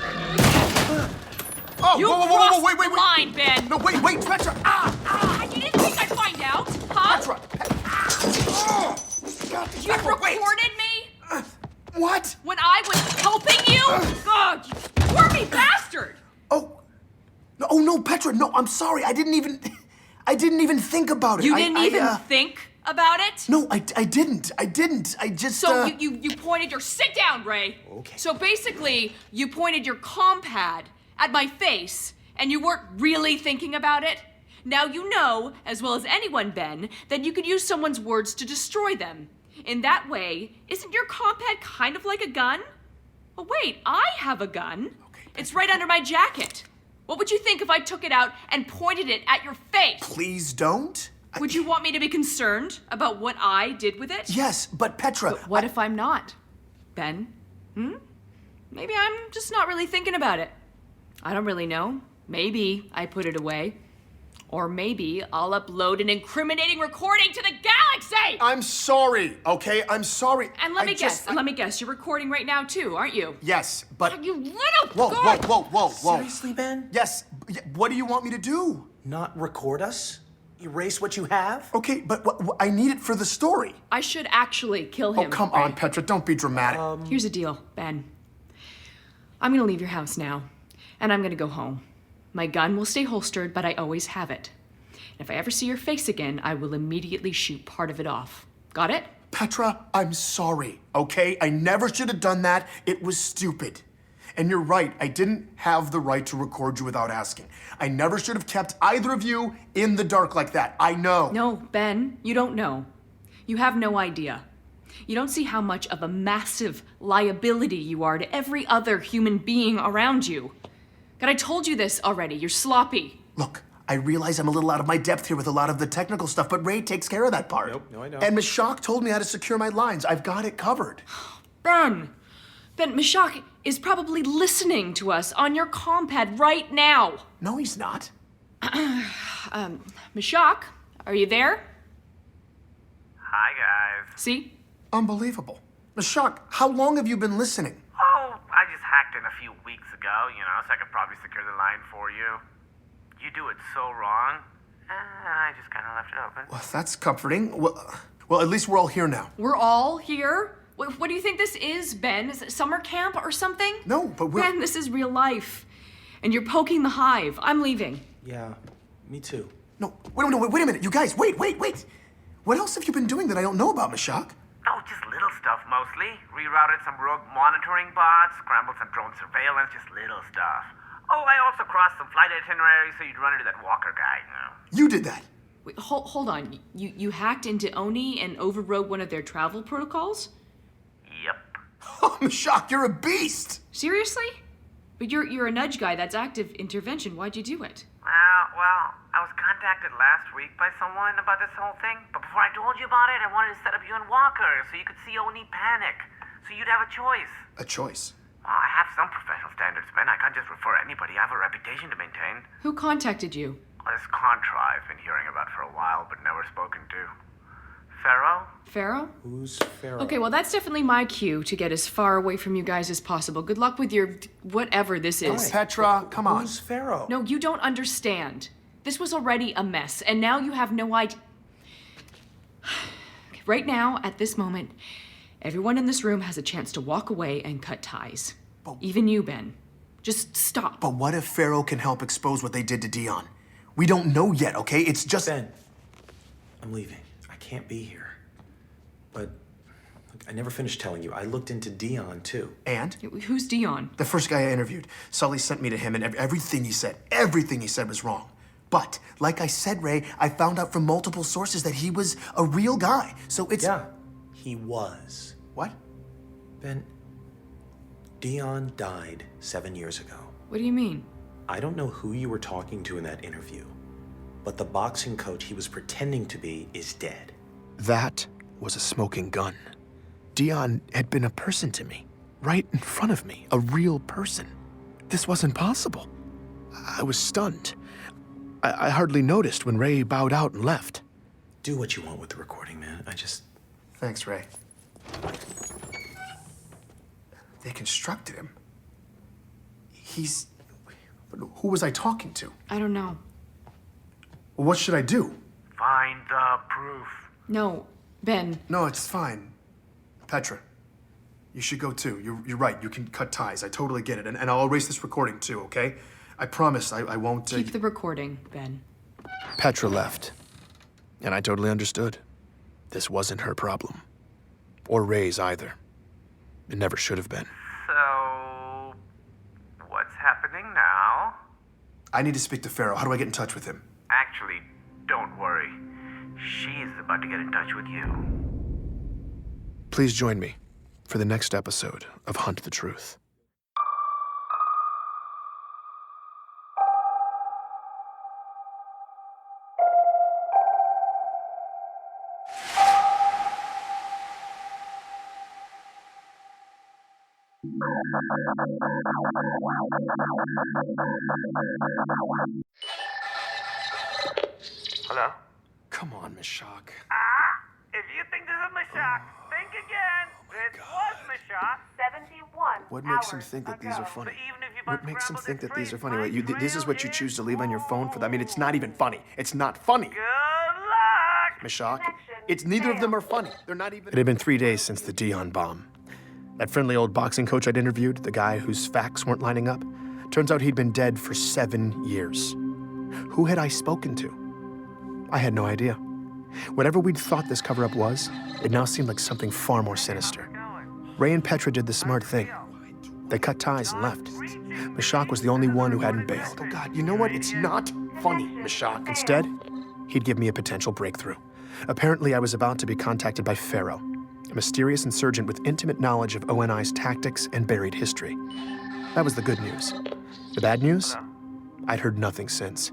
Oh, You whoa, wait. crossed the line, Ben. No, wait, Petra. You didn't think I'd find out, huh? Petra. You recorded me? What? When I was helping you? God, you squirmy bastard! Oh no, Petra. No, I'm sorry. I didn't even think about it. You didn't even think about it? No, I didn't. I just. So you pointed your sit down, Ray. Okay. So basically, you pointed your compad at my face, and you weren't really thinking about it. Now you know, as well as anyone, Ben, that you could use someone's words to destroy them. In that way, isn't your compad kind of like a gun? Oh wait, I have a gun. Okay, it's right under my jacket. What would you think if I took it out and pointed it at your face? Please don't. Would you want me to be concerned about what I did with it? Yes, but Petra. But what if I'm not, Ben? Maybe I'm just not really thinking about it. I don't really know. Maybe I put it away. Or maybe I'll upload an incriminating recording to the galaxy! I'm sorry, okay? I'm sorry. And let me guess, you're recording right now too, aren't you? Yes, but... You little Whoa. Seriously, Ben? Yes, what do you want me to do? Not record us? Erase what you have? Okay, but I need it for the story. I should actually kill him. Oh, come on, Petra, don't be dramatic. Here's the deal, Ben. I'm gonna leave your house now, and I'm gonna go home. My gun will stay holstered, but I always have it. And if I ever see your face again, I will immediately shoot part of it off. Got it? Petra, I'm sorry, okay? I never should have done that. It was stupid. And you're right, I didn't have the right to record you without asking. I never should have kept either of you in the dark like that. I know. No, Ben, you don't know. You have no idea. You don't see how much of a massive liability you are to every other human being around you. God, I told you this already. You're sloppy. Look, I realize I'm a little out of my depth here with a lot of the technical stuff, but Ray takes care of that part. No, I don't. And Mashak told me how to secure my lines. I've got it covered. Ben, Mashak is probably listening to us on your compad right now. No, he's not. Mashak, are you there? Hi, guys. See? Unbelievable. Mashak, how long have you been listening? Oh, I just hacked in a few weeks ago, so I could probably secure the line for you. You do it so wrong, and I just kind of left it open. Well, that's comforting. Well, at least we're all here now. We're all here? What do you think this is, Ben? Is it summer camp or something? No, but we're... Ben, this is real life. And you're poking the hive. I'm leaving. Yeah, me too. No, wait a minute. You guys, wait. What else have you been doing that I don't know about, Mashak? Oh, just little stuff mostly. Rerouted some rogue monitoring bots, scrambled some drone surveillance, just little stuff. Oh, I also crossed some flight itineraries so you'd run into that Walker guy, You did that? Wait, hold on. You hacked into Oni and overrode one of their travel protocols? Yep. Oh, Mashak, you're a beast! Seriously? But you're a nudge guy. That's active intervention. Why'd you do it? Well, I was contacted last week by someone about this whole thing, but before I told you about it, I wanted to set up you and Walker so you could see Oni panic, so you'd have a choice. A choice? Well, I have some professional standards, man. I can't just refer anybody. I have a reputation to maintain. Who contacted you? This Contra I've been hearing about for a while, but never spoken to. Pharaoh? Pharaoh? Who's Pharaoh? Okay, well, that's definitely my cue to get as far away from you guys as possible. Good luck with your whatever this is. Right. Petra, come on. Who's Pharaoh? No, you don't understand. This was already a mess, and now you have no idea. Right now, at this moment, everyone in this room has a chance to walk away and cut ties. Even you, Ben. Just stop. But what if Pharaoh can help expose what they did to Dion? We don't know yet, okay? It's just... Ben, I'm leaving. I can't be here. But look, I never finished telling you. I looked into Dion, too. And? Who's Dion? The first guy I interviewed. Sully sent me to him, and everything he said was wrong. But, like I said, Ray, I found out from multiple sources that he was a real guy. So it's... Yeah, he was. What? Ben, Dion died 7 years ago. What do you mean? I don't know who you were talking to in that interview, but the boxing coach he was pretending to be is dead. That was a smoking gun. Dion had been a person to me, right in front of me, a real person. This wasn't possible. I was stunned. I hardly noticed when Ray bowed out and left. Do what you want with the recording, man. Thanks, Ray. They constructed him. Who was I talking to? I don't know. What should I do? Find the proof. No, Ben. No, it's fine. Petra, you should go too. You're right. You can cut ties. I totally get it. And I'll erase this recording too, okay? I promise I won't... Keep the recording, Ben. Petra left. And I totally understood. This wasn't her problem. Or Ray's either. It never should have been. So, what's happening now? I need to speak to Pharaoh. How do I get in touch with him? Actually, don't worry. She's about to get in touch with you. Please join me for the next episode of Hunt the Truth. Hello? Come on, Mashak. If you think this is Mashak, think again. This was Mashak. 71 What makes him think that these are funny? What makes him think that these are funny? Wait, this is what you choose to leave on your phone for that? I mean, it's not even funny. It's not funny. Good luck! Mashak, it's neither of them are funny. They're not even... It had been 3 days since the Dion bomb. That friendly old boxing coach I'd interviewed, the guy whose facts weren't lining up, turns out he'd been dead for 7 years. Who had I spoken to? I had no idea. Whatever we'd thought this cover-up was, it now seemed like something far more sinister. Ray and Petra did the smart thing. They cut ties and left. Mashak was the only one who hadn't bailed. Oh God, you know what? It's not funny, Mashak. Instead, he'd give me a potential breakthrough. Apparently, I was about to be contacted by Pharaoh, a mysterious insurgent with intimate knowledge of ONI's tactics and buried history. That was the good news. The bad news? I'd heard nothing since.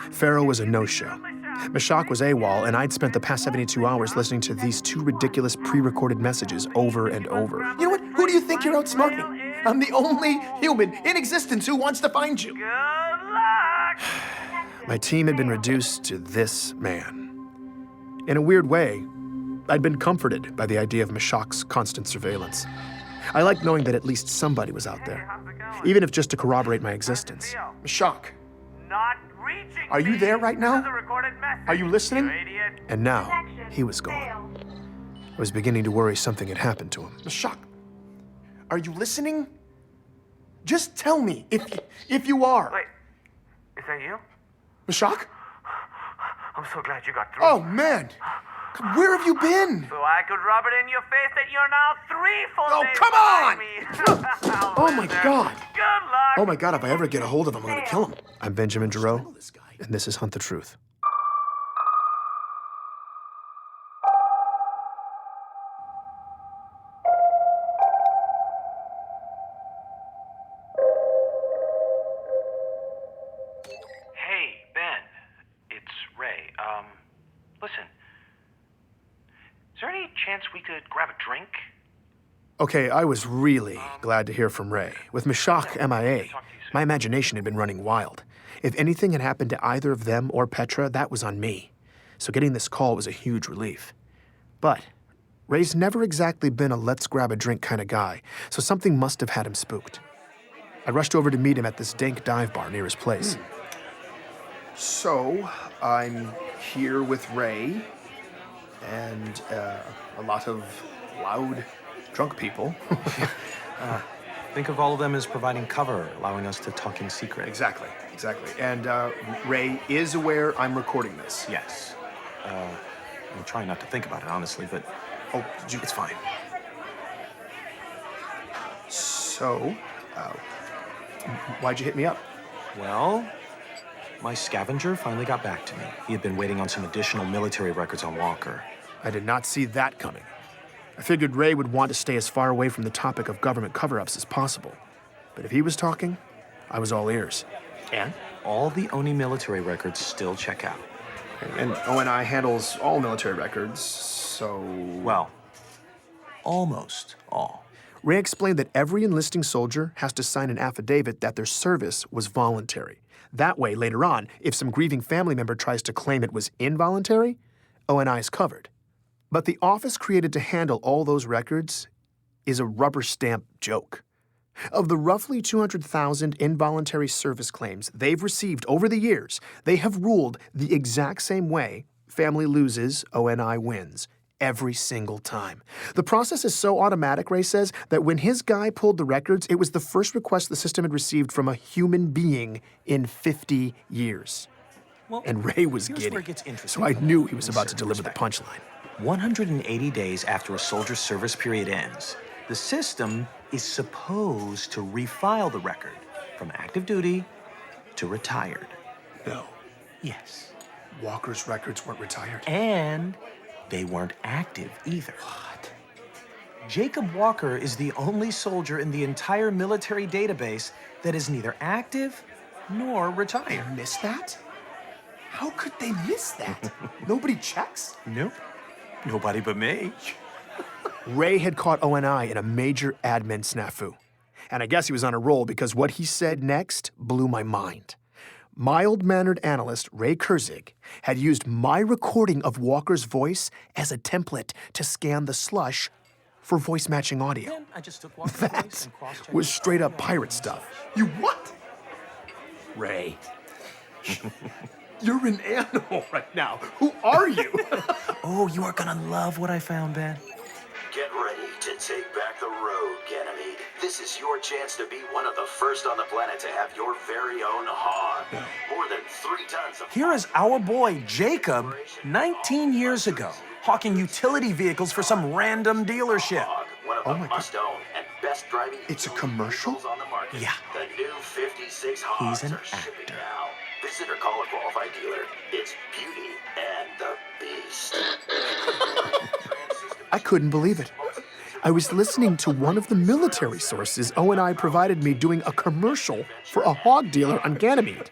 Pharaoh was a no-show. Mashak was AWOL, and I'd spent the past 72 hours listening to these 2 ridiculous pre-recorded messages over and over. You know what? Who do you think you're outsmarting? I'm the only human in existence who wants to find you. Good luck! My team had been reduced to this man. In a weird way, I'd been comforted by the idea of Mashak's constant surveillance. I liked knowing that at least somebody was out there, even if just to corroborate my existence. Mashak, Not reaching are you there right now? the recorded message. Are you listening? You idiot. And now, he was gone. I was beginning to worry something had happened to him. Mashak, are you listening? Just tell me if you are. Wait, is that you? Mashak? I'm so glad you got through. Oh, man. Where have you been? So I could rub it in your face that you're now 3 full days come on! behind me. Oh, my God. Good luck! Oh, my God, if I ever get a hold of him, I'm gonna kill him. I'm Benjamin Giroux, and this is Hunt the Truth. Hey, Ben. It's Ray. Listen. Is there any chance we could grab a drink? Okay, I was really glad to hear from Ray. With Mashak MIA, my imagination had been running wild. If anything had happened to either of them or Petra, that was on me. So getting this call was a huge relief. But Ray's never exactly been a let's grab a drink kind of guy, so something must have had him spooked. I rushed over to meet him at this dank dive bar near his place. So, I'm here with Ray, and a lot of loud, drunk people. Think of all of them as providing cover, allowing us to talk in secret. Exactly. And Ray is aware I'm recording this. Yes. I'm trying not to think about it, honestly, but it's fine. So, why'd you hit me up? Well, my scavenger finally got back to me. He had been waiting on some additional military records on Walker. I did not see that coming. I figured Ray would want to stay as far away from the topic of government cover-ups as possible. But if he was talking, I was all ears. And? All the ONI military records still check out. And ONI handles all military records, so... Well, almost all. Ray explained that every enlisting soldier has to sign an affidavit that their service was voluntary. That way, later on, if some grieving family member tries to claim it was involuntary, ONI is covered. But the office created to handle all those records is a rubber stamp joke. Of the roughly 200,000 involuntary service claims they've received over the years, they have ruled the exact same way: family loses, ONI wins. Every single time. The process is so automatic, Ray says, that when his guy pulled the records, it was the first request the system had received from a human being in 50 years. Well, and Ray was here's giddy, where it gets interesting. so I knew he was about to deliver the punchline. 180 days after a soldier's service period ends, the system is supposed to refile the record from active duty to retired. No. Yes. Walker's records weren't retired. And they weren't active either. What? Jacob Walker is the only soldier in the entire military database that is neither active nor retired. They missed that? How could they miss that? Nobody checks? Nope. Nobody but me. Ray had caught ONI in a major admin snafu. And I guess he was on a roll because what he said next blew my mind. Mild-mannered analyst Ray Kurzig had used my recording of Walker's voice as a template to scan the slush for voice-matching audio. Then I just took Walker's voice That and cross-checked was it. straight-up pirate stuff. You what? Ray. You're an animal right now. Who are you? Oh, you are gonna love what I found, Ben. Get ready to take back the road, Ganymede. This is your chance to be one of the first on the planet to have your very own hog. More than 3 tons of... Here is our boy, Jacob, 19 years ago, hawking utility vehicles for some random dealership. One of the must-own and best driving... It's a commercial? On the market. Yeah. The new 56 hogs He's an are shipping actor. now. Visit or call a qualified dealer. It's Beauty and the Beast. I couldn't believe it. I was listening to one of the military sources ONI provided me doing a commercial for a hog dealer on Ganymede,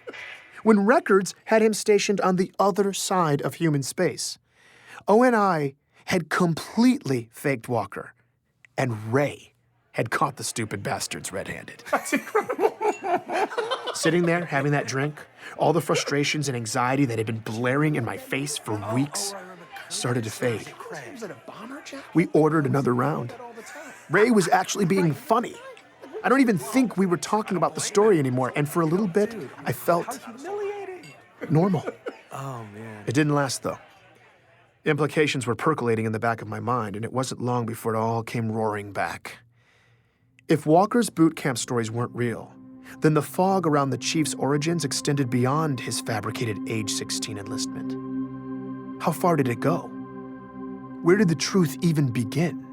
when records had him stationed on the other side of human space. ONI had completely faked Walker, and Ray had caught the stupid bastards red-handed. That's incredible. Sitting there, having that drink, all the frustrations and anxiety that had been blaring in my face for weeks started to fade. We ordered another round. Ray was actually being funny. I don't even think we were talking about the story anymore, and for a little bit, I felt normal. Oh, man. It didn't last, though. Implications were percolating in the back of my mind, and it wasn't long before it all came roaring back. If Walker's boot camp stories weren't real, then the fog around the chief's origins extended beyond his fabricated age 16 enlistment. How far did it go? Where did the truth even begin?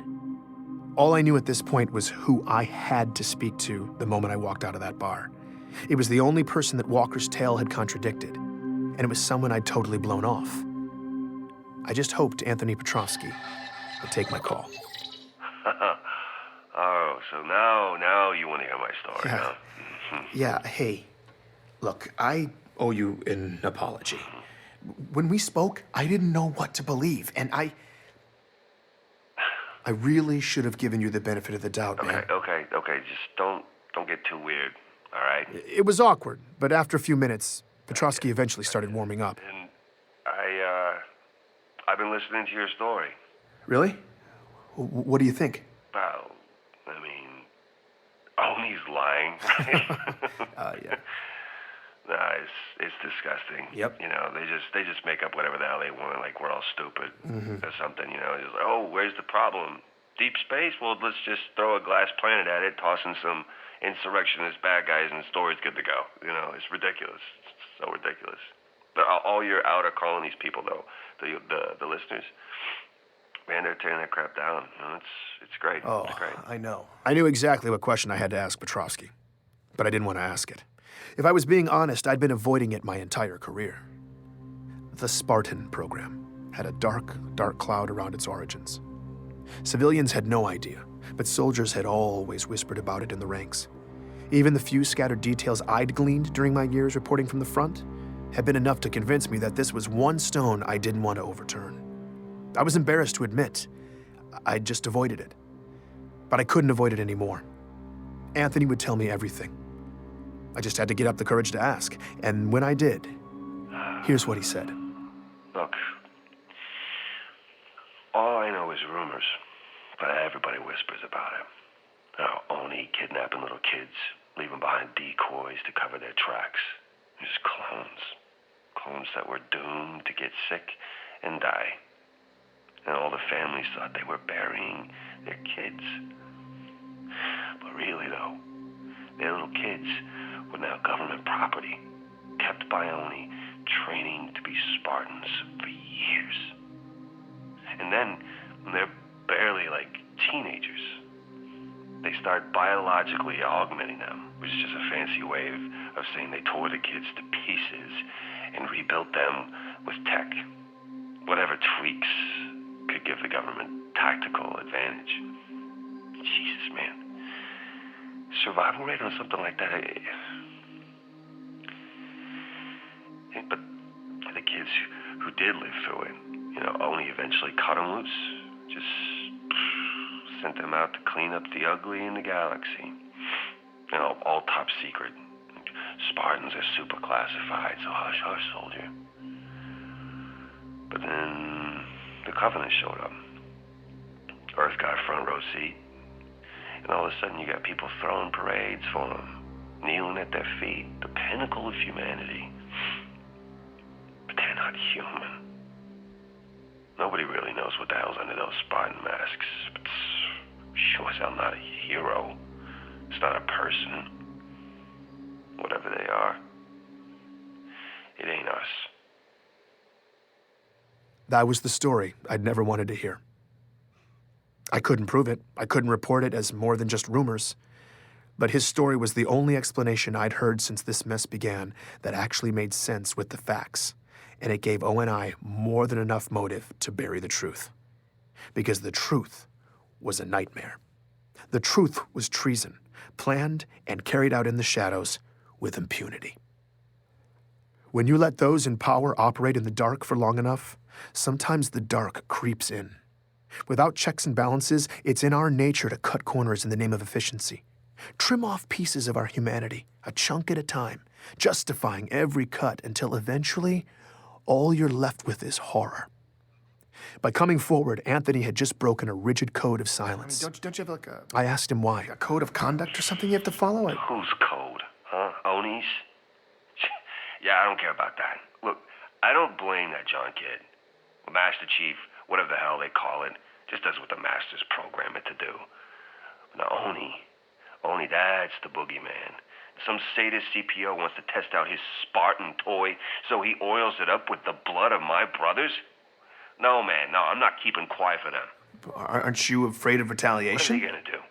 All I knew at this point was who I had to speak to the moment I walked out of that bar. It was the only person that Walker's tale had contradicted, and it was someone I'd totally blown off. I just hoped Anthony Petrovsky would take my call. Oh, so now you want to hear my story, Yeah. huh? Yeah, hey, look, I owe you an apology. When we spoke, I didn't know what to believe, and I really should have given you the benefit of the doubt, man. Okay, just don't get too weird, all right? It was awkward, but after a few minutes, Petrovsky eventually started warming up. And I've been listening to your story. Really? What do you think? Well, I mean, Oni's lying. Yeah. Nah, it's disgusting. Yep. You know, they just make up whatever the hell they want, like we're all stupid Mhm. or something. You know, just like, oh, where's the problem? Deep space? Well, let's just throw a glass planet at it, toss in some insurrectionist bad guys, and the story's good to go. You know, it's ridiculous. It's so ridiculous. But all your outer colonies people, though, the listeners, man, they're tearing that crap down. You know, it's great. Oh, It's great. I know. I knew exactly what question I had to ask Petrovsky, but I didn't want to ask it. If I was being honest, I'd been avoiding it my entire career. The Spartan program had a dark, dark cloud around its origins. Civilians had no idea, but soldiers had always whispered about it in the ranks. Even the few scattered details I'd gleaned during my years reporting from the front had been enough to convince me that this was one stone I didn't want to overturn. I was embarrassed to admit I'd just avoided it. But I couldn't avoid it anymore. Anthony would tell me everything. I just had to get up the courage to ask, and when I did, here's what he said. Look, all I know is rumors, but everybody whispers about it. Now, Oni kidnapping little kids, leaving behind decoys to cover their tracks. Just clones. Clones that were doomed to get sick and die. And all the families thought they were burying their kids. But really, though, their little kids were now government property, kept by Oni, training to be Spartans for years. And then, when they're barely like teenagers, they start biologically augmenting them, which is just a fancy way of saying they tore the kids to pieces and rebuilt them with tech. Whatever tweaks could give the government tactical advantage. Jesus, man. Survival rate on something like that. But the kids who did live through it, you know, Oni eventually cut them loose. Just sent them out to clean up the ugly in the galaxy. You know, all top secret. Spartans are super classified, so hush, hush, soldier. But then the Covenant showed up. Earth got a front row seat. And all of a sudden you got people throwing parades for them, kneeling at their feet, the pinnacle of humanity. But they're not human. Nobody really knows what the hell's under those Spartan masks. But sure as hell not a hero. It's not a person. Whatever they are, it ain't us. That was the story I'd never wanted to hear. I couldn't prove it. I couldn't report it as more than just rumors. But his story was the only explanation I'd heard since this mess began that actually made sense with the facts. And it gave ONI more than enough motive to bury the truth. Because the truth was a nightmare. The truth was treason, planned and carried out in the shadows with impunity. When you let those in power operate in the dark for long enough, sometimes the dark creeps in. Without checks and balances, it's in our nature to cut corners in the name of efficiency. Trim off pieces of our humanity, a chunk at a time, justifying every cut until eventually all you're left with is horror. By coming forward, Anthony had just broken a rigid code of silence. Don't you have like a... I asked him why. A code of conduct or something you have to follow? Whose code? Huh? Oni's? Yeah, I don't care about that. Look, I don't blame that John kid. Master Chief, whatever the hell they call it, just does what the masters program it to do. Now, Oni, that's the boogeyman. Some sadist CPO wants to test out his Spartan toy, so he oils it up with the blood of my brothers? No, man, no, I'm not keeping quiet for them. Aren't you afraid of retaliation? What are they gonna do?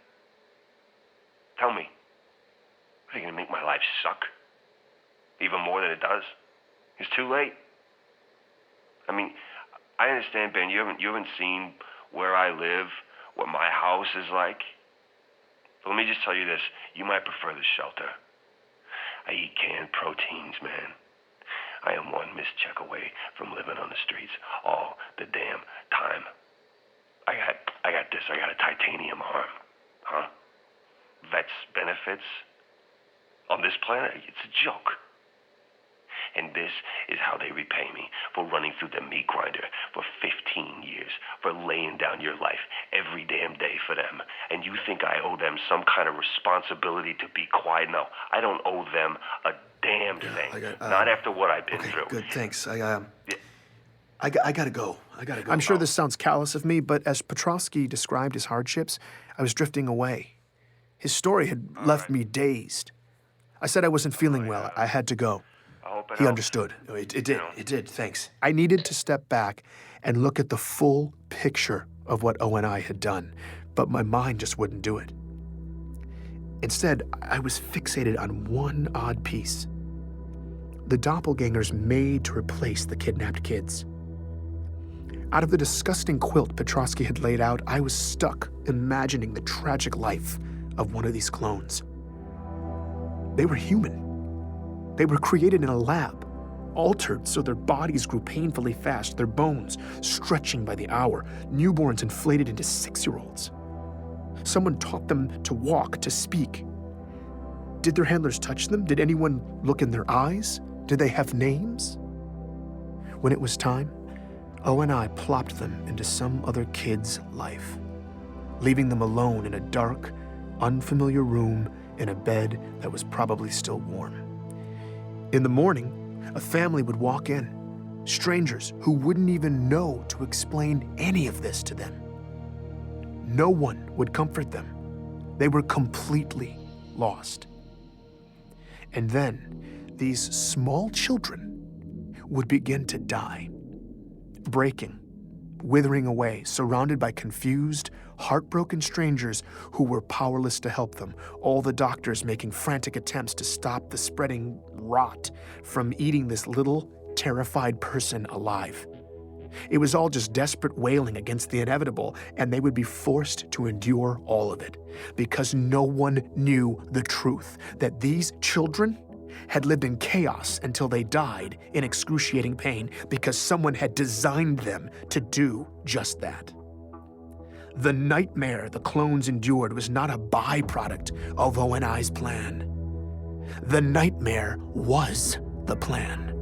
Tell me. Are they gonna make my life suck? Even more than it does? It's too late. I mean, I understand, Ben, you haven't seen where I live, what my house is like. But let me just tell you this, you might prefer the shelter. I eat canned proteins, man. I am one missed check away from living on the streets all the damn time. I got a titanium arm. Huh? Vets benefits? On this planet, it's a joke. And this is how they repay me for running through the meat grinder for 15 years, for laying down your life every damn day for them. And you think I owe them some kind of responsibility to be quiet? No, I don't owe them a damn thing. Not after what I've been through. Good, thanks. I gotta go. I'm sure this sounds callous of me, but as Petrovsky described his hardships, I was drifting away. His story had left me dazed. I said I wasn't feeling well. I had to go. I hope it He helps. understood. It did, thanks. I needed to step back and look at the full picture of what ONI had done, but my mind just wouldn't do it. Instead, I was fixated on one odd piece. The doppelgangers made to replace the kidnapped kids. Out of the disgusting quilt Petrovsky had laid out, I was stuck imagining the tragic life of one of these clones. They were human. They were created in a lab, altered so their bodies grew painfully fast, their bones stretching by the hour, newborns inflated into 6-year-olds. Someone taught them to walk, to speak. Did their handlers touch them? Did anyone look in their eyes? Did they have names? When it was time, ONI plopped them into some other kid's life, leaving them alone in a dark, unfamiliar room in a bed that was probably still warm. In the morning, a family would walk in, strangers who wouldn't even know to explain any of this to them. No one would comfort them. They were completely lost. And then these small children would begin to die, breaking, withering away, surrounded by confused, heartbroken strangers who were powerless to help them, all the doctors making frantic attempts to stop the spreading rot from eating this little, terrified person alive. It was all just desperate wailing against the inevitable, and they would be forced to endure all of it because no one knew the truth, that these children had lived in chaos until they died in excruciating pain because someone had designed them to do just that. The nightmare the clones endured was not a byproduct of ONI's plan. The nightmare was the plan.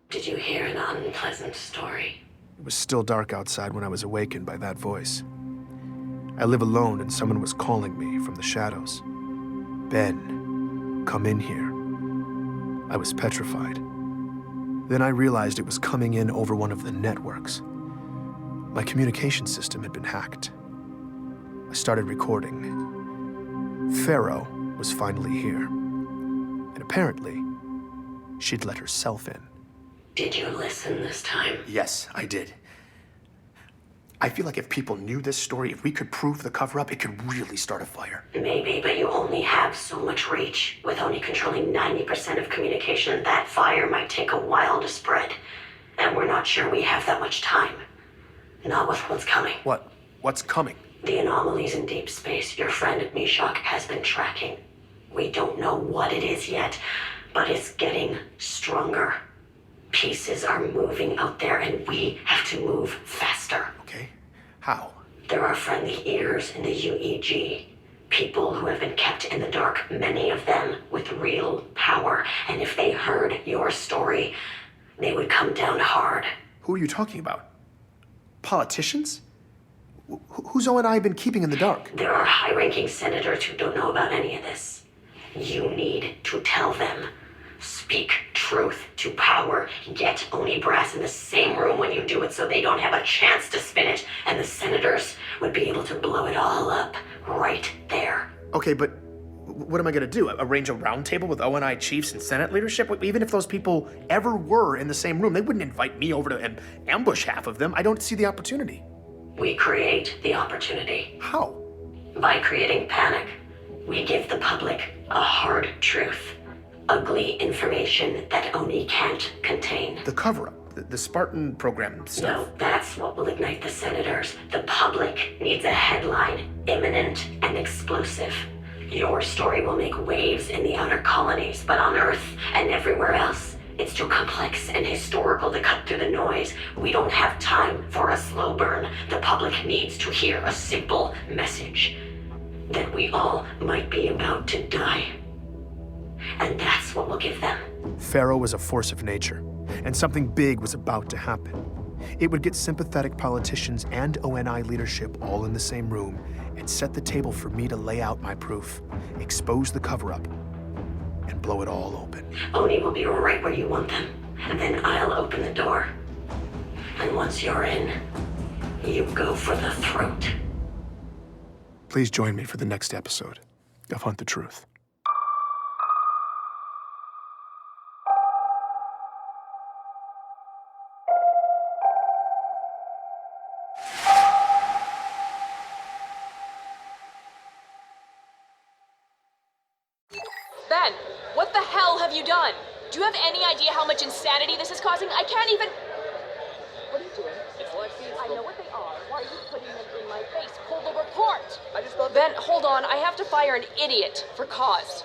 Did you hear an unpleasant story? It was still dark outside when I was awakened by that voice. I live alone and someone was calling me from the shadows. Ben, come in here. I was petrified. Then I realized it was coming in over one of the networks. My communication system had been hacked. I started recording. Pharaoh was finally here. And apparently, she'd let herself in. Did you listen this time? Yes, I did. I feel like if people knew this story, if we could prove the cover-up, it could really start a fire. Maybe, but you only have so much reach. With only controlling 90% of communication, that fire might take a while to spread. And we're not sure we have that much time. Not with what's coming. What? What's coming? The anomalies in deep space your friend Meshach has been tracking. We don't know what it is yet, but it's getting stronger. Pieces are moving out there, and we have to move faster. Okay. How? There are friendly ears in the UEG. People who have been kept in the dark, many of them with real power. And if they heard your story, they would come down hard. Who are you talking about? Politicians? Who's ONI been keeping in the dark? There are high-ranking senators who don't know about any of this. You need to tell them. Speak truth to power. Get Oni Brass in the same room when you do it so they don't have a chance to spin it, and the senators would be able to blow it all up right there. Okay, but what am I going to do? Arrange a roundtable with ONI chiefs and Senate leadership? Even if those people ever were in the same room, they wouldn't invite me over to ambush half of them. I don't see the opportunity. We create the opportunity. How? By creating panic. We give the public a hard truth. Ugly information that Oni can't contain. The cover-up, the Spartan program stuff. No, that's what will ignite the senators. The public needs a headline, imminent and explosive. Your story will make waves in the outer colonies, but on Earth and everywhere else, it's too complex and historical to cut through the noise. We don't have time for a slow burn. The public needs to hear a simple message. That we all might be about to die. And that's what we'll give them. Pharaoh was a force of nature, and something big was about to happen. It would get sympathetic politicians and ONI leadership all in the same room and set the table for me to lay out my proof, expose the cover-up, and blow it all open. Oni will be right where you want them, and then I'll open the door. And once you're in, you go for the throat. Please join me for the next episode of Hunt the Truth. Ben, what the hell have you done? Do you have any idea how much insanity this is causing? I can't even... What are you doing? It's live feeds. I know what they are. Why are you putting them in my face? Pull the report! I just thought... Ben, hold on. I have to fire an idiot for cause.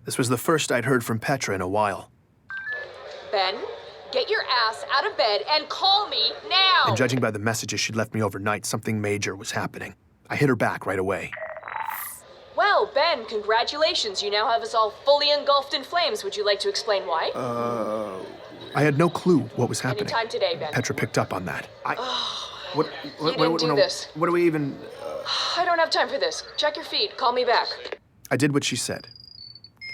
This was the first I'd heard from Petra in a while. Ben, get your ass out of bed and call me now! And judging by the messages she'd left me overnight, something major was happening. I hit her back right away. Well, Ben, congratulations. You now have us all fully engulfed in flames. Would you like to explain why? I had no clue what was happening. Anytime today, Ben. Petra picked up on that. You didn't do this. What do we even... I don't have time for this. Check your feed. Call me back. I did what she said.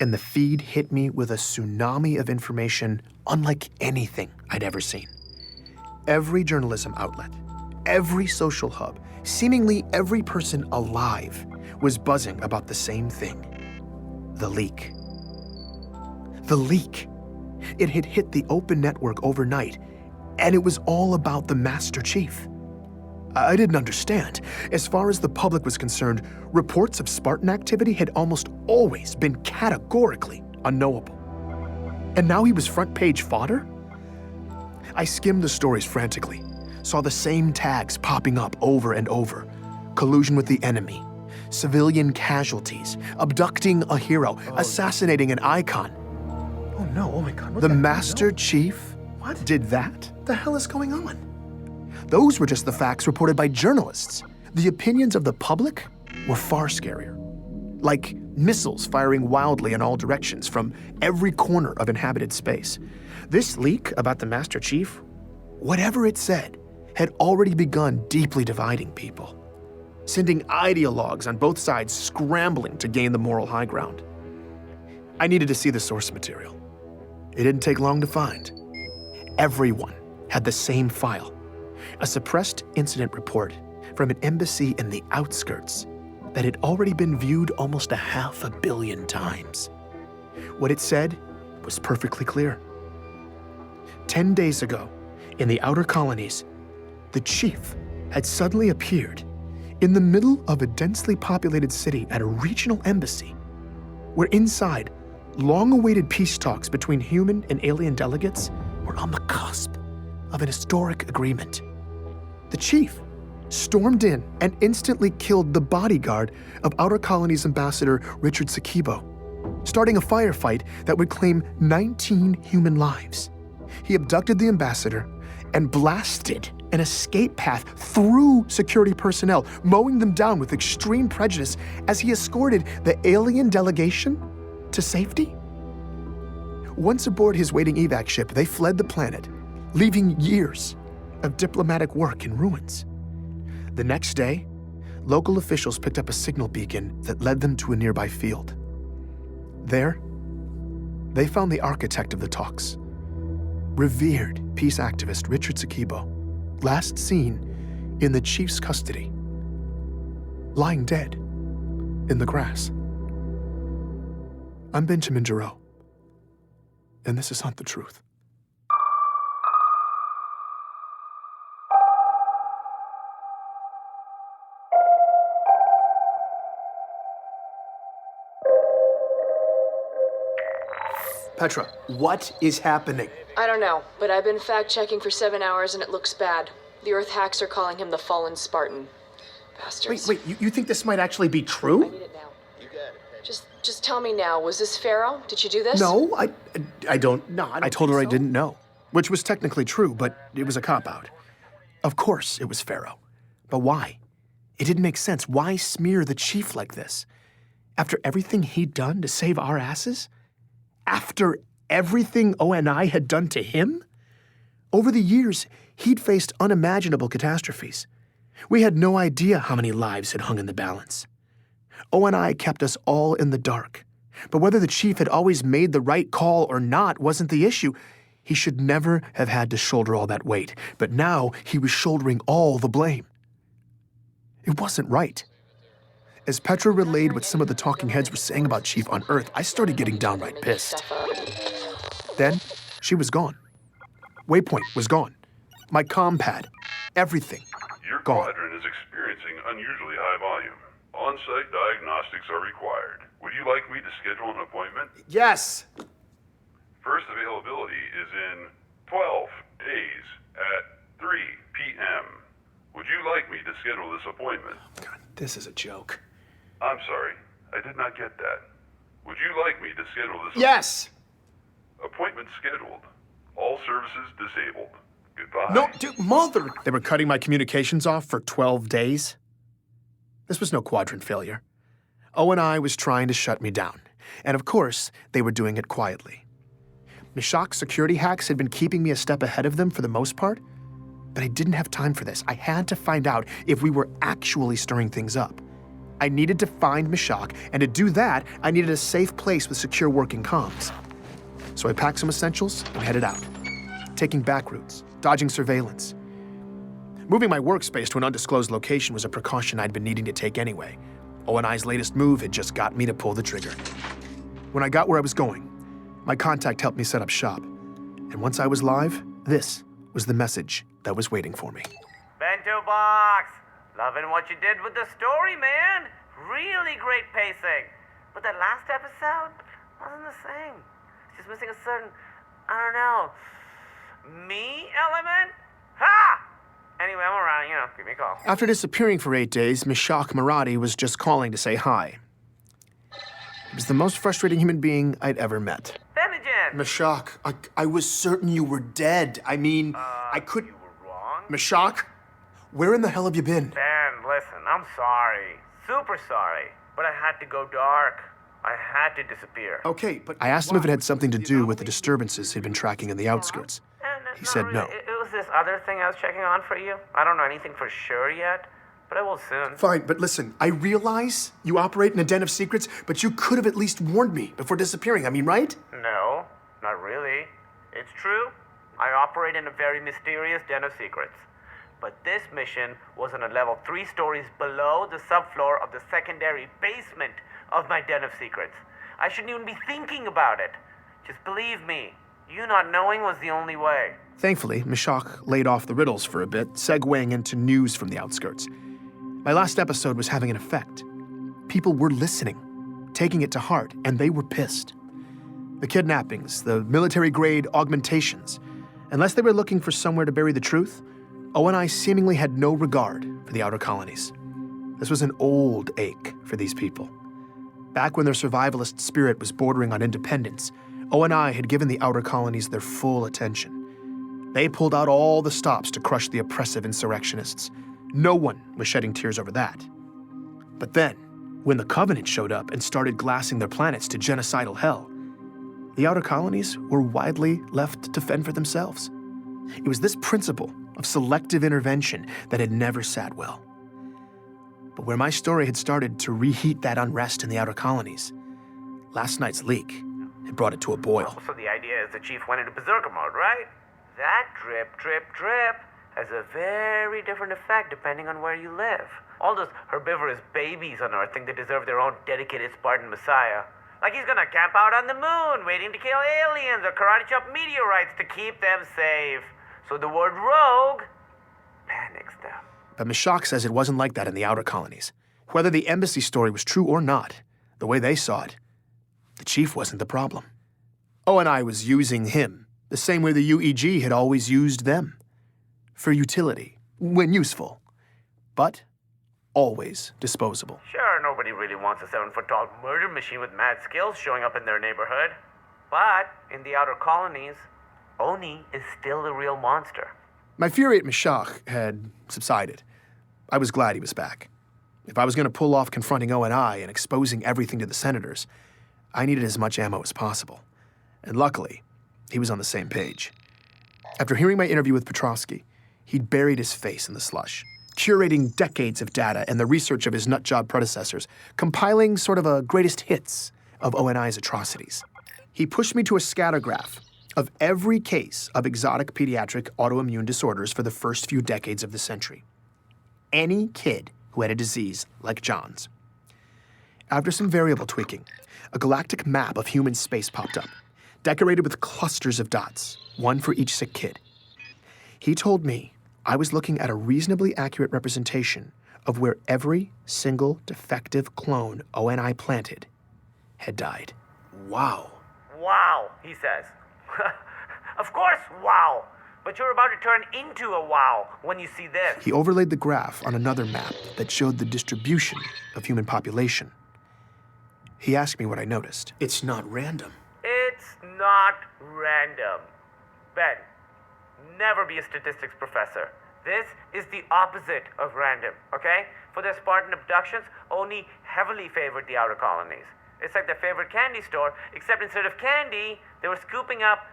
And the feed hit me with a tsunami of information unlike anything I'd ever seen. Every journalism outlet, every social hub, seemingly every person alive was buzzing about the same thing. The leak. The leak. It had hit the open network overnight, and it was all about the Master Chief. I didn't understand. As far as the public was concerned, reports of Spartan activity had almost always been categorically unknowable. And now he was front-page fodder? I skimmed the stories frantically, saw the same tags popping up over and over. Collusion with the enemy, civilian casualties, abducting a hero, assassinating an icon. Oh no, oh my God. The Master Chief did that? What the hell is going on? Those were just the facts reported by journalists. The opinions of the public were far scarier. Like missiles firing wildly in all directions from every corner of inhabited space. This leak about the Master Chief, whatever it said, had already begun deeply dividing people, sending ideologues on both sides scrambling to gain the moral high ground. I needed to see the source material. It didn't take long to find. Everyone had the same file, a suppressed incident report from an embassy in the outskirts that had already been viewed almost 500 million times. What it said was perfectly clear. 10 days ago, in the outer colonies, the chief had suddenly appeared in the middle of a densely populated city at a regional embassy, where inside, long-awaited peace talks between human and alien delegates were on the cusp of an historic agreement. The chief stormed in and instantly killed the bodyguard of Outer Colonies Ambassador Richard Sakibo, starting a firefight that would claim 19 human lives. He abducted the ambassador and blasted an escape path through security personnel, mowing them down with extreme prejudice as he escorted the alien delegation to safety. Once aboard his waiting evac ship, they fled the planet, leaving years of diplomatic work in ruins. The next day, local officials picked up a signal beacon that led them to a nearby field. There, they found the architect of the talks, revered peace activist Richard Sakibo, last seen in the chief's custody, lying dead in the grass. I'm Benjamin Giroux, and this is Hunt the Truth. Petra, what is happening? I don't know, but I've been fact-checking for 7 hours and it looks bad. The Earth hacks are calling him the Fallen Spartan. Bastards. Wait, you think this might actually be true? I need it now. You got it. Just tell me now, was this Pharaoh? Did you do this? No, I don't. No, I told her I didn't know, which was technically true, but it was a cop-out. Of course it was Pharaoh. But why? It didn't make sense. Why smear the chief like this? After everything he'd done to save our asses? After everything ONI had done to him? Over the years, he'd faced unimaginable catastrophes. We had no idea how many lives had hung in the balance. ONI kept us all in the dark. But whether the chief had always made the right call or not wasn't the issue. He should never have had to shoulder all that weight. But now he was shouldering all the blame. It wasn't right. As Petra relayed what some of the talking heads were saying about Chief on Earth, I started getting downright pissed. Then, she was gone. Waypoint was gone. My comm pad. Everything. Your gone. quadrant is experiencing unusually high volume. On-site diagnostics are required. Would you like me to schedule an appointment? Yes! First availability is in 12 days at 3 p.m. Would you like me to schedule this appointment? God, this is a joke. I'm sorry, I did not get that. Would you like me to schedule this? Yes! Appointment scheduled. All services disabled. Goodbye. No, dude, mother! They were cutting my communications off for 12 days? This was no quadrant failure. ONI was trying to shut me down. And of course, they were doing it quietly. Meshach's security hacks had been keeping me a step ahead of them for the most part, but I didn't have time for this. I had to find out if we were actually stirring things up. I needed to find Meshach, and to do that, I needed a safe place with secure working comms. So I packed some essentials and headed out, taking back routes, dodging surveillance. Moving my workspace to an undisclosed location was a precaution I'd been needing to take anyway. ONI's latest move had just got me to pull the trigger. When I got where I was going, my contact helped me set up shop. And once I was live, this was the message that was waiting for me. Bento Box! Loving what you did with the story, man! Really great pacing. But that last episode wasn't the same. It's just missing a certain, I don't know, me element? Ha! Anyway, I'm around, give me a call. After disappearing for 8 days, Meshach Maradi was just calling to say hi. He was the most frustrating human being I'd ever met. Benjamin! Meshach, I was certain you were dead. I mean, I could... You were wrong? Meshach, where in the hell have you been? Ben, listen, I'm sorry. Super sorry. But I had to go dark. I had to disappear. Okay, but I asked him if it had something to do with the disturbances he'd been tracking in the outskirts. He said no. It was this other thing I was checking on for you. I don't know anything for sure yet, but I will soon. Fine, but listen, I realize you operate in a den of secrets, but you could have at least warned me before disappearing, I mean, right? No, not really. It's true. I operate in a very mysterious den of secrets. But this mission was on a level 3 stories below the subfloor of the secondary basement of my den of secrets. I shouldn't even be thinking about it. Just believe me, you not knowing was the only way. Thankfully, Meshach laid off the riddles for a bit, segueing into news from the outskirts. My last episode was having an effect. People were listening, taking it to heart, and they were pissed. The kidnappings, the military-grade augmentations, unless they were looking for somewhere to bury the truth, ONI seemingly had no regard for the outer colonies. This was an old ache for these people. Back when their survivalist spirit was bordering on independence, ONI had given the outer colonies their full attention. They pulled out all the stops to crush the oppressive insurrectionists. No one was shedding tears over that. But then, when the Covenant showed up and started glassing their planets to genocidal hell, the outer colonies were widely left to fend for themselves. It was this principle of selective intervention that had never sat well. But where my story had started to reheat that unrest in the outer colonies, last night's leak had brought it to a boil. So the idea is the chief went into berserker mode, right? That drip, drip, drip has a very different effect depending on where you live. All those herbivorous babies on Earth think they deserve their own dedicated Spartan messiah. Like he's gonna camp out on the moon, waiting to kill aliens or karate chop meteorites to keep them safe. So the word rogue panics them. But Meshach says it wasn't like that in the outer colonies. Whether the embassy story was true or not, the way they saw it, the chief wasn't the problem. ONI was using him the same way the UEG had always used them. For utility, when useful, but always disposable. Sure, nobody really wants a 7-foot-tall murder machine with mad skills showing up in their neighborhood. But in the outer colonies, Oni is still the real monster. My fury at Meshach had subsided. I was glad he was back. If I was going to pull off confronting ONI and exposing everything to the senators, I needed as much ammo as possible. And luckily, he was on the same page. After hearing my interview with Petrovsky, he'd buried his face in the slush, curating decades of data and the research of his nutjob predecessors, compiling sort of a greatest hits of ONI's atrocities. He pushed me to a scattergraph of every case of exotic pediatric autoimmune disorders for the first few decades of the century. Any kid who had a disease like John's. After some variable tweaking, a galactic map of human space popped up, decorated with clusters of dots, one for each sick kid. He told me I was looking at a reasonably accurate representation of where every single defective clone ONI planted had died. Wow. Wow, he says. Of course, wow. But you're about to turn into a wow when you see this. He overlaid the graph on another map that showed the distribution of human population. He asked me what I noticed. It's not random. It's not random. Ben, never be a statistics professor. This is the opposite of random, okay? For their Spartan abductions, Oni heavily favored the outer colonies. It's like their favorite candy store, except instead of candy, they were scooping up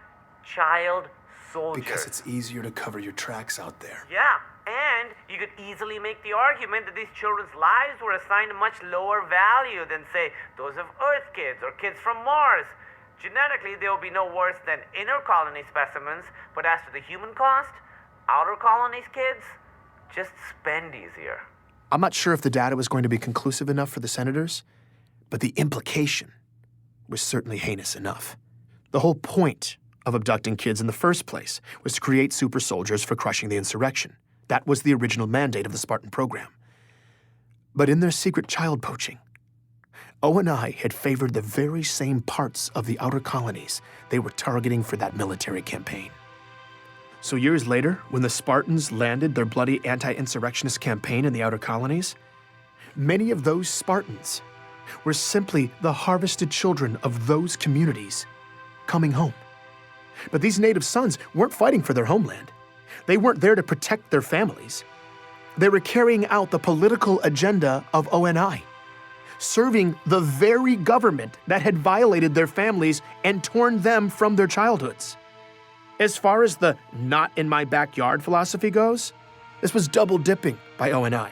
child soldiers. Because it's easier to cover your tracks out there. Yeah, and you could easily make the argument that these children's lives were assigned a much lower value than, say, those of Earth kids or kids from Mars. Genetically, they will be no worse than inner colony specimens, but as to the human cost, outer colonies kids just spend easier. I'm not sure if the data was going to be conclusive enough for the senators, but the implication was certainly heinous enough. The whole point of abducting kids in the first place was to create super soldiers for crushing the insurrection. That was the original mandate of the Spartan program. But in their secret child poaching, ONI had favored the very same parts of the outer colonies they were targeting for that military campaign. So years later, when the Spartans landed their bloody anti-insurrectionist campaign in the outer colonies, many of those Spartans were simply the harvested children of those communities coming home. But these native sons weren't fighting for their homeland. They weren't there to protect their families. They were carrying out the political agenda of ONI, serving the very government that had violated their families and torn them from their childhoods. As far as the not in my backyard philosophy goes, this was double dipping by ONI,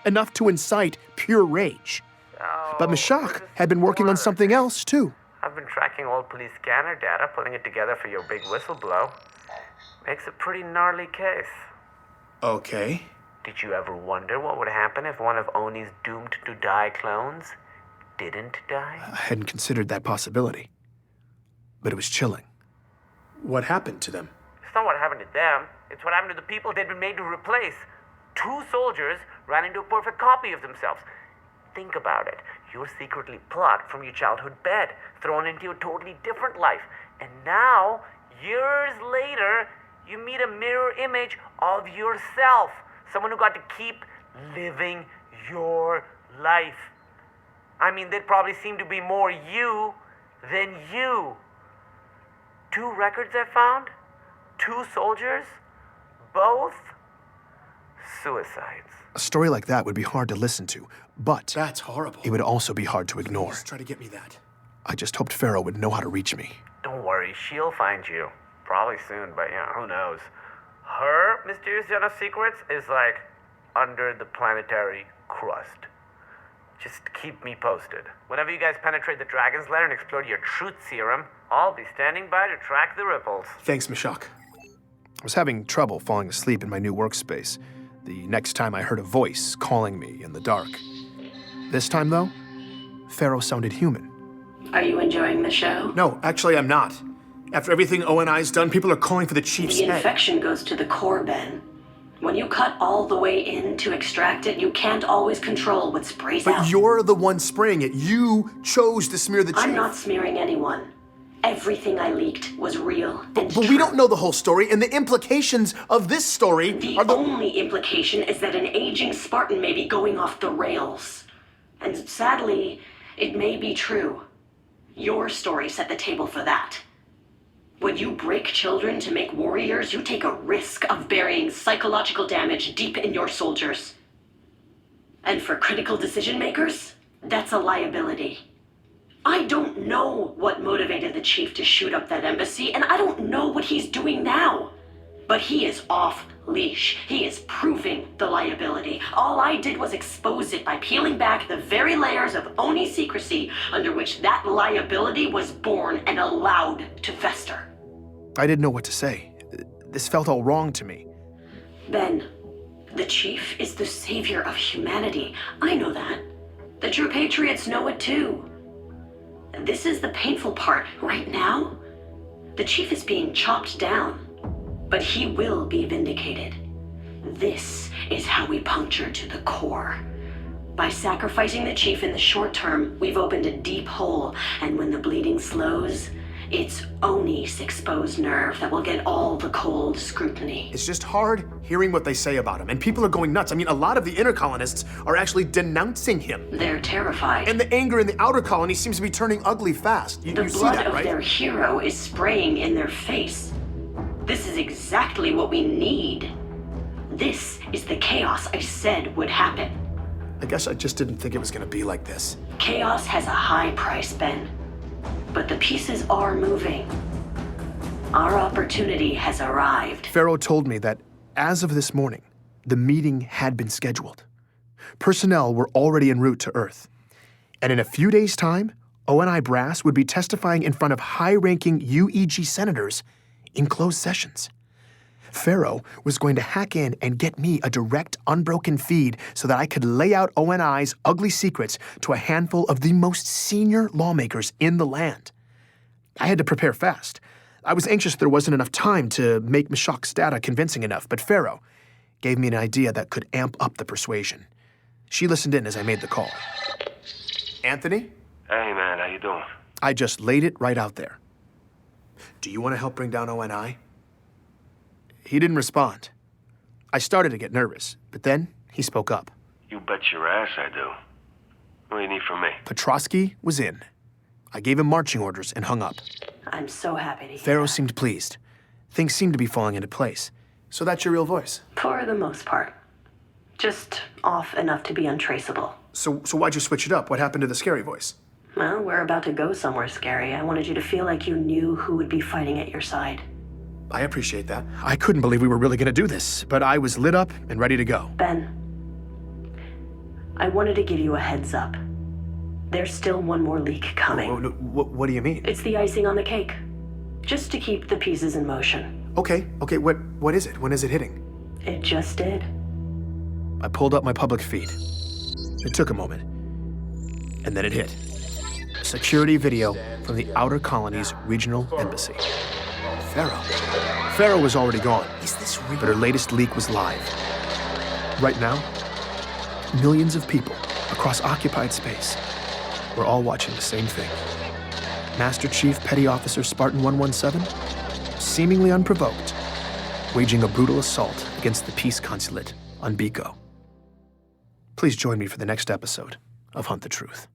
enough to incite pure rage. But Meshach had been working on something else too. I've been tracking old police scanner data, putting it together for your big whistleblow. Makes a pretty gnarly case. Okay. Did you ever wonder what would happen if one of Oni's doomed to die clones didn't die? I hadn't considered that possibility, but it was chilling. What happened to them? It's not what happened to them. It's what happened to the people they'd been made to replace. 2 soldiers ran into a perfect copy of themselves. Think about it. You're secretly plucked from your childhood bed, thrown into a totally different life. And now, years later, you meet a mirror image of yourself. Someone who got to keep living your life. I mean, they'd probably seem to be more you than you. 2 records I found, 2 soldiers, both suicides. A story like that would be hard to listen to, but that's horrible. It would also be hard to ignore. Just try to get me that. I just hoped Pharaoh would know how to reach me. Don't worry, she'll find you. Probably soon, but who knows. Her mysterious den of secrets is like under the planetary crust. Just keep me posted. Whenever you guys penetrate the Dragon's Lair and explore your truth serum, I'll be standing by to track the ripples. Thanks, Meshach. I was having trouble falling asleep in my new workspace the next time I heard a voice calling me in the dark. This time, though, Pharaoh sounded human. Are you enjoying the show? No, actually, I'm not. After everything ONI's done, people are calling for the chief's The head. infection goes to the core, Ben. When you cut all the way in to extract it, you can't always control what sprays out. But you're the one spraying it. You chose to smear the chief. I'm not smearing anyone. Everything I leaked was real and But we don't know the whole story, and the implications of this story The only implication is that an aging Spartan may be going off the rails. And sadly, it may be true. Your story set the table for that. When you break children to make warriors, you take a risk of burying psychological damage deep in your soldiers. And for critical decision makers, that's a liability. I don't know what motivated the chief to shoot up that embassy, and I don't know what he's doing now. But he is off leash. He is proving the liability. All I did was expose it by peeling back the very layers of Oni secrecy under which that liability was born and allowed to fester. I didn't know what to say. This felt all wrong to me. Ben, the chief is the savior of humanity. I know that. The true patriots know it too. This is the painful part. Right now, the chief is being chopped down, but he will be vindicated. This is how we puncture to the core. By sacrificing the chief in the short term, we've opened a deep hole, and when the bleeding slows, it's Oni's exposed nerve that will get all the cold scrutiny. It's just hard hearing what they say about him, and people are going nuts. I mean, a lot of the inner colonists are actually denouncing him. They're terrified. And the anger in the outer colony seems to be turning ugly fast. The you see blood that, of right? their hero is spraying in their face. This is exactly what we need. This is the chaos I said would happen. I guess I just didn't think it was going to be like this. Chaos has a high price, Ben. But the pieces are moving. Our opportunity has arrived. Pharaoh told me that as of this morning, the meeting had been scheduled. Personnel were already en route to Earth. And in a few days' time, ONI brass would be testifying in front of high-ranking UEG senators in closed sessions. Pharaoh was going to hack in and get me a direct, unbroken feed so that I could lay out ONI's ugly secrets to a handful of the most senior lawmakers in the land. I had to prepare fast. I was anxious there wasn't enough time to make Meshach's data convincing enough, but Pharaoh gave me an idea that could amp up the persuasion. She listened in as I made the call. Anthony? Hey, man, how you doing? I just laid it right out there. Do you want to help bring down ONI? He didn't respond. I started to get nervous, but then he spoke up. You bet your ass I do. What do you need from me? Petrosky was in. I gave him marching orders and hung up. I'm so happy to hear Pharaoh that. seemed pleased. Things seemed to be falling into place. So that's your real voice? For the most part. Just off enough to be untraceable. So why'd you switch it up? What happened to the scary voice? Well, we're about to go somewhere scary. I wanted you to feel like you knew who would be fighting at your side. I appreciate that. I couldn't believe we were really going to do this, but I was lit up and ready to go. Ben, I wanted to give you a heads up. There's still one more leak coming. What do you mean? It's the icing on the cake. Just to keep the pieces in motion. Okay, what is it? When is it hitting? It just did. I pulled up my public feed. It took a moment. And then it hit. Security video from the Outer Colonies Regional Embassy. Pharaoh was already gone. Is this real? But her latest leak was live. Right now, millions of people across occupied space were all watching the same thing. Master Chief Petty Officer Spartan 117, seemingly unprovoked, waging a brutal assault against the peace consulate on Biko. Please join me for the next episode of Hunt the Truth.